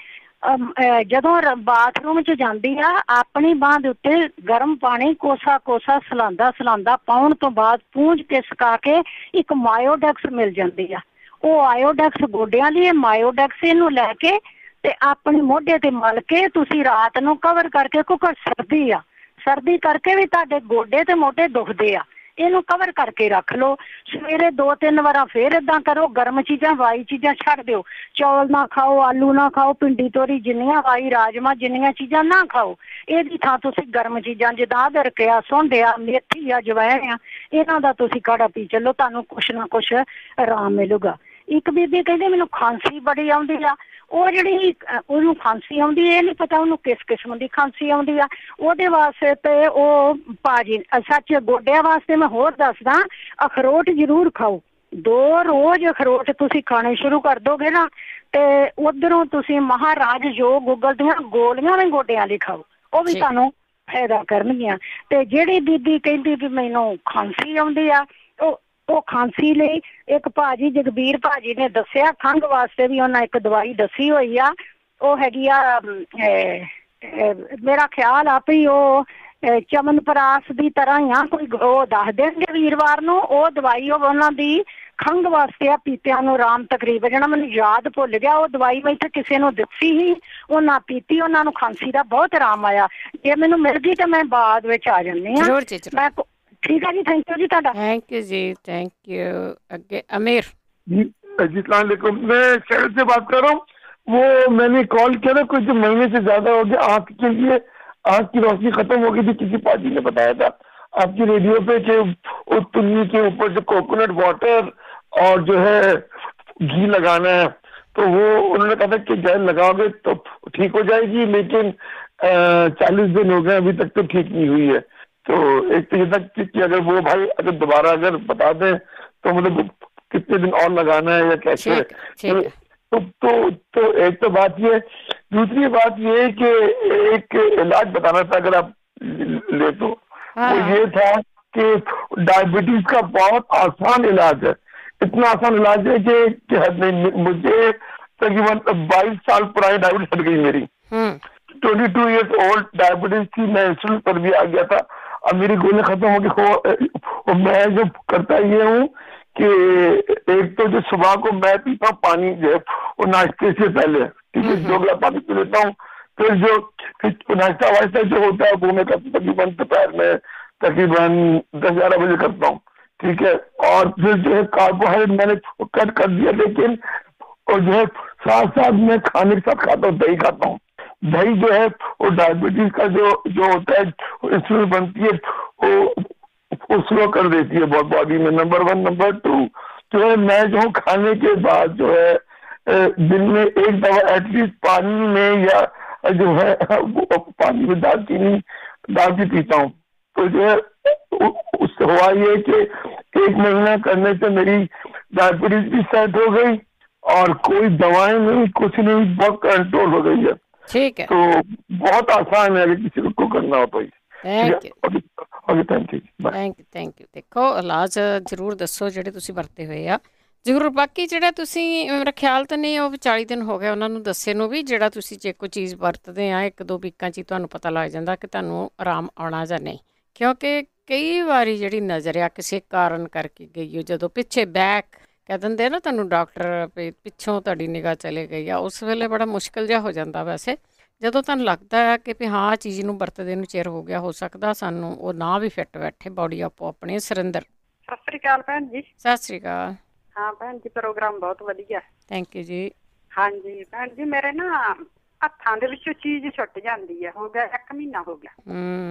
Speaker 2: ਜਦੋਂ ਬਾਥਰੂਮ ਚ ਜਾਂਦੀ ਆ ਆਪਣੀ ਬਾਂਹ ਦੇ ਉੱਤੇ ਗਰਮ ਪਾਣੀ ਕੋਸਾ ਕੋਸਾ ਸਲਾਂਦਾ ਪਾਉਣ ਤੋਂ ਬਾਅਦ ਪੂੰਝ ਕੇ ਸੁਕਾ ਕੇ ਇੱਕ ਮਾਇਓਡੈਕਸ ਮਿਲ ਜਾਂਦੀ ਆ। ਉਹ ਆਇਓਡੈਕਸ ਗੋਡਿਆਂ ਲਈ, ਮਾਇਓਡੈਕਸ ਇਹਨੂੰ ਲੈ ਕੇ ਤੇ ਆਪਣੇ ਮੋਢੇ ਤੇ ਮਲ ਕੇ ਤੁਸੀਂ ਰਾਤ ਨੂੰ ਕਵਰ ਕਰਕੇ, ਕਿਉਂਕਿ ਸਰਦੀ ਆ, ਸਰਦੀ ਕਰਕੇ ਵੀ ਤੁਹਾਡੇ ਗੋਡੇ ਤੇ ਮੋਢੇ ਦੁਖਦੇ ਆ, ਇਹਨੂੰ ਕਵਰ ਕਰਕੇ ਰੱਖ ਲਓ। ਸਵੇਰੇ 2-3 ਵਾਰ ਫੇਰ ਏਦਾਂ ਕਰੋ। ਗਰਮ ਚੀਜ਼ਾਂ ਵਾਈ ਚੀਜ਼ਾਂ ਛੱਡ ਦਿਓ। ਚੌਲ ਨਾ ਖਾਓ, ਆਲੂ ਨਾ ਖਾਓ, ਪਿੰਡੀ ਤੋਰੀ ਜਿੰਨੀਆਂ ਵਾਈ ਰਾਜਮਾ ਜਿੰਨੀਆਂ ਚੀਜ਼ਾਂ ਨਾ ਖਾਓ। ਇਹਦੀ ਥਾਂ ਤੁਸੀਂ ਗਰਮ ਚੀਜ਼ਾਂ ਜਿੱਦਾਂ ਅਦਰਕ ਆ, ਸੁੰਢ ਆ, ਮੇਥੀ ਆ, ਜਵੈਣ ਆ, ਇਹਨਾਂ ਦਾ ਤੁਸੀਂ ਕਾੜਾ ਪੀ ਚੱਲੋ, ਤੁਹਾਨੂੰ ਕੁਛ ਨਾ ਕੁਛ ਆਰਾਮ ਮਿਲੂਗਾ। ਇੱਕ ਬੀਬੀ ਕਹਿੰਦੇ ਮੈਨੂੰ ਖਾਂਸੀ ਬੜੀ ਆਉਂਦੀ ਆ। ਉਹ ਜਿਹੜੀ ਉਹਨੂੰ ਖਾਂਸੀ ਆਉਂਦੀ, ਇਹ ਨਹੀਂ ਪਤਾ ਉਹਨੂੰ ਕਿਸ ਕਿਸਮ ਦੀ ਖਾਂਸੀ ਆਉਂਦੀ ਆ। ਉਹਦੇ ਵਾਸਤੇ ਤੇ ਉਹ ਭਾਜੀ ਸੱਚ ਗੋਡਿਆਂ ਵਾਸਤੇ ਮੈਂ ਹੋਰ ਦੱਸਦਾ, ਅਖਰੋਟ ਜ਼ਰੂਰ ਖਾਓ। 2 ਰੋਜ਼ ਅਖਰੋਟ ਤੁਸੀਂ ਖਾਣੇ ਸ਼ੁਰੂ ਕਰ ਦੋਗੇ ਨਾ ਤੇ ਉਧਰੋਂ ਤੁਸੀਂ ਮਹਾਰਾਜ ਜੋ ਗੂਗਲ ਦੀਆਂ ਗੋਲੀਆਂ ਵੀ ਗੋਡਿਆਂ ਲਈ ਖਾਓ, ਉਹ ਵੀ ਤੁਹਾਨੂੰ ਫਾਇਦਾ ਕਰਨਗੀਆਂ। ਤੇ ਜਿਹੜੀ ਬੀਬੀ ਕਹਿੰਦੀ ਵੀ ਮੈਨੂੰ ਖਾਂਸੀ ਆਉਂਦੀ ਆ, ਉਹ ਖਾਂਸੀ ਲਈ ਇੱਕ ਭਾਜੀ ਜਗਬੀਰ ਭਾਜੀ ਨੇ ਦੱਸਿਆ ਖੰਘ ਵਾਸਤੇ ਵੀ ਉਹਨਾਂ ਇੱਕ ਦਵਾਈ ਦੱਸੀ ਹੋਈ ਆ। ਉਹ ਹੈਗੀ ਆ ਮੇਰਾ ਖਿਆਲ ਆ ਵੀ ਉਹ ਚਮਨਪ੍ਰਾਸ ਦੀ ਤਰ੍ਹਾਂ ਹੀ ਆ ਕੋਈ, ਉਹ ਦੱਸ ਦੇਣਗੇ ਵੀਰਵਾਰ ਨੂੰ। ਉਹ ਦਵਾਈ ਉਹ ਉਹਨਾਂ ਦੀ ਖੰਘ ਵਾਸਤੇ ਆ, ਪੀਤਿਆਂ ਨੂੰ ਆਰਾਮ ਤਕਰੀਬਨ, ਜਿਹੜਾ ਮੈਨੂੰ ਯਾਦ ਭੁੱਲ ਗਿਆ। ਉਹ ਦਵਾਈ ਮੈਂ ਇੱਥੇ ਕਿਸੇ ਨੂੰ ਦਿੱਤੀ ਸੀ, ਉਹਨਾਂ ਪੀਤੀ, ਉਹਨਾਂ ਨੂੰ ਖਾਂਸੀ ਦਾ ਬਹੁਤ ਆਰਾਮ ਆਇਆ। ਜੇ ਮੈਨੂੰ ਮਿਲ ਗਈ ਤਾਂ ਮੈਂ ਬਾਅਦ ਵਿੱਚ ਆ ਜਾਂਦੀ ਹਾਂ। ਮੈਂ ठीक है जी, थैंक यू जी ਤੁਹਾਡਾ।
Speaker 1: थैंक यू जी, थैंक यू। आगे अमीर
Speaker 3: जी। अस्सलाम वालेकुम, मैं शहर से बात कर रहा हूँ। वो मैंने कॉल किया ना कुछ महीने से ज्यादा हो गया, आँख के लिए आँख की रोशनी खत्म हो गई थी। किसी पार्टी ने बताया था आपकी रेडियो पे कि उस तुन्नी के ऊपर जो कोकोनट वाटर और जो है घी लगाना है, तो वो उन्होंने कहा था कि जेल लगाओगे तो ठीक हो जाएगी, लेकिन 40 दिन हो गए अभी तक तो ठीक नहीं हुई है। तो एक तो ये था कि अगर वो भाई अगर दोबारा अगर बता दें तो मतलब कितने दिन और लगाना है या कैसे। तो एक तो बात ये, दूसरी बात ये कि एक इलाज बताना था अगर आप ले तो वो ये था कि डायबिटीज का बहुत आसान इलाज है। इतना आसान इलाज है कि हद नहीं। मुझे तकरीबन 22 साल पुरानी डायबिटीज हट गई मेरी। 22 ईयर्स ओल्ड डायबिटीज थी, मैं इंसुलिन पर भी आ गया था। अब मेरी गोली खत्म हो गई। मैं जो करता ये हूँ कि एक तो जो सुबह को मैं पीता हूँ पानी जो है वो नाश्ते से पहले, ठीक है, 2 गिलास पानी पी लेता हूँ। फिर जो नाश्ता वाश्ता जो होता है वो मैं तकरीबन दोपहर में तकरीबन 10-11 बजे करता हूँ, ठीक है। और फिर जो है कार्बोहाइड्रेट मैंने कट कर दिया, लेकिन और जो है साथ साथ मैं खाने के साथ खाता हूँ, दही खाता हूँ। दही जो है वो डायबिटीज का जो होता है इंसुलिन बनती है वो स्लो कर देती है बहुत बॉडी में, नंबर 1। नंबर 2 जो है मैं जो हूँ खाने के बाद जो है दिन में एक दफा एटलीस्ट पानी में या जो है पानी में दालचीनी डाल के पीता हूँ। तो जो है उससे हुआ ये कि 1 महीना करने से मेरी डायबिटीज भी सेट हो गई और कोई दवाएं नहीं, कुछ नहीं, बहुत कंट्रोल हो गई है।
Speaker 1: ठीक है,
Speaker 3: तो बहुत आसान है अगर किसी को करना हो तो।
Speaker 1: Thank you,
Speaker 3: thank you,
Speaker 1: thank you. ਦੇਖੋ ਇਲਾਜ ਜ਼ਰੂਰ ਦੱਸੋ ਜਿਹੜੇ ਤੁਸੀਂ ਵਰਤੇ ਹੋਏ ਆ ਜ਼ਰੂਰ। ਬਾਕੀ ਜਿਹੜਾ ਤੁਸੀਂ ਮੇਰਾ ਖਿਆਲ ਤਾਂ ਨਹੀਂ ਉਹ 40 ਦਿਨ ਹੋ ਗਿਆ ਉਹਨਾਂ ਨੂੰ ਦੱਸੇ ਨੂੰ ਵੀ, ਜਿਹੜਾ ਤੁਸੀਂ ਜੇ ਕੋਈ ਚੀਜ਼ ਵਰਤਦੇ ਆ 1-2 ਵੀਕਾਂ 'ਚ ਹੀ ਤੁਹਾਨੂੰ ਪਤਾ ਲੱਗ ਜਾਂਦਾ ਕਿ ਤੁਹਾਨੂੰ ਆਰਾਮ ਆਉਣਾ ਜਾਂ ਨਹੀਂ, ਕਿਉਂਕਿ ਕਈ ਵਾਰੀ ਜਿਹੜੀ ਨਜ਼ਰ ਆ ਕਿਸੇ ਕਾਰਨ ਕਰਕੇ ਗਈ ਹੋ, ਜਦੋਂ ਪਿੱਛੇ ਬੈਕ ਕਹਿ ਦਿੰਦੇ ਨਾ ਤੁਹਾਨੂੰ ਡਾਕਟਰ ਪਿੱਛੋਂ ਤੁਹਾਡੀ ਨਿਗਾਹ ਚਲੇ ਗਈ ਆ, ਉਸ ਵੇਲੇ ਬੜਾ ਮੁਸ਼ਕਿਲ ਜਿਹਾ ਹੋ ਜਾਂਦਾ। ਵੈਸੇ ਜਦੋਂ ਤੁਹਾਨੂੰ ਲੱਗਦਾ ਹੈ ਕਿ ਵੀ ਹਾਂ ਚੀਜ਼ ਨੂੰ ਵਰਤਦੇ ਨੂੰ ਚਿਰ ਹੋ ਗਿਆ, ਹੋ ਸਕਦਾ ਸਾਨੂੰ ਉਹ ਨਾ ਵੀ ਫਿੱਟ ਬੈਠੇ ਬਾਡੀ ਆਪੋ ਆਪਣੀ। ਸੁਰਿੰਦਰ
Speaker 4: ਸਤਿ ਸ੍ਰੀ ਅਕਾਲ ਭੈਣ ਜੀ।
Speaker 1: ਸਤਿ ਸ੍ਰੀ ਅਕਾਲ।
Speaker 4: ਹਾਂ ਭੈਣ ਜੀ, ਪ੍ਰੋਗਰਾਮ ਬਹੁਤ ਵਧੀਆ।
Speaker 1: ਥੈਂਕ ਯੂ ਜੀ।
Speaker 4: ਹਾਂਜੀ ਭੈਣ ਜੀ, ਮੇਰੇ ਨਾ ਹੱਥਾਂ ਦੇ ਵਿੱਚੋਂ ਚੀਜ਼ ਛੁੱਟ ਜਾਂਦੀ ਹੈ, ਹੋ ਗਿਆ 1 ਮਹੀਨਾ ਹੋ ਗਿਆ।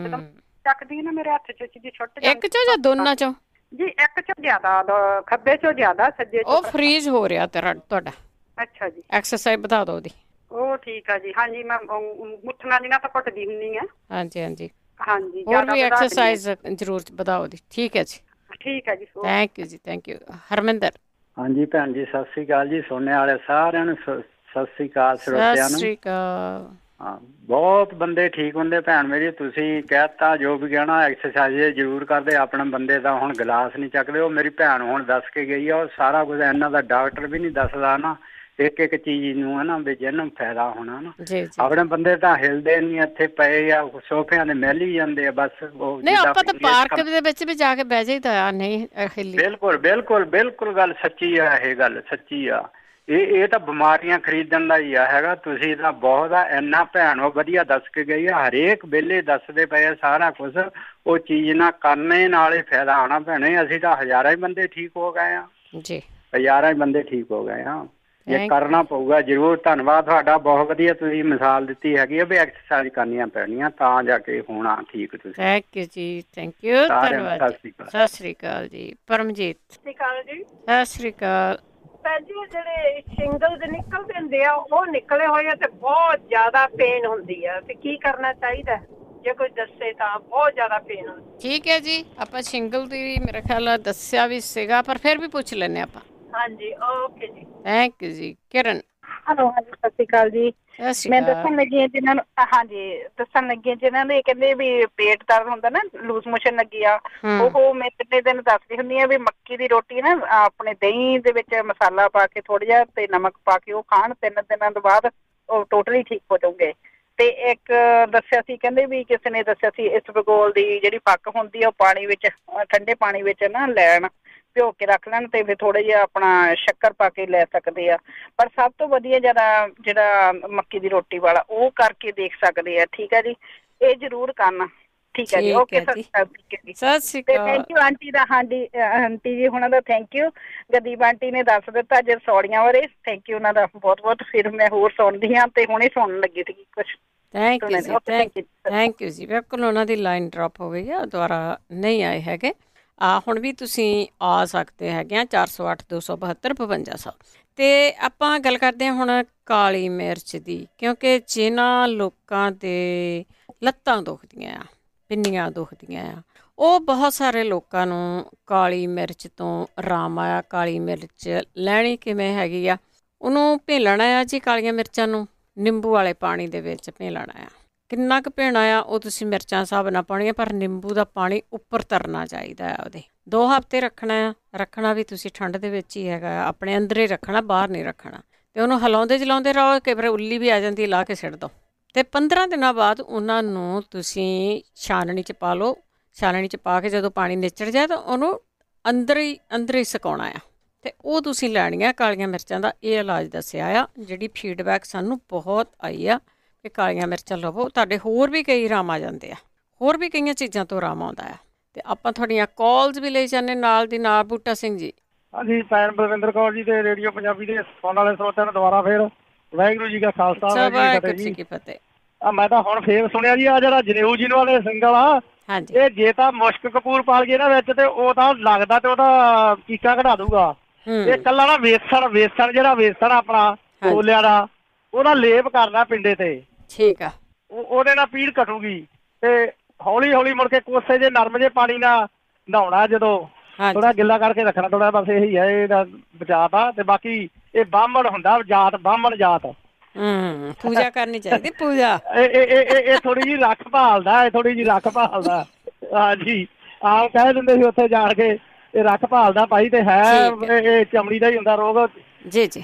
Speaker 4: ਜਦੋਂ ਚੱਕਦੀ ਨਾ ਮੇਰੇ ਹੱਥ 'ਚੋਂ ਚੀਜ਼ ਛੁੱਟ ਜਾਂਦੀ।
Speaker 1: ਇੱਕ 'ਚੋਂ ਜਾਂ ਦੋਨਾਂ 'ਚੋਂ?
Speaker 4: ਜੀ ਇੱਕ 'ਚੋਂ ਜ਼ਿਆਦਾ, ਖੱਬੇ 'ਚੋਂ ਜ਼ਿਆਦਾ, ਸੱਜੇ 'ਚੋਂ।
Speaker 1: ਉਹ ਫਰੀਜ਼ ਹੋ ਰਿਹਾ ਤੁਹਾਡਾ।
Speaker 4: ਅੱਛਾ ਜੀ।
Speaker 1: ਐਕਸਰਸਾਈਜ਼ ਵਧਾ ਦਿਓ ਉਹਦੀ।
Speaker 4: ਉਹ ਠੀਕ ਆ ਜੀ। ਹਾਂਜੀ ਮੈਂ ਮੁੱਠੀਆਂ ਜਿਹੀਆਂ ਤਾਂ ਘੁੱਟਦੀ ਹੁੰਦੀ ਆ।
Speaker 1: ਹਾਂਜੀ ਹਾਂਜੀ
Speaker 4: ਹਾਂਜੀ,
Speaker 1: ਹੋਰ ਵੀ ਐਕਸਰਸਾਈਜ਼ ਜ਼ਰੂਰ ਵਧਾਓ ਦੀ। ਠੀਕ ਹੈ ਜੀ,
Speaker 4: ਠੀਕ ਹੈ ਜੀ।
Speaker 1: ਥੈਂਕ ਯੂ ਜੀ, ਥੈਂਕ ਯੂ। ਹਰਮਿੰਦਰ।
Speaker 5: ਹਾਂਜੀ ਭੈਣ ਜੀ, ਸਤਿ ਸ੍ਰੀ ਅਕਾਲ ਜੀ। ਸੁਣਨੇ ਵਾਲੇ ਸਾਰਿਆਂ ਨੂੰ ਸਤਿ ਸ੍ਰੀ ਅਕਾਲ। ਸਰੋਤਿਆਂ ਨੂੰ
Speaker 1: ਸਤਿ ਸ੍ਰੀ ਅਕਾਲ।
Speaker 5: ਹਾਂ, ਬਹੁਤ ਬੰਦੇ ਠੀਕ ਹੁੰਦੇ ਭੈਣ ਮੇਰੀ। ਤੁਸੀਂ ਕਹਿਤਾ ਜੋ ਵੀ ਕਹਿਣਾ, ਐਕਸਰਸਾਈਜ਼ ਜ਼ਰੂਰ ਕਰਦੇ। ਆਪਣੇ ਬੰਦੇ ਦਾ ਹੁਣ ਗਲਾਸ ਨਹੀਂ ਚੱਕਦੇ। ਉਹ ਮੇਰੀ ਭੈਣ ਹੁਣ ਦੱਸ ਕੇ ਗਈ ਆ, ਉਹ ਸਾਰਾ ਕੁਝ ਇਹਨਾਂ ਦਾ ਡਾਕਟਰ ਵੀ ਨਹੀਂ ਦੱਸਦਾ ਨਾ, ਇੱਕ ਇੱਕ ਚੀਜ਼ ਨੂੰ ਹੈ ਨਾ ਵੀ ਜਿਹਨੂੰ ਫਾਇਦਾ ਹੋਣਾ ਨਾ। ਆਪਣੇ ਬੰਦੇ ਤਾਂ ਹਿਲਦੇ ਨਹੀਂ, ਇੱਥੇ ਪਏ ਆ ਸੋਫਿਆਂ ਦੇ ਮਿਲ ਹੀ ਜਾਂਦੇ ਆ ਬਸ। ਉਹ
Speaker 1: ਨਹੀਂ, ਆਪਾਂ ਤਾਂ ਪਾਰਕ ਦੇ ਵਿੱਚ ਵੀ ਜਾ ਕੇ ਬਹਿ ਜਾਈਦਾ ਆ। ਨਹੀਂ ਹਿੱਲੀ।
Speaker 5: ਬਿਲਕੁਲ ਬਿਲਕੁਲ ਬਿਲਕੁਲ ਗੱਲ ਸੱਚੀ ਆ, ਇਹ ਗੱਲ ਸੱਚੀ ਆ। ਇਹ ਤਾਂ ਬਿਮਾਰੀਆਂ ਖਰੀਦਣ ਦਾ ਹੀ ਆ ਹੈਗਾ। ਤੁਸੀਂ ਤਾਂ ਬਹੁਤ ਆ ਇੰਨਾ ਭੈਣ ਉਹ ਵਧੀਆ ਦੱਸ ਕੇ ਗਈ ਆ, ਹਰੇਕ ਵੇਲੇ ਦੱਸਦੇ ਪਏ ਆ ਸਾਰਾ ਕੁਝ। ਉਹ ਚੀਜ਼ ਨਾ ਕਰਨੇ ਨਾਲ ਹੀ ਫਾਇਦਾ ਆਉਣਾ ਭੈਣੇ। ਅਸੀਂ ਤਾਂ ਹਜ਼ਾਰਾਂ ਹੀ ਬੰਦੇ ਠੀਕ ਹੋ ਗਏ ਆ
Speaker 1: ਜੀ,
Speaker 5: ਹਜ਼ਾਰਾਂ ਹੀ ਬੰਦੇ ਠੀਕ ਹੋ ਗਏ ਆ। ਇਹ ਕਰਨਾ ਪਊਗਾ ਜ਼ਰੂਰ। ਧੰਨਵਾਦ ਤੁਹਾਡਾ, ਬਹੁਤ ਵਧੀਆ ਤੁਸੀਂ ਮਿਸਾਲ ਦਿੱਤੀ ਹੈਗੀ ਆ ਵੀ ਐਕਸਰਸਾਈਜ਼ ਕਰਨੀਆਂ ਪੈਣੀਆਂ ਤਾਂ ਜਾ ਕੇ ਹੋਣਾ ਠੀਕ। ਤੁਸੀਂ
Speaker 1: ਥੈਂਕ ਯੂ ਜੀ, ਥੈਂਕ ਯੂ, ਧੰਨਵਾਦ। ਸਤਿ ਸ੍ਰੀ ਅਕਾਲ ਜੀ। ਪਰਮਜੀਤ।
Speaker 6: ਸਤਿ ਸ੍ਰੀ ਅਕਾਲ ਜੀ।
Speaker 1: ਸਤਿ ਸ੍ਰੀ ਅਕਾਲ।
Speaker 6: ਭੈਣ ਜੀ, ਜਿਹੜੇ ਸ਼ਿੰਗਲਸ ਨਿਕਲਦੇ ਹੁੰਦੇ ਆ ਉਹ ਨਿਕਲੇ ਹੋਏ ਆ ਤੇ ਬਹੁਤ ਜ਼ਿਆਦਾ ਪੇਨ ਹੁੰਦੀ ਆ, ਤੇ ਕੀ ਕਰਨਾ ਚਾਹੀਦਾ ਜੇ ਕੋਈ ਦੱਸੇ ਤਾਂ? ਬਹੁਤ ਜ਼ਿਆਦਾ ਪੇਨ ਹੁੰਦੀ।
Speaker 1: ਠੀਕ ਹੈ ਜੀ, ਆਪਾਂ ਸ਼ਿੰਗਲ ਦੀ ਮੇਰਾ ਖਿਆਲ ਦੱਸਿਆ ਵੀ ਸੀਗਾ, ਪਰ ਫਿਰ ਵੀ ਪੁੱਛ ਲੈਂਦੇ ਆਪਾਂ।
Speaker 6: ਹਾਂਜੀ, ਓਕੇ ਜੀ,
Speaker 1: ਥੈਂਕ ਯੂ ਜੀ। ਕਿਰਨ।
Speaker 4: ਹੈਲੋ, ਹਾਂਜੀ ਸਤਿ ਸ਼੍ਰੀ ਅਕਾਲ ਜੀ। ਮੈਂ ਦੱਸਣ ਲੱਗੀ ਜਿਹਨਾਂ ਨੂੰ, ਹਾਂਜੀ ਦੱਸਣ ਲੱਗੀ ਜਿਹਨਾਂ ਦੇ ਕਹਿੰਦੇ ਵੀ ਪੇਟ ਦਰਦ ਹੁੰਦਾ ਨਾ, ਲੂਜ਼ ਮੋਸ਼ਨ ਲੱਗੀ ਆ, ਉਹ ਮੈਂ ਕਿੰਨੇ ਦਿਨ ਦੱਸਦੀ ਹੁੰਦੀ ਆ ਵੀ ਮੱਕੀ ਦੀ ਰੋਟੀ ਨਾ ਆਪਣੇ ਦਹੀਂ ਦੇ ਵਿੱਚ ਮਸਾਲਾ ਪਾ ਕੇ ਥੋੜਾ ਜਿਹਾ ਤੇ ਨਮਕ ਪਾ ਕੇ ਉਹ ਖਾਣ, 3 ਦਿਨਾਂ ਤੋਂ ਬਾਅਦ ਉਹ ਟੋਟਲੀ ਠੀਕ ਹੋ ਜਾਊਗੇ। ਤੇ ਇੱਕ ਦੱਸਿਆ ਸੀ, ਕਹਿੰਦੇ ਵੀ ਕਿਸੇ ਨੇ ਦੱਸਿਆ ਸੀ ਇਸਬਗੋਲ ਦੀ ਜਿਹੜੀ ਫੱਕ ਹੁੰਦੀ ਆ ਉਹ ਪਾਣੀ ਵਿੱਚ, ਠੰਡੇ ਪਾਣੀ ਵਿੱਚ ਨਾ ਲੈਣ, ਭਿਓ ਕੇ ਰੱਖ ਲੈਣ ਤੇ ਫਿਰ ਥੋੜਾ ਜਿਹਾ ਆਪਣਾ ਸ਼ੱਕਰ ਪਾ ਕੇ ਲੈ ਸਕਦੇ ਆ। ਪਰ ਸਭ ਤੋਂ ਵਧੀਆ ਜਿਹੜਾ ਮੱਕੀ ਦੀ ਰੋਟੀ ਵਾਲਾ ਉਹ ਕਰਕੇ ਦੇਖ ਸਕਦੇ ਆ। ਠੀਕ ਹੈ ਜੀ, ਇਹ ਜ਼ਰੂਰ ਕਰਨਾ। ਠੀਕ ਹੈ ਜੀ, ਓਕੇ। ਸਤਿ
Speaker 1: ਸ਼੍ਰੀ ਅਕਾਲ।
Speaker 4: ਥੈਂਕ ਯੂ ਆਂਟੀ ਦਾ। ਹਾਂਜੀ ਆਂਟੀ ਜੀ ਹੁਣਾਂ ਦਾ ਥੈਂਕ ਯੂ। ਗਦੀਬ ਆਂਟੀ ਨੇ ਦੱਸ ਦਿੱਤਾ ਜੇ ਸੌੜੀਆਂ ਬਾਰੇ। ਥੈਂਕ ਯੂ ਉਹਨਾਂ ਦਾ ਬਹੁਤ ਬਹੁਤ। ਫਿਰ ਮੈਂ ਹੋਰ ਸੁਣਦੀ ਹਾਂ ਤੇ ਹੁਣੇ ਸੁਣਨ ਲੱਗੀ ਸੀ ਕੁਛ।
Speaker 1: ਥੈਂਕ ਯੂ ਜੀ, ਥੈਂਕ ਯੂ ਜੀ। ਬਿਲਕੁਲ ਉਹਨਾਂ ਦੀ ਲਾਈਨ ਡ੍ਰੌਪ ਹੋ ਗਈ ਆ, ਦੁਬਾਰਾ ਨਹੀਂ ਆਏ ਹੈਗੇ। ਹੁਣ ਵੀ ਤੁਸੀਂ ਆ ਸਕਦੇ ਹੈਗੇ ਆ 408 272 5500। ਅਤੇ ਆਪਾਂ ਗੱਲ ਕਰਦੇ ਹਾਂ ਹੁਣ ਕਾਲੀ ਮਿਰਚ ਦੀ, ਕਿਉਂਕਿ ਜਿਨ੍ਹਾਂ ਲੋਕਾਂ ਦੇ ਲੱਤਾਂ ਦੁਖਦੀਆਂ ਆ, ਪਿੰਨੀਆਂ ਦੁਖਦੀਆਂ ਆ, ਉਹ ਬਹੁਤ ਸਾਰੇ ਲੋਕਾਂ ਨੂੰ ਕਾਲੀ ਮਿਰਚ ਤੋਂ ਆਰਾਮ ਆਇਆ। ਕਾਲੀ ਮਿਰਚ ਲੈਣੀ ਕਿਵੇਂ ਹੈਗੀ ਆ? ਉਹਨੂੰ ਭੇਲਣਾ ਆ ਜੀ, ਕਾਲੀਆਂ ਮਿਰਚਾਂ ਨੂੰ ਨਿੰਬੂ ਵਾਲੇ ਪਾਣੀ ਦੇ ਵਿੱਚ ਭੇਲਣਾ ਆ। ਕਿੰਨਾ ਕੁ ਭੇਣਾ ਆ ਉਹ ਤੁਸੀਂ ਮਿਰਚਾਂ ਹਿਸਾਬ ਨਾਲ ਪਾਉਣੀਆਂ, ਪਰ ਨਿੰਬੂ ਦਾ ਪਾਣੀ ਉੱਪਰ ਤਰਨਾ ਚਾਹੀਦਾ ਆ ਉਹਦੇ। 2 ਹਫ਼ਤੇ ਰੱਖਣਾ ਆ। ਰੱਖਣਾ ਵੀ ਤੁਸੀਂ ਠੰਡ ਦੇ ਵਿੱਚ ਹੀ ਹੈਗਾ, ਆਪਣੇ ਅੰਦਰ ਹੀ ਰੱਖਣਾ, ਬਾਹਰ ਨਹੀਂ ਰੱਖਣਾ। ਅਤੇ ਉਹਨੂੰ ਹਿਲਾਉਂਦੇ ਜਲਾਉਂਦੇ ਰਹੋ, ਕਈ ਵਾਰ ਉੱਲੀ ਵੀ ਆ ਜਾਂਦੀ, ਲਾ ਕੇ ਸਿੱਟ ਦਿਓ। ਅਤੇ 15 ਦਿਨਾਂ ਬਾਅਦ ਉਹਨਾਂ ਨੂੰ ਤੁਸੀਂ ਛਾਨਣੀ 'ਚ ਪਾ ਲਓ। ਛਾਨਣੀ 'ਚ ਪਾ ਕੇ ਜਦੋਂ ਪਾਣੀ ਨਿਚੜ ਜਾਏ ਤਾਂ ਉਹਨੂੰ ਅੰਦਰ ਹੀ ਸੁਕਾਉਣਾ ਆ, ਅਤੇ ਉਹ ਤੁਸੀਂ ਲੈਣੀਆਂ ਕਾਲੀਆਂ ਮਿਰਚਾਂ ਦਾ। ਇਹ ਇਲਾਜ ਦੱਸਿਆ ਆ, ਜਿਹੜੀ ਫੀਡਬੈਕ ਸਾਨੂੰ ਬਹੁਤ ਆਈ ਆ ਕਿ ਕਾਲੀਆਂ ਮਿਰਚਾਂ ਲਵੋ, ਤੁਹਾਡੇ ਹੋਰ ਵੀ ਕਈ ਆਰਾਮ ਆ ਜਾਂਦੇ ਆ, ਹੋਰ ਵੀ ਕਈਆਂ ਚੀਜ਼ਾਂ ਤੋਂ ਆਰਾਮ ਆਉਂਦਾ ਆ। ਅਤੇ ਆਪਾਂ ਤੁਹਾਡੀਆਂ ਕਾਲਸ ਵੀ ਲਈ ਜਾਂਦੇ ਨਾਲ ਦੀ ਨਾਲ। ਬੂਟਾ ਸਿੰਘ ਜੀ।
Speaker 11: ਹਾਂਜੀ, ਭੈਣ ਬਲਵਿੰਦਰ ਕੌਰ ਜੀ ਤੇ ਰੇਡੀਓ ਪੰਜਾਬੀ ਦੇ ਸੁਣਨ ਵਾਲੇ ਸਰੋਤਿਆਂ ਨੂੰ ਦੁਬਾਰਾ ਫੇਰ ਵਾਹਿਗੁਰੂ ਜੀ ਕਾ ਖਾਲਸਾ, ਵਾਹਿਗੁਰੂ ਜੀ ਕੀ ਫਤਿਹ। ਮੈਂ ਤਾਂ ਹੁਣ ਫੇਰ ਸੁਣਿਆ ਜੀ ਆ ਜਿਹੜਾ ਜਨੇਊ ਜੀ ਵਾਲੇ ਸਿੰਗਲ ਆ, ਇਹ ਜੇ ਤਾਂ ਮੁਸ਼ਕ ਕਪੂਰ ਪਾਲ ਗਏ ਨਾ ਵਿੱਚ ਤੇ ਉਹ ਤਾਂ ਲੱਗਦਾ ਤੇ ਉਹਦਾ ਚੀਕਾ ਕਢਾ ਦੂਗਾ। ਇਹ ਕੱਲਾ ਨਾ ਵੇਸਣ ਜਿਹੜਾ ਵੇਸਣ ਆਪਣਾ ਛੋਲਿਆਂ ਦਾ, ਉਹਦਾ ਲੇਪ ਕਰਨਾ ਪਿੰਡੇ ਤੇ। ਠੀਕ ਆ, ਉਹਦੇ ਨਾਲ ਪੀੜ ਘਟੂਗੀ। ਤੇ ਹੌਲੀ ਹੌਲੀ ਮੁੜ ਕੇ ਕੋਸੇ ਜੇ ਨਰਮ ਜੇ ਪਾਣੀ ਨਾਲ ਨਹਾਉਣਾ, ਜਦੋਂ ਥੋੜਾ ਗਿੱਲਾ ਕਰਕੇ ਰੱਖਣਾ ਥੋੜਾ, ਬਸ ਇਹੀ ਹੈ ਇਹਦਾ ਬਚਾਅ ਤਾਂ। ਤੇ ਬਾਕੀ ਇਹ ਬਾਹਮਣ ਹੁੰਦਾ ਜਾਤ, ਬਾਹਮਣ ਜਾਤ।
Speaker 1: ਪੂਜਾ ਕਰਨੀ ਚਾਹੀਦੀ, ਪੂਜਾ।
Speaker 11: ਇਹ ਥੋੜੀ ਜਿਹੀ ਰੱਖ ਭਾਲਦਾ, ਇਹ ਥੋੜੀ ਜਿਹੀ ਰੱਖ ਭਾਲਦਾ। ਹਾਂਜੀ, ਆਪ ਕਹਿ ਦਿੰਦੇ ਸੀ ਉੱਥੇ ਜਾ ਕੇ ਇਹ ਰੱਖ ਭਾਲਦਾ ਭਾਈ, ਤੇ ਹੈ ਇਹ ਚਮੜੀ ਦਾ ਹੀ ਹੁੰਦਾ ਰੋਗ।
Speaker 1: ਜੀ ਜੀ,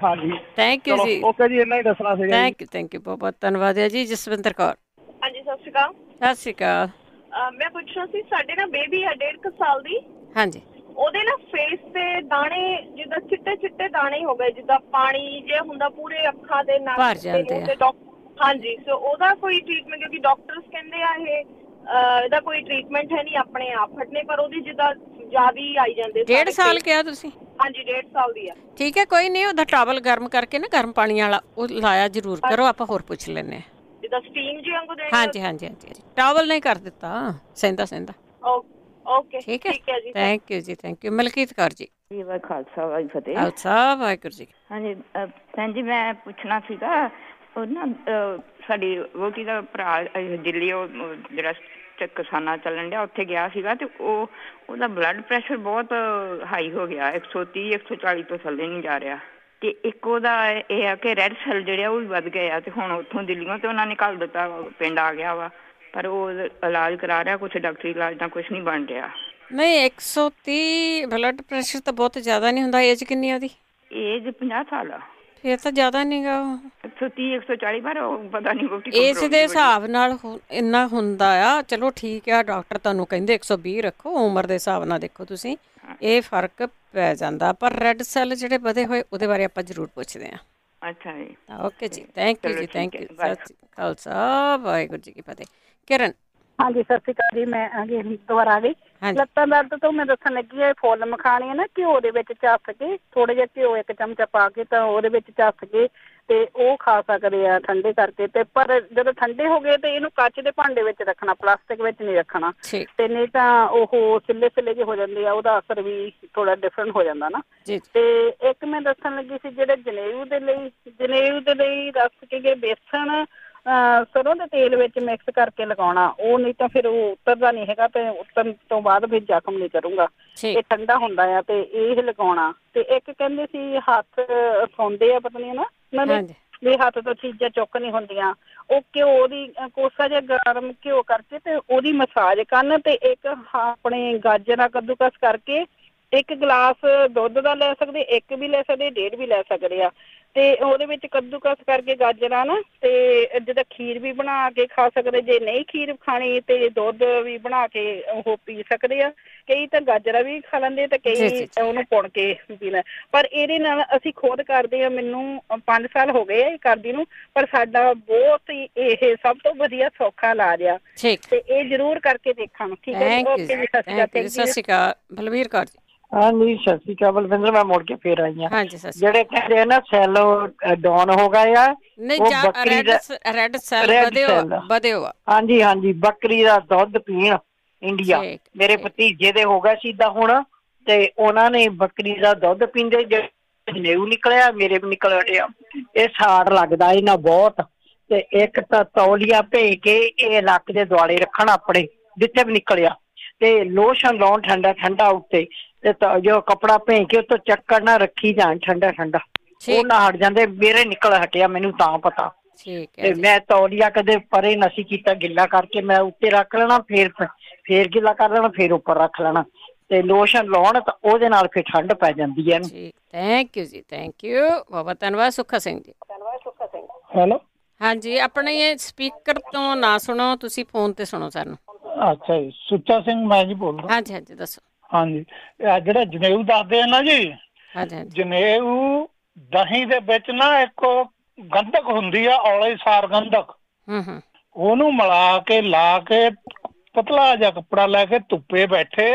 Speaker 11: ਹਾਂਜੀ,
Speaker 1: ਥੈਂਕ ਯੂ ਜੀ।
Speaker 11: ਓਕੇ ਜੀ, ਇੰਨਾ ਹੀ ਦੱਸਣਾ ਸੀਗਾ।
Speaker 1: ਥੈਂਕ ਯੂ ਬਹੁਤ ਬਹੁਤ ਧੰਨਵਾਦ ਹੈ ਜੀ। ਜਸਵਿੰਦਰ ਕੌਰ।
Speaker 7: ਹਾਂਜੀ, ਸਤਿ ਸ਼੍ਰੀ ਅਕਾਲ।
Speaker 1: ਸਤਿ ਸ਼੍ਰੀ ਅਕਾਲ।
Speaker 7: ਮੈਂ ਪੁੱਛਣਾ ਸੀ, ਸਾਡੇ ਨਾ ਬੇਬੀ ਹੈ 1.5 ਸਾਲ ਦੀ।
Speaker 1: ਹਾਂਜੀ।
Speaker 7: ਉਹਦੇ ਨਾ ਫੇਸ ਤੇ ਦਾਣੇ ਜਿੱਦਾਂ ਚਿੱਟੇ ਚਿੱਟੇ ਦਾਣੇ ਹੋ ਗਏ, ਜਿੱਦਾਂ ਪਾਣੀ ਜੇ ਹੁੰਦਾ ਪੂਰੇ ਅੱਖਾਂ ਦੇ ਨਾਲ
Speaker 1: ਭਰ ਜਾਂਦੇ ਆ।
Speaker 7: ਹਾਂਜੀ, ਸੋ ਉਹਦਾ ਕੋਈ ਟ੍ਰੀਟਮੈਂਟ, ਕਿਉਂਕਿ ਡਾਕਟਰਸ ਕਹਿੰਦੇ ਆ ਇਹਦਾ ਕੋਈ ਟ੍ਰੀਟਮੈਂਟ ਹੈ ਨਹੀਂ, ਆਪਣੇ ਆਪ ਹਟਨੇ, ਪਰ ਉਹਦੀ ਜਿੱਦਾਂ ਜ਼ਿਆਦਾ ਹੀ ਆਈ ਜਾਂਦੇ।
Speaker 1: 1.5 ਸਾਲ ਕਿਹਾ ਤੁਸੀਂ?
Speaker 7: ਹਾਂਜੀ, 1.5 ਸਾਲ ਦੀ ਆ।
Speaker 1: ਠੀਕ ਹੈ, ਕੋਈ ਨਹੀਂ, ਉਹਦਾ ਟਾਵਲ ਗਰਮ ਕਰਕੇ ਨਾ, ਗਰਮ ਪਾਣੀ ਵਾਲਾ ਉਹ ਲਾਇਆ ਜ਼ਰੂਰ ਕਰੋ। ਆਪਾਂ ਹੋਰ ਪੁੱਛ ਲੈਂਦੇ ਹਾਂ।
Speaker 7: ਜਿੱਦਾਂ ਸਟੀਮ ਜੀ ਵਾਂਗੂ ਦੇਣਾ?
Speaker 1: ਹਾਂਜੀ ਹਾਂਜੀ ਹਾਂਜੀ, ਟਾਵਲ ਨਹੀਂ ਕਰ ਦਿੱਤਾ, ਸਹਿੰਦਾ ਸਹਿੰਦਾ।
Speaker 7: ਓਕੇ,
Speaker 1: ਠੀਕ ਹੈ ਜੀ। ਥੈਂਕ ਯੂ ਜੀ, ਥੈਂਕ ਯੂ। ਮਲਕੀਤ ਕੌਰ ਜੀ।
Speaker 9: ਜੀ ਵਾਹਿ ਖਾਲਸਾ ਵਾਹਿ ਫਤਿਹ।
Speaker 1: ਖਾਲਸਾ ਵਾਹਿਗੁਰੂ ਜੀ।
Speaker 9: ਹਾਂਜੀ ਭੈਣ ਜੀ, ਮੈਂ ਪੁੱਛਣਾ ਸੀਗਾ, ਉਹ ਨਾ ਸਾਡੀ ਵਹੁਟੀ ਦਾ ਭਰਾ ਦਿੱਲੀ, ਉਹ ਜਿਹੜਾ ਕਿਸਾਨਾਂ ਚੱਲਣ ਡਿਆ, ਉੱਥੇ ਗਿਆ ਸੀਗਾ, ਤੇ ਉਹਦਾ ਬਲੱਡ ਪ੍ਰੈਸ਼ਰ ਬਹੁਤ ਹਾਈ ਹੋ ਗਿਆ, 130 140 ਤੋਂ ਥੱਲੇ ਨਹੀਂ ਜਾ ਰਿਹਾ। ਤੇ ਇੱਕ ਉਹਦਾ ਇਹ ਆ ਕਿ ਰੈੱਡ ਸੈੱਲ ਜਿਹੜੇ ਆ ਉਹ ਵੀ ਵੱਧ ਗਏ ਆ, ਤੇ ਹੁਣ ਉੱਥੋਂ ਦਿੱਲੀੋਂ ਤੇ ਉਹਨਾਂ ਨੇ ਘੱਲ ਦਿੱਤਾ, ਪਿੰਡ ਆ ਗਿਆ ਵਾ, ਪਰ ਉਹ ਇਲਾਜ ਕਰਾ ਰਿਹਾ, ਕੁਛ ਡਾਕਟਰੀ ਇਲਾਜ ਤਾਂ ਕੁਛ ਨਹੀਂ ਬਣ ਰਿਹਾ।
Speaker 1: ਨਹੀਂ, 130 ਬਲੱਡ ਪ੍ਰੈਸ਼ਰ ਤਾਂ ਬਹੁਤ ਜ਼ਿਆਦਾ ਨਹੀਂ ਹੁੰਦਾ। ਏਜ ਕਿੰਨੀ ਆ ਉਹਦੀ?
Speaker 9: ਏਜ 50 ਸਾਲ ਆ।
Speaker 1: ਫਿਰ ਤਾਂ ਜ਼ਿਆਦਾ ਨਹੀਂਗਾ।
Speaker 9: 130 140, ਪਰ ਪਤਾ ਨਹੀਂ
Speaker 1: ਇਸ ਦੇ ਹਿਸਾਬ ਨਾਲ ਇੰਨਾ ਹੁੰਦਾ ਆ। ਚਲੋ ਠੀਕ ਆ, ਡਾਕਟਰ ਤੁਹਾਨੂੰ ਕਹਿੰਦੇ 120 ਰੱਖੋ, ਉਮਰ ਦੇ ਹਿਸਾਬ ਨਾਲ ਦੇਖੋ ਤੁਸੀਂ, ਇਹ ਫਰਕ ਪੈ ਜਾਂਦਾ। ਪਰ ਰੈੱਡ ਸੈੱਲ ਜਿਹੜੇ ਵਧੇ ਹੋਏ, ਉਹਦੇ ਬਾਰੇ ਆਪਾਂ ਜ਼ਰੂਰ ਪੁੱਛਦੇ ਹਾਂ।
Speaker 9: ਅੱਛਾ ਜੀ,
Speaker 1: ਓਕੇ ਜੀ, ਥੈਂਕ ਯੂ ਜੀ, ਥੈਂਕ ਯੂ। ਖਾਲਸਾ ਵਾਹਿਗੁਰੂ ਜੀ ਕੀ ਫਤਿਹ। ਕਿਰਨ।
Speaker 2: ਹਾਂਜੀ, ਸਤਿ ਸ਼੍ਰੀ ਅਕਾਲ ਜੀ। ਮੈਂ ਦੁਬਾਰਾ ਆ ਗਈ। ਲੱਤਾਂ ਦਰਦ ਤੋਂ ਮੈਂ ਦੱਸਣ ਲੱਗੀ ਹੈ, ਫੁੱਲ ਮਖਾਣੇ ਨਾ ਘਿਓ ਦੇ ਵਿੱਚ ਚੱਸ ਕੇ, ਥੋੜਾ ਜਿਹਾ ਘਿਓ 1 ਚਮਚਾ ਪਾ ਕੇ, ਤਾਂ ਉਹਦੇ ਵਿੱਚ ਚੱਸ ਕੇ ਤੇ ਉਹ ਖਾ ਸਕਦੇ ਆ ਠੰਡੇ ਕਰਕੇ। ਤੇ ਪਰ ਜਦੋਂ ਠੰਡੇ ਹੋ ਗਏ ਤੇ ਇਹਨੂੰ ਕੱਚ ਦੇ ਭਾਂਡੇ ਵਿੱਚ ਰੱਖਣਾ, ਪਲਾਸਟਿਕ ਵਿੱਚ ਨਹੀਂ ਰੱਖਣਾ, ਤੇ ਨਹੀਂ ਤਾਂ ਉਹ ਸਿੱਲੇ ਸਿੱਲੇ ਜਿਹੇ ਹੋ ਜਾਂਦੇ ਆ, ਉਹਦਾ ਅਸਰ ਵੀ ਥੋੜਾ ਡਿਫਰੈਂਟ ਹੋ ਜਾਂਦਾ ਨਾ। ਤੇ ਇੱਕ ਮੈਂ ਦੱਸਣ ਲੱਗੀ ਸੀ, ਜਿਹੜੇ ਜਨੇਊ ਦੇ ਲਈ ਦੱਸ ਕੇ ਬੇਸਣ ਸਰੋਂ ਦੇ ਤੇਲ ਵਿੱਚ ਮਿਕਸ ਕਰਕੇ ਲਗਾਉਣਾ, ਉਹ ਨਹੀਂ ਤਾਂ ਫਿਰ ਉਹ ਉਤਰਦਾ ਨਹੀਂ ਹੈਗਾ, ਤੇ ਉਤਰਨ ਤੋਂ ਬਾਅਦ ਫਿਰ ਜ਼ਖਮ ਨਹੀਂ ਕਰੂੰਗਾ। ਇਹ ਠੰਡਾ ਹੁੰਦਾ ਆ, ਤੇ ਇਹ ਲਗਾਉਣਾ। ਤੇ ਇੱਕ ਕਹਿੰਦੇ ਸੀ ਹੱਥ ਸੌਂਦੇ ਆ, ਪਤਾ ਨਹੀਂ ਨਾ ਉਹਨਾਂ ਦੇ ਵੀ ਹੱਥ ਤੋਂ ਚੀਜ਼ਾਂ ਚੁੱਕ ਨਹੀਂ ਹੁੰਦੀਆਂ, ਉਹ ਘਿਓ ਦੀ ਕੋਸਾ ਜਿਹਾ ਗਰਮ ਘਿਓ ਕਰਕੇ ਤੇ ਉਹਦੀ ਮਸਾਜ ਕਰਨ, ਤੇ ਇੱਕ ਆਪਣੇ ਗਾਜਰਾਂ ਕੱਦੂਕਸ ਕਰਕੇ 1 ਗਲਾਸ ਦੁੱਧ ਦਾ ਲੈ ਸਕਦੇ, 1 ਵੀ ਲੈ ਸਕਦੇ, 1.5 ਵੀ ਲੈ ਸਕਦੇ ਆ, ਤੇ ਉਹਦੇ ਵਿੱਚ ਕੱਦੂਕਸ ਕਰਕੇ ਗਾਜਰਾਂ ਨਾ, ਤੇ ਜਿੱਦਾਂ ਖੀਰ ਵੀ ਬਣਾ ਕੇ ਖਾ ਸਕਦੇ। ਜੇ ਨਹੀਂ ਖੀਰ ਖਾਣੀ ਤੇ ਦੁੱਧ ਵੀ ਬਣਾ ਕੇ ਉਹ ਪੀ ਸਕਦੇ ਆ। ਕਈ ਤਾਂ ਗਾਜਰਾਂ ਵੀ ਖਾ ਲੈਂਦੇ, ਤੇ ਕਈ ਉਹਨੂੰ ਪੁਣ ਕੇ ਪੀ ਲੈ। ਪਰ ਇਹਦੇ ਨਾਲ ਅਸੀਂ ਖੁਦ ਕਰਦੇ ਆ, ਮੈਨੂੰ 5 ਸਾਲ ਹੋ ਗਏ ਇਹ ਕਰਦੀ ਨੂੰ, ਪਰ ਸਾਡਾ ਬਹੁਤ ਹੀ ਇਹ ਸਭ ਤੋਂ ਵਧੀਆ ਸੌਖਾ ਇਲਾਜ ਆ, ਤੇ ਇਹ ਜ਼ਰੂਰ ਕਰਕੇ ਦੇਖਣ। ਠੀਕ ਹੈ, ਓਕੇ ਜੀ,
Speaker 1: ਸਤਿ ਸ਼੍ਰੀ ਅਕਾਲ। ਬਲਵੀਰ ਕੌਰ ਜੀ।
Speaker 11: ਹਾਂਜੀ, ਸਤਿ ਸ਼੍ਰੀ ਅਕਾਲ ਬਲਵਿੰਦਰ, ਮੈਂ ਮੁੜ ਕੇ ਫੇਰ ਆਈ ਹਾਂ। ਜਿਹੜੇ ਕਹਿੰਦੇ ਨਾ ਸੈੱਲ ਡਾਊਨ ਹੋ ਗਏ ਆ,
Speaker 1: ਰੈੱਡ ਸੈੱਲ ਵਧੇ ਹੋ।
Speaker 11: ਹਾਂਜੀ ਹਾਂਜੀ, ਬੱਕਰੀ ਦਾ ਦੁੱਧ ਪੀਣ ਇੰਡੀਆ। ਮੇਰੇ ਭਤੀਜੇ ਦੇ ਹੋ ਗਿਆ ਸੀਦਾ ਹੁਣ, ਤੇ ਉਹਨਾਂ ਨੇ ਬੱਕਰੀ ਦਾ ਦੁੱਧ ਪੀਂਦੇ, ਜਨੇਊ ਨਿਕਲਿਆ, ਮੇਰੇ ਵੀ ਨਿਕਲ ਹਟਿਆ। ਇਹ ਸਾੜ ਲੱਗਦਾ ਇਹਨਾਂ ਬਹੁਤ, ਤੇ ਇੱਕ ਤਾਂ ਤੌਲੀਆ ਭੇ ਕੇ ਇਹ ਲੱਕ ਦੇ ਦੁਆਲੇ ਰੱਖਣ ਆਪਣੇ, ਜਿੱਥੇ ਵੀ ਨਿਕਲਿਆ, ਤੇ ਲੋਸ਼ਨ ਲਾਉਣ ਠੰਡਾ ਠੰਡਾ ਉੱਤੇ, ਤੇ ਜੋ ਕੱਪੜਾ ਭੇ ਕੇ ਉੱਤੋਂ ਚੱਕਰ ਨਾ ਰੱਖੀ ਜਾਣ ਠੰਡਾ ਠੰਡਾ, ਉਹ ਨਾ ਹਟ ਜਾਂਦੇ। ਮੇਰੇ ਨਿਕਲ ਹਟਿਆ, ਮੈਨੂੰ ਤਾਂ ਪਤਾ। ਤੇ ਮੈਂ ਤੌਲੀਆ ਕਦੇ ਪਰੇ ਨਸੀ ਕੀਤਾ, ਗਿੱਲਾ ਕਰਕੇ ਮੈਂ ਉੱਤੇ ਰੱਖ ਲੈਣਾ, ਫੇਰ ਗਿੱਲਾ ਕਰ ਲੈਣਾ, ਫੇਰ ਉੱਪਰ ਰੱਖ ਲੈਣਾ, ਤੇ ਲੋਸ਼ਨ ਲਾਉਣ ਤਾਂ ਉਹਦੇ ਨਾਲ ਫਿਰ ਠੰਡ ਪੈ ਜਾਂਦੀ ਹੈ।
Speaker 1: ਥੈਂਕ ਯੂ ਜੀ, ਥੈਂਕ ਯੂ, ਬਹੁਤ ਧੰਨਵਾਦ। ਸੁੱਖਾ ਸਿੰਘ ਜੀ।
Speaker 11: ਹੈਲੋ।
Speaker 1: ਹਾਂਜੀ, ਆਪਣੇ ਸਪੀਕਰ ਤੋਂ ਨਾ ਸੁਣੋ, ਤੁਸੀਂ ਫੋਨ ਤੇ ਸੁਣੋ ਸਾਨੂੰ।
Speaker 10: ਅੱਛਾ ਜੀ, ਸੁੱਚਾ ਸਿੰਘ ਮੈਂ ਜੀ ਬੋਲਦਾ।
Speaker 1: ਹਾਂਜੀ ਹਾਂਜੀ, ਦੱਸੋ।
Speaker 10: ਹਾਂਜੀ, ਜਿਹੜਾ ਜਨੇਊ ਦੱਸਦੇ ਆ ਨਾ ਜੀ, ਜਨੇਊ ਦਹੀਂ ਦੇ ਵਿੱਚ ਨਾ ਇੱਕ ਗੰਧਕ ਹੁੰਦੀ ਆ, ਔਲੇ ਸਾਰ ਗੰਧਕ, ਉਹਨੂੰ ਮਿਲਾ ਕੇ ਲਾ ਕੇ ਪਤਲਾ ਜਿਹਾ ਕੱਪੜਾ ਲੈ ਕੇ ਧੁੱਪੇ ਬੈਠੇ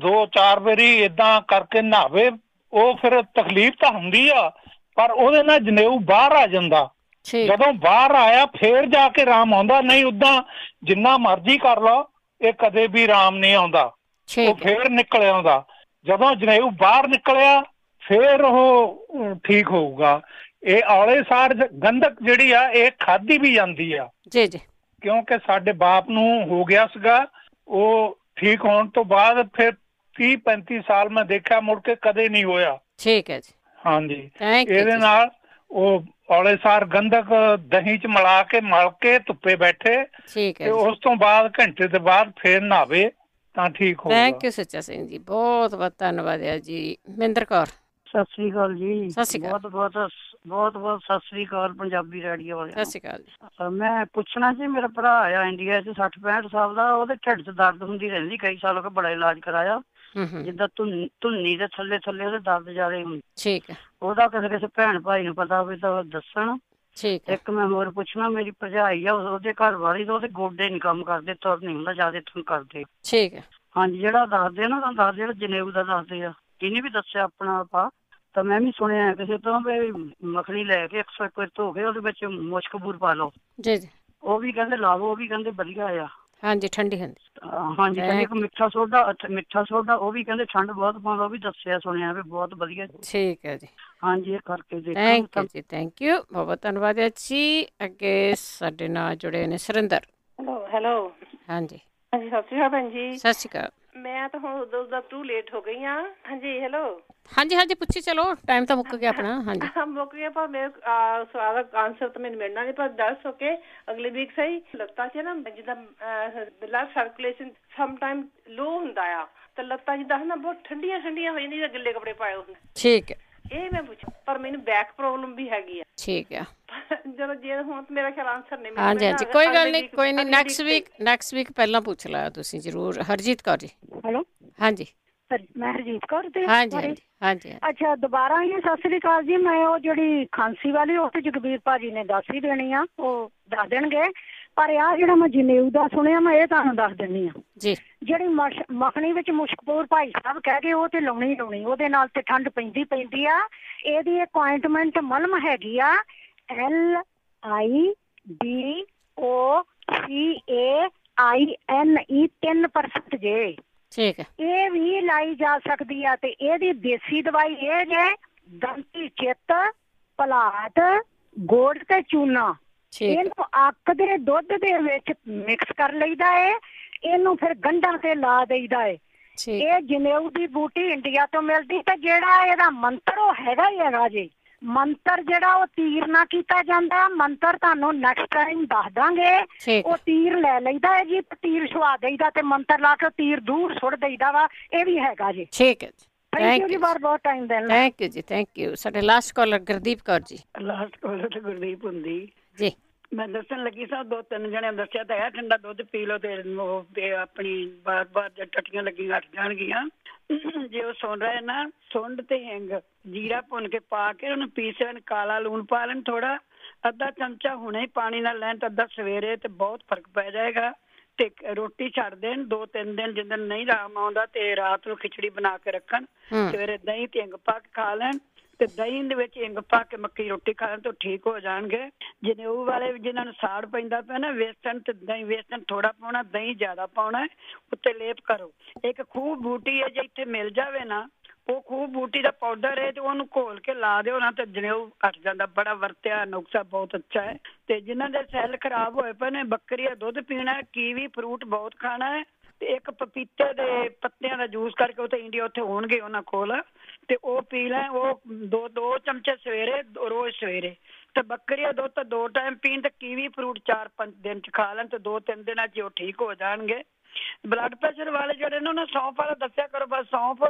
Speaker 10: 2-4 ਵਾਰੀ ਏਦਾਂ ਕਰਕੇ ਨਹਾਵੇ, ਉਹ ਫਿਰ ਤਕਲੀਫ ਤਾਂ ਹੁੰਦੀ ਆ, ਪਰ ਉਹਦੇ ਨਾਲ ਜਨੇਊ ਬਾਹਰ ਆ ਜਾਂਦਾ। ਜਦੋਂ ਬਾਹਰ ਆਇਆ ਫੇਰ ਜਾ ਕੇ ਆਰਾਮ ਆਉਂਦਾ, ਨਹੀਂ ਓਦਾਂ ਜਿੰਨਾ ਮਰਜ਼ੀ ਕਰ ਲਓ ਇਹ ਕਦੇ ਵੀ ਆਰਾਮ ਨਹੀਂ ਆਉਂਦਾ, ਉਹ ਫੇਰ ਨਿਕਲ ਆਉਂਦਾ। ਜਦੋਂ ਜਨੇਊ ਬਾਹਰ ਨਿਕਲਿਆ ਫੇਰ ਉਹ ਠੀਕ ਹੋਊਗਾ। ਇਹ ਔਲੇ ਸਾਰ ਗੰਧਕ ਜਿਹੜੀ ਆ, ਇਹ ਖਾਧੀ ਵੀ ਜਾਂਦੀ ਆ
Speaker 1: ਜੀ ਜੀ,
Speaker 10: ਕਿਉਂਕਿ ਸਾਡੇ ਬਾਪ ਨੂੰ ਹੋ ਗਿਆ ਸੀਗਾ, ਉਹ ਠੀਕ ਹੋਣ ਤੋਂ ਬਾਅਦ ਫਿਰ 30-35 ਸਾਲ ਮੈਂ ਦੇਖਿਆ, ਮੁੜ ਕੇ ਕਦੇ ਨਹੀਂ ਹੋਇਆ।
Speaker 1: ਠੀਕ ਹੈ ਜੀ।
Speaker 10: ਹਾਂਜੀ ਇਹਦੇ ਨਾਲ ਉਹ ਔਲੇਸਾਰ ਗੰਧਕ ਦਹੀਂ ਚ ਮਿਲਾ ਕੇ ਮਲ ਕੇ ਧੁੱਪੇ ਬੈਠੇ ਤੇ ਉਸ ਤੋਂ ਬਾਅਦ ਘੰਟੇ ਦੇ ਬਾਅਦ ਫੇਰ ਨਹਾਵੇ ਤਾਂ ਠੀਕ ਹੋਊਗਾ।
Speaker 1: ਥੈਂਕ ਯੂ ਸੱਚਾ ਸਿੰਘ ਜੀ, ਬਹੁਤ ਬਹੁਤ ਧੰਨਵਾਦ ਹੈ ਜੀ। ਮਹਿੰਦਰ ਕੌਰ
Speaker 8: ਸਤਿ ਸ੍ਰੀ ਅਕਾਲ ਜੀ।
Speaker 1: ਸਤਿ ਸ੍ਰੀ ਅਕਾਲ।
Speaker 8: ਬਹੁਤ ਸਤਿ ਸ੍ਰੀ ਅਕਾਲ ਪੰਜਾਬੀ ਰੇਡੀਓ ਵਾਲਿਆਂ ਨੂੰ।
Speaker 1: ਸਤਿ ਸ੍ਰੀ ਅਕਾਲ।
Speaker 8: ਮੈਂ ਪੁੱਛਣਾ ਸੀ, ਮੇਰਾ ਭਰਾ ਆ ਇੰਡੀਆ 'ਚ 60-65 ਸਾਲ ਦਾ, ਉਹਦੇ ਢਿੱਡ 'ਚ ਦਰਦ ਹੁੰਦੀ ਰਹਿੰਦੀ ਕਈ ਸਾਲ ਹੋ ਗਏ, ਬੜਾ ਇਲਾਜ ਕਰਾਇਆ, ਜਿੱਦਾਂ ਧੁੰਨੀ ਦੇ ਥੱਲੇ ਉਹਦੇ ਦਰਦ ਜ਼ਿਆਦਾ ਹੁੰਦੀ।
Speaker 1: ਠੀਕ ਹੈ।
Speaker 8: ਉਹਦਾ ਕਿਸੇ ਭੈਣ ਭਾਈ ਨੂੰ ਪਤਾ ਹੋਵੇ ਤਾਂ ਦੱਸਣ।
Speaker 1: ਠੀਕ।
Speaker 8: ਇੱਕ ਮੈਂ ਹੋਰ ਪੁੱਛਣਾ, ਮੇਰੀ ਭਰਜਾਈ ਆ, ਉਹਦੇ ਘਰ ਵਾਲੀ, ਉਹਦੇ ਗੋਡੇ ਨੀ ਕੰਮ ਕਰਦੇ, ਤੁਰ ਨੀ ਹੁੰਦਾ, ਜ਼ਿਆਦਾ ਤੁਰ ਕਰਦੇ।
Speaker 1: ਠੀਕ ਹੈ।
Speaker 8: ਹਾਂਜੀ, ਜਿਹੜਾ ਦੱਸਦੇ ਨਾ ਤੁਹਾਨੂੰ ਦੱਸਦੇ, ਜਿਹੜਾ ਜਨੇਊ ਦਾ ਦੱਸਦੇ ਆ, ਇਹਨੇ ਵੀ ਦੱਸਿਆ ਆਪਣਾ ਆਪਾ, ਤਾਂ ਮੈਂ ਵੀ ਸੁਣਿਆ ਕਿਸੇ ਤੋਂ ਵੀ ਮੱਖਣੀ ਲੈ ਕੇ 101 ਵਾਰ ਧੋ ਕੇ ਉਹਦੇ ਵਿੱਚ ਮੁਸ਼ਕ ਬੂਰ ਪਾ ਲਓ।
Speaker 1: ਜੀ ਜੀ।
Speaker 8: ਉਹ ਵੀ ਕਹਿੰਦੇ ਲਾਵੋ, ਉਹ ਵੀ ਕਹਿੰਦੇ ਵਧੀਆ ਆ।
Speaker 1: ਹਾਂਜੀ, ਠੰਡੀ ਹੁੰਦੀ।
Speaker 8: ਹਾਂਜੀ, ਕਹਿੰਦੇ ਇੱਕ ਮਿੱਠਾ ਸੋਡਾ ਉਹ ਵੀ ਕਹਿੰਦੇ ਠੰਡ ਬਹੁਤ ਪਾਉਂਦਾ, ਉਹ ਵੀ ਦੱਸਿਆ ਸੁਣਿਆ ਵੀ ਬਹੁਤ ਵਧੀਆ।
Speaker 1: ਠੀਕ ਹੈ ਜੀ।
Speaker 8: ਹਾਂਜੀ, ਇਹ ਕਰਕੇ ਦੇਖੋ।
Speaker 1: ਥੈਂਕ ਯੂ ਜੀ, ਥੈਂਕ ਯੂ, ਬਹੁਤ ਧੰਨਵਾਦ ਹੈ ਜੀ। ਅੱਗੇ ਸਾਡੇ ਨਾਲ ਜੁੜੇ ਨੇ ਸੁਰਿੰਦਰ।
Speaker 6: ਹੈਲੋ।
Speaker 1: ਹਾਂਜੀ
Speaker 6: ਹਾਂਜੀ, ਸਤਿ ਸ਼੍ਰੀ ਅਕਾਲ ਭੈਣ ਜੀ।
Speaker 1: ਸਤਿ ਸ਼੍ਰੀ ਅਕਾਲ।
Speaker 6: ਮੈਂ ਤਾਂ ਹੁਣ ਉਦੋਂ ਦਾ ਤੂੰ ਲੇਟ ਹੋ ਗਈ ਆ। ਹਾਂਜੀ ਹੈਲੋ।
Speaker 1: ਹਾਂਜੀ ਹਾਂਜੀ ਪੁੱਛੀ ਚਲੋ, ਟਾਈਮ ਤਾਂ ਮੁੱਕ ਗਿਆ ਆਪਣਾ। ਹਾਂਜੀ
Speaker 6: ਮੁੱਕ ਗਿਆ, ਪਰ ਮੇਰੇ ਸਵਾਲ ਦਾ ਆਨਸਰ ਤਾਂ ਮੈਨੂੰ ਮਿਲਣਾ ਨਹੀਂ, ਪਰ ਦੱਸ ਓਕੇ ਅਗਲੇ ਵੀਕ ਸਹੀ। ਲੱਤਾਂ 'ਚ ਨਾ ਜਿੱਦਾਂ ਬਲੱਡ ਸਰਕੂਲੇਸ਼ਨ ਸਮ ਟਾਈਮ ਲੋ ਹੁੰਦਾ ਆ, ਤਾਂ ਲੱਤਾਂ ਜਿੱਦਾਂ ਨਾ ਬਹੁਤ ਠੰਡੀਆਂ ਹੋ ਜਾਂਦੀਆਂ, ਗਿੱਲੇ ਕੱਪੜੇ ਪਾਏ ਹੁੰਦੇ। ਠੀਕ ਹੈ। ਇਹ ਮੈਂ ਪੁੱਛਿਆ, ਪਰ ਮੈਨੂੰ ਬੈਕ ਪ੍ਰੋਬਲਮ ਵੀ ਹੈਗੀ ਆ। ਠੀਕ ਆ। ਜਦੋਂ ਜੇ ਹੁਣ ਮੇਰਾ ਖਿਆਲ ਆਨਸਰ ਨਹੀਂ ਮਿਲਿਆ। ਹਾਂਜੀ ਹਾਂਜੀ, ਕੋਈ ਗੱਲ ਨਹੀਂ, ਕੋਈ ਨਹੀਂ, ਨੈਕਸਟ ਵੀਕ ਪਹਿਲਾਂ ਪੁੱਛ ਲਿਆ ਤੁਸੀਂ ਜ਼ਰੂਰ। ਹਰਜੀਤ ਕੌਰ ਜੀ।
Speaker 2: ਹੈਲੋ।
Speaker 1: ਹਾਂਜੀ
Speaker 2: ਮੈਂ ਹਰਜੀਤ ਕੌਰ ਤੇ।
Speaker 1: ਹਾਂਜੀ।
Speaker 2: ਅੱਛਾ, ਦੁਬਾਰਾ ਹੀ ਸਤਿ ਸ੍ਰੀ ਅਕਾਲ ਜੀ। ਮੈਂ ਉਹ ਜਿਹੜੀ ਖਾਂਸੀ ਵਾਲੀ, ਉਹ ਤੇ ਜਗਬੀਰ ਭਾਜੀ ਨੇ ਦੱਸ ਹੀ ਦੇਣੀ ਆ, ਉਹ ਦੱਸ ਦੇਣਗੇ। ਪਰ ਆਹ ਜਿਹੜਾ ਮੈਂ ਜਨੇਊ ਦਾ ਸੁਣਿਆ, ਮੈਂ ਇਹ ਤੁਹਾਨੂੰ ਦੱਸ ਦਿੰਦੀ ਆ ਜੀ। ਜਿਹੜੀ ਮੱਖਣੀ ਵਿੱਚ ਮੁਸ਼ਕਪੂਰ ਭਾਈ ਸਾਹਿਬ ਕਹਿ ਗਏ, ਉਹ ਤੇ ਲਾਉਣੀ, ਉਹਦੇ ਨਾਲ ਤੇ ਠੰਡ ਪੈਂਦੀ ਆ। ਇਹਦੀ ਇੱਕ ਅਪੁਆਇੰਟਮੈਂਟ ਮਲਮ ਹੈਗੀ ਆ, LIDOCAINE 3% ਜੇ। ਠੀਕ ਹੈ। ਇਹ ਵੀ ਲਾਈ ਜਾ ਸਕਦੀ ਆ, ਤੇ ਇਹਦੀ ਦੇਸੀ ਦਵਾਈ ਇਹ ਜੇ ਦੰਤੀ ਚਿੱਤ, ਭਲਾਟ, ਗੋੜ ਤੇ ਚੂਨਾ। ਇਹਨੂੰ ਅੱਕ ਦੇ ਦੁੱਧ ਦੇ ਵਿੱਚ ਮਿਕਸ ਕਰ ਲਈਦਾ ਏ, ਇਹਨੂੰ ਫਿਰ ਗੰਢਾਂ ਤੇ ਲਾ ਦੇਈਦਾ ਏ। ਇਹ ਜਨੇਊ ਦੀ ਬੂਟੀ ਇੰਡੀਆ ਤੋਂ ਮਿਲਦੀ, ਤੇ ਜਿਹੜਾ ਇਹਦਾ ਮੰਤਰ ਉਹ ਹੈਗਾ ਜੀ। ਮੰਤਰ ਜਿਹੜਾ ਉਹ ਤੀਰ ਨਾਲ ਕੀਤਾ ਜਾਂਦਾ, ਮੰਤਰ ਤੁਹਾਨੂੰ ਨੈਕਸਟ ਟਾਈਮ ਦੱਸ ਦਾਂਗੇ। ਉਹ ਤੀਰ ਲੈ ਲਈਦਾ ਹੈ ਜੀ, ਤੀਰ ਛੁਆ ਦੇਈਦਾ ਤੇ ਮੰਤਰ ਲਾ ਕੇ ਤੀਰ ਦੂਰ ਸੁੱਟ ਦੇਈਦਾ ਵਾ। ਇਹ ਵੀ ਹੈਗਾ ਜੀ। ਠੀਕ ਹੈ ਜੀ, ਥੈਂਕ ਯੂ ਜੀ, ਬਹੁਤ ਟਾਈਮ ਦੇਣ। ਥੈਂਕ ਯੂ ਜੀ, ਥੈਂਕ ਯੂ। ਸਾਡੇ last caller Gurdeep Kaur ji.
Speaker 8: Last collar ਤੇ ਗੁਰਦੀਪ ਹੁੰਦੀ
Speaker 1: ਜੀ।
Speaker 8: ਮੈਂ ਦੱਸਣ ਲੱਗੀ ਸਾਂ, 2-3 ਜਣਿਆਂ ਦੱਸਿਆ ਤਾਂ ਹੈ, ਠੰਡਾ ਦੁੱਧ ਪੀ ਲਓ ਤੇ ਆਪਣੀ ਬਾਰ ਟੱਟੀਆਂ ਲੱਗੀਆਂ ਹਟ ਜਾਣਗੀਆਂ। ਜੇ ਉਹ ਸੁਣ ਰਹੇ ਨਾ, ਸੁੰਡ ਤੇ ਹਿੰਗ ਜੀਰਾ ਭੁੰਨ ਕੇ ਪਾ ਕੇ ਉਹਨੂੰ ਪੀਸ ਲੈਣ, ਕਾਲਾ ਲੂਣ ਪਾ ਲੈਣ ਥੋੜਾ, ਅੱਧਾ ਚਮਚਾ ਹੁਣੇ ਹੀ ਪਾਣੀ ਨਾਲ ਲੈਣ ਤੇ ਅੱਧਾ ਸਵੇਰੇ, ਤੇ ਬਹੁਤ ਫਰਕ ਪੈ ਜਾਏਗਾ। ਤੇ ਰੋਟੀ ਛੱਡ ਦੇਣ 2-3 ਦਿਨ, ਜਿਸ ਦਿਨ ਨਹੀਂ ਆਰਾਮ ਆਉਂਦਾ ਤੇ ਰਾਤ ਨੂੰ ਖਿਚੜੀ ਬਣਾ ਕੇ ਰੱਖਣ, ਸਵੇਰੇ ਦਹੀਂ ਤੇ ਹਿੰਗ ਪਾ ਕੇ ਖਾ ਲੈਣ, ਤੇ ਦਹੀਂ ਦੇ ਵਿੱਚ ਹਿੰਗ ਪਾ ਕੇ ਮੱਕੀ ਰੋਟੀ ਖਾ ਲੈਣ ਤਾਂ ਠੀਕ ਹੋ ਜਾਣਗੇ। ਜਨੇਊ ਵਾਲੇ ਜਿਹਨਾਂ ਨੂੰ ਸਾੜ ਪੈਂਦਾ ਪਿਆ ਨਾ, ਵੇਸਣ ਤੇ ਦਹੀਂ, ਵੇਸਣ ਥੋੜਾ ਪਾਉਣਾ, ਦਹੀਂ ਜ਼ਿਆਦਾ ਪਾਉਣਾ, ਉੱਤੇ ਲੇਪ ਕਰੋ। ਇੱਕ ਖੂਬ ਬੂਟੀ ਹੈ, ਜੇ ਇੱਥੇ ਮਿਲ ਜਾਵੇ ਨਾ, ਉਹ ਖੂਬ ਬੂਟੀ ਦਾ ਪਾਊਡਰ ਹੈ, ਤੇ ਉਹਨੂੰ ਘੋਲ ਕੇ ਲਾ ਦਿਓ ਨਾ, ਤੇ ਜਨੇਊ ਘੱਟ ਜਾਂਦਾ। ਬੜਾ ਵਰਤਿਆ ਨੁਕਸਾ, ਬਹੁਤ ਅੱਛਾ ਹੈ। ਤੇ ਜਿਨ੍ਹਾਂ ਦੇ ਸੈੱਲ ਖਰਾਬ ਹੋਏ ਪਏ ਨੇ, ਬੱਕਰੀ ਦਾ ਦੁੱਧ ਪੀਣਾ, ਕੀਵੀ ਫਰੂਟ ਬਹੁਤ ਖਾਣਾ ਹੈ, ਤੇ ਇੱਕ ਪਪੀਤੇ ਦੇ ਪੱਤਿਆਂ ਦਾ ਜੂਸ ਕਰਕੇ, ਉਹ ਤੇ ਇੰਡੀਆ ਉੱਥੇ ਹੋਣਗੇ ਉਹਨਾਂ ਕੋਲ, ਤੇ ਉਹ ਪੀ ਲੈ। ਉਹ 2 ਚਮਚੇ ਸਵੇਰੇ, ਰੋਜ਼ ਸਵੇਰੇ। ਤੇ ਬੱਕਰੀ ਦਾ ਦੁੱਧ ਤਾਂ 2 ਟਾਈਮ ਪੀਣ, ਤੇ ਕੀਵੀ ਫਰੂਟ 4-5 ਦਿਨ ਚ ਖਾ ਲੈਣ, ਤੇ 2-3 ਦਿਨਾਂ ਚ ਉਹ ਠੀਕ ਹੋ ਜਾਣਗੇ। ਬਲੱਡ ਪ੍ਰੈਸ਼ਰ ਵਾਲੇ ਜਿਹੜੇ ਨੇ, ਉਹਨਾਂ ਸੌਂਫ ਵਾਲਾ ਦੱਸਿਆ ਕਰੋ ਬਸ। ਸੌਂਫ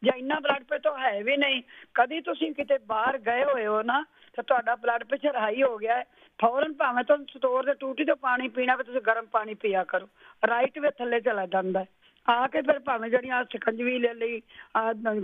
Speaker 8: ਜਾਂ ਇੰਨਾ ਬਲੱਡ ਪ੍ਰੈਸ਼ਰ ਹੈ ਵੀ ਨਹੀਂ, ਕਦੀ ਤੁਸੀਂ ਕਿਤੇ ਬਾਹਰ ਗਏ ਹੋਏ ਹੋ ਨਾ, ਤੇ ਤੁਹਾਡਾ ਬਲੱਡ ਪ੍ਰੈਸ਼ਰ ਹਾਈ ਹੋ ਗਿਆ ਹੈ, ਫੌਰਨ ਭਾਵੇਂ ਤੁਹਾਨੂੰ ਸਟੋਰ ਦੇ ਟੂਟੀ ਤੋਂ ਪਾਣੀ ਪੀਣਾ, ਵੀ ਤੁਸੀਂ ਗਰਮ ਪਾਣੀ ਪੀਆ ਕਰੋ, ਰਾਈਟ ਵੇ ਥੱਲੇ ਚਲਾ ਜਾਂਦਾ। ਆ ਕੇ ਫਿਰ ਭਾਵੇਂ ਜਿਹੜੀਆਂ ਸ਼ਿਕੰਜਵੀ ਲੈ ਲਈ,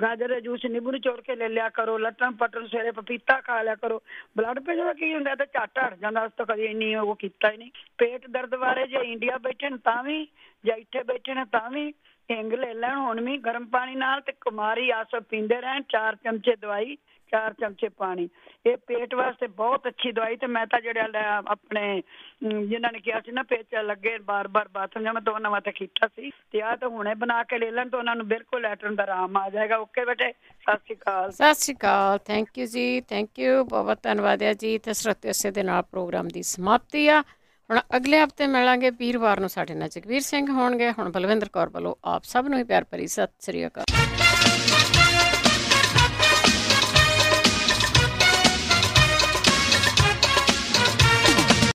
Speaker 8: ਗਾਜਰ ਦੇ ਜੂਸ ਨਿੰਬੂ ਨਿਚੋੜ ਕੇ ਲੈ ਲਿਆ ਕਰੋ, ਲੱਟਣ ਪੱਟਣ ਸਵੇਰੇ ਪਪੀਤਾ ਖਾ ਲਿਆ ਕਰੋ। ਬਲੱਡ ਪ੍ਰੈਸ਼ਰ ਦਾ ਕੀ ਹੁੰਦਾ, ਤੇ ਝੱਟ ਹਟ ਜਾਂਦਾ। ਉਸ ਤੋਂ ਕਦੀ ਇੰਨੀ ਉਹ ਕੀਤਾ ਹੀ ਨਹੀਂ। ਪੇਟ ਦਰਦ ਬਾਰੇ ਜੇ ਇੰਡੀਆ ਬੈਠੇ ਨੇ ਤਾਂ ਵੀ, ਜਾਂ ਇੱਥੇ ਬੈਠੇ ਨੇ ਤਾਂ ਵੀ, ਹਿੰਗ ਲੈ ਲੈਣ ਹੁਣ ਵੀ ਗਰਮ ਪਾਣੀ ਨਾਲ, ਤੇ ਕੁਮਾਰੀ ਆਸੋ ਪੀਂਦੇ ਰਹਿਣ। 4 ਚਮਚੇ ਦਵਾਈ, 4 ਚਮਚੇ ਪਾਣੀ। ਇਹ ਪੇਟ ਵਾਸਤੇ ਬਹੁਤ ਅੱਛੀ ਦਵਾਈ। ਤੇ ਮੈਂ ਤਾਂ ਜਿਹੜੇ ਆਪਣੇ ਜਿਨ੍ਹਾਂ ਨੇ ਕਿਹਾ ਸੀ ਨਾ ਪੇਟ ਲੱਗੇ ਬਾਰ-ਬਾਰ ਬਾਥਰੂਮ ਜਾਣਾ, ਤਾਂ ਉਹਨਾਂ ਵਾਸਤੇ ਕੀਤਾ ਸੀ, ਤੇ ਆਹ ਤਾਂ ਹੁਣੇ ਬਣਾ ਕੇ ਲੈ ਲੈਣ, ਤਾਂ ਉਹਨਾਂ ਨੂੰ ਬਿਲਕੁਲ ਲੈਟਰਨ ਦਾ ਆਰਾਮ ਆ ਜਾਏਗਾ। ਓਕੇ ਬੇਟੇ, ਸਤਿ ਸ਼੍ਰੀ ਅਕਾਲ।
Speaker 1: ਸਤਿ ਸ਼੍ਰੀ ਅਕਾਲ, ਥੈਂਕ ਯੂ ਜੀ, ਥੈਂਕ ਯੂ, ਬਹੁਤ ਧੰਨਵਾਦ ਹੈ ਜੀ। ਤੇ ਸਰੋਤੇ ਇਸੇ ਦੇ ਨਾਲ ਪ੍ਰੋਗਰਾਮ ਦੀ ਸਮਾਪਤੀ ਆ। ਹੁਣ ਅਗਲੇ ਹਫ਼ਤੇ ਮਿਲਾਂਗੇ ਵੀਰਵਾਰ ਨੂੰ। ਸਾਡੇ ਨਾਲ ਜਗਵੀਰ ਸਿੰਘ ਹੋਣਗੇ। ਹੁਣ ਬਲਵਿੰਦਰ ਕੌਰ ਵੱਲੋਂ ਆਪ ਸਭ ਨੂੰ ਹੀ ਪਿਆਰ ਭਰੀ ਸਤਿ ਸ਼੍ਰੀ ਅਕਾਲ।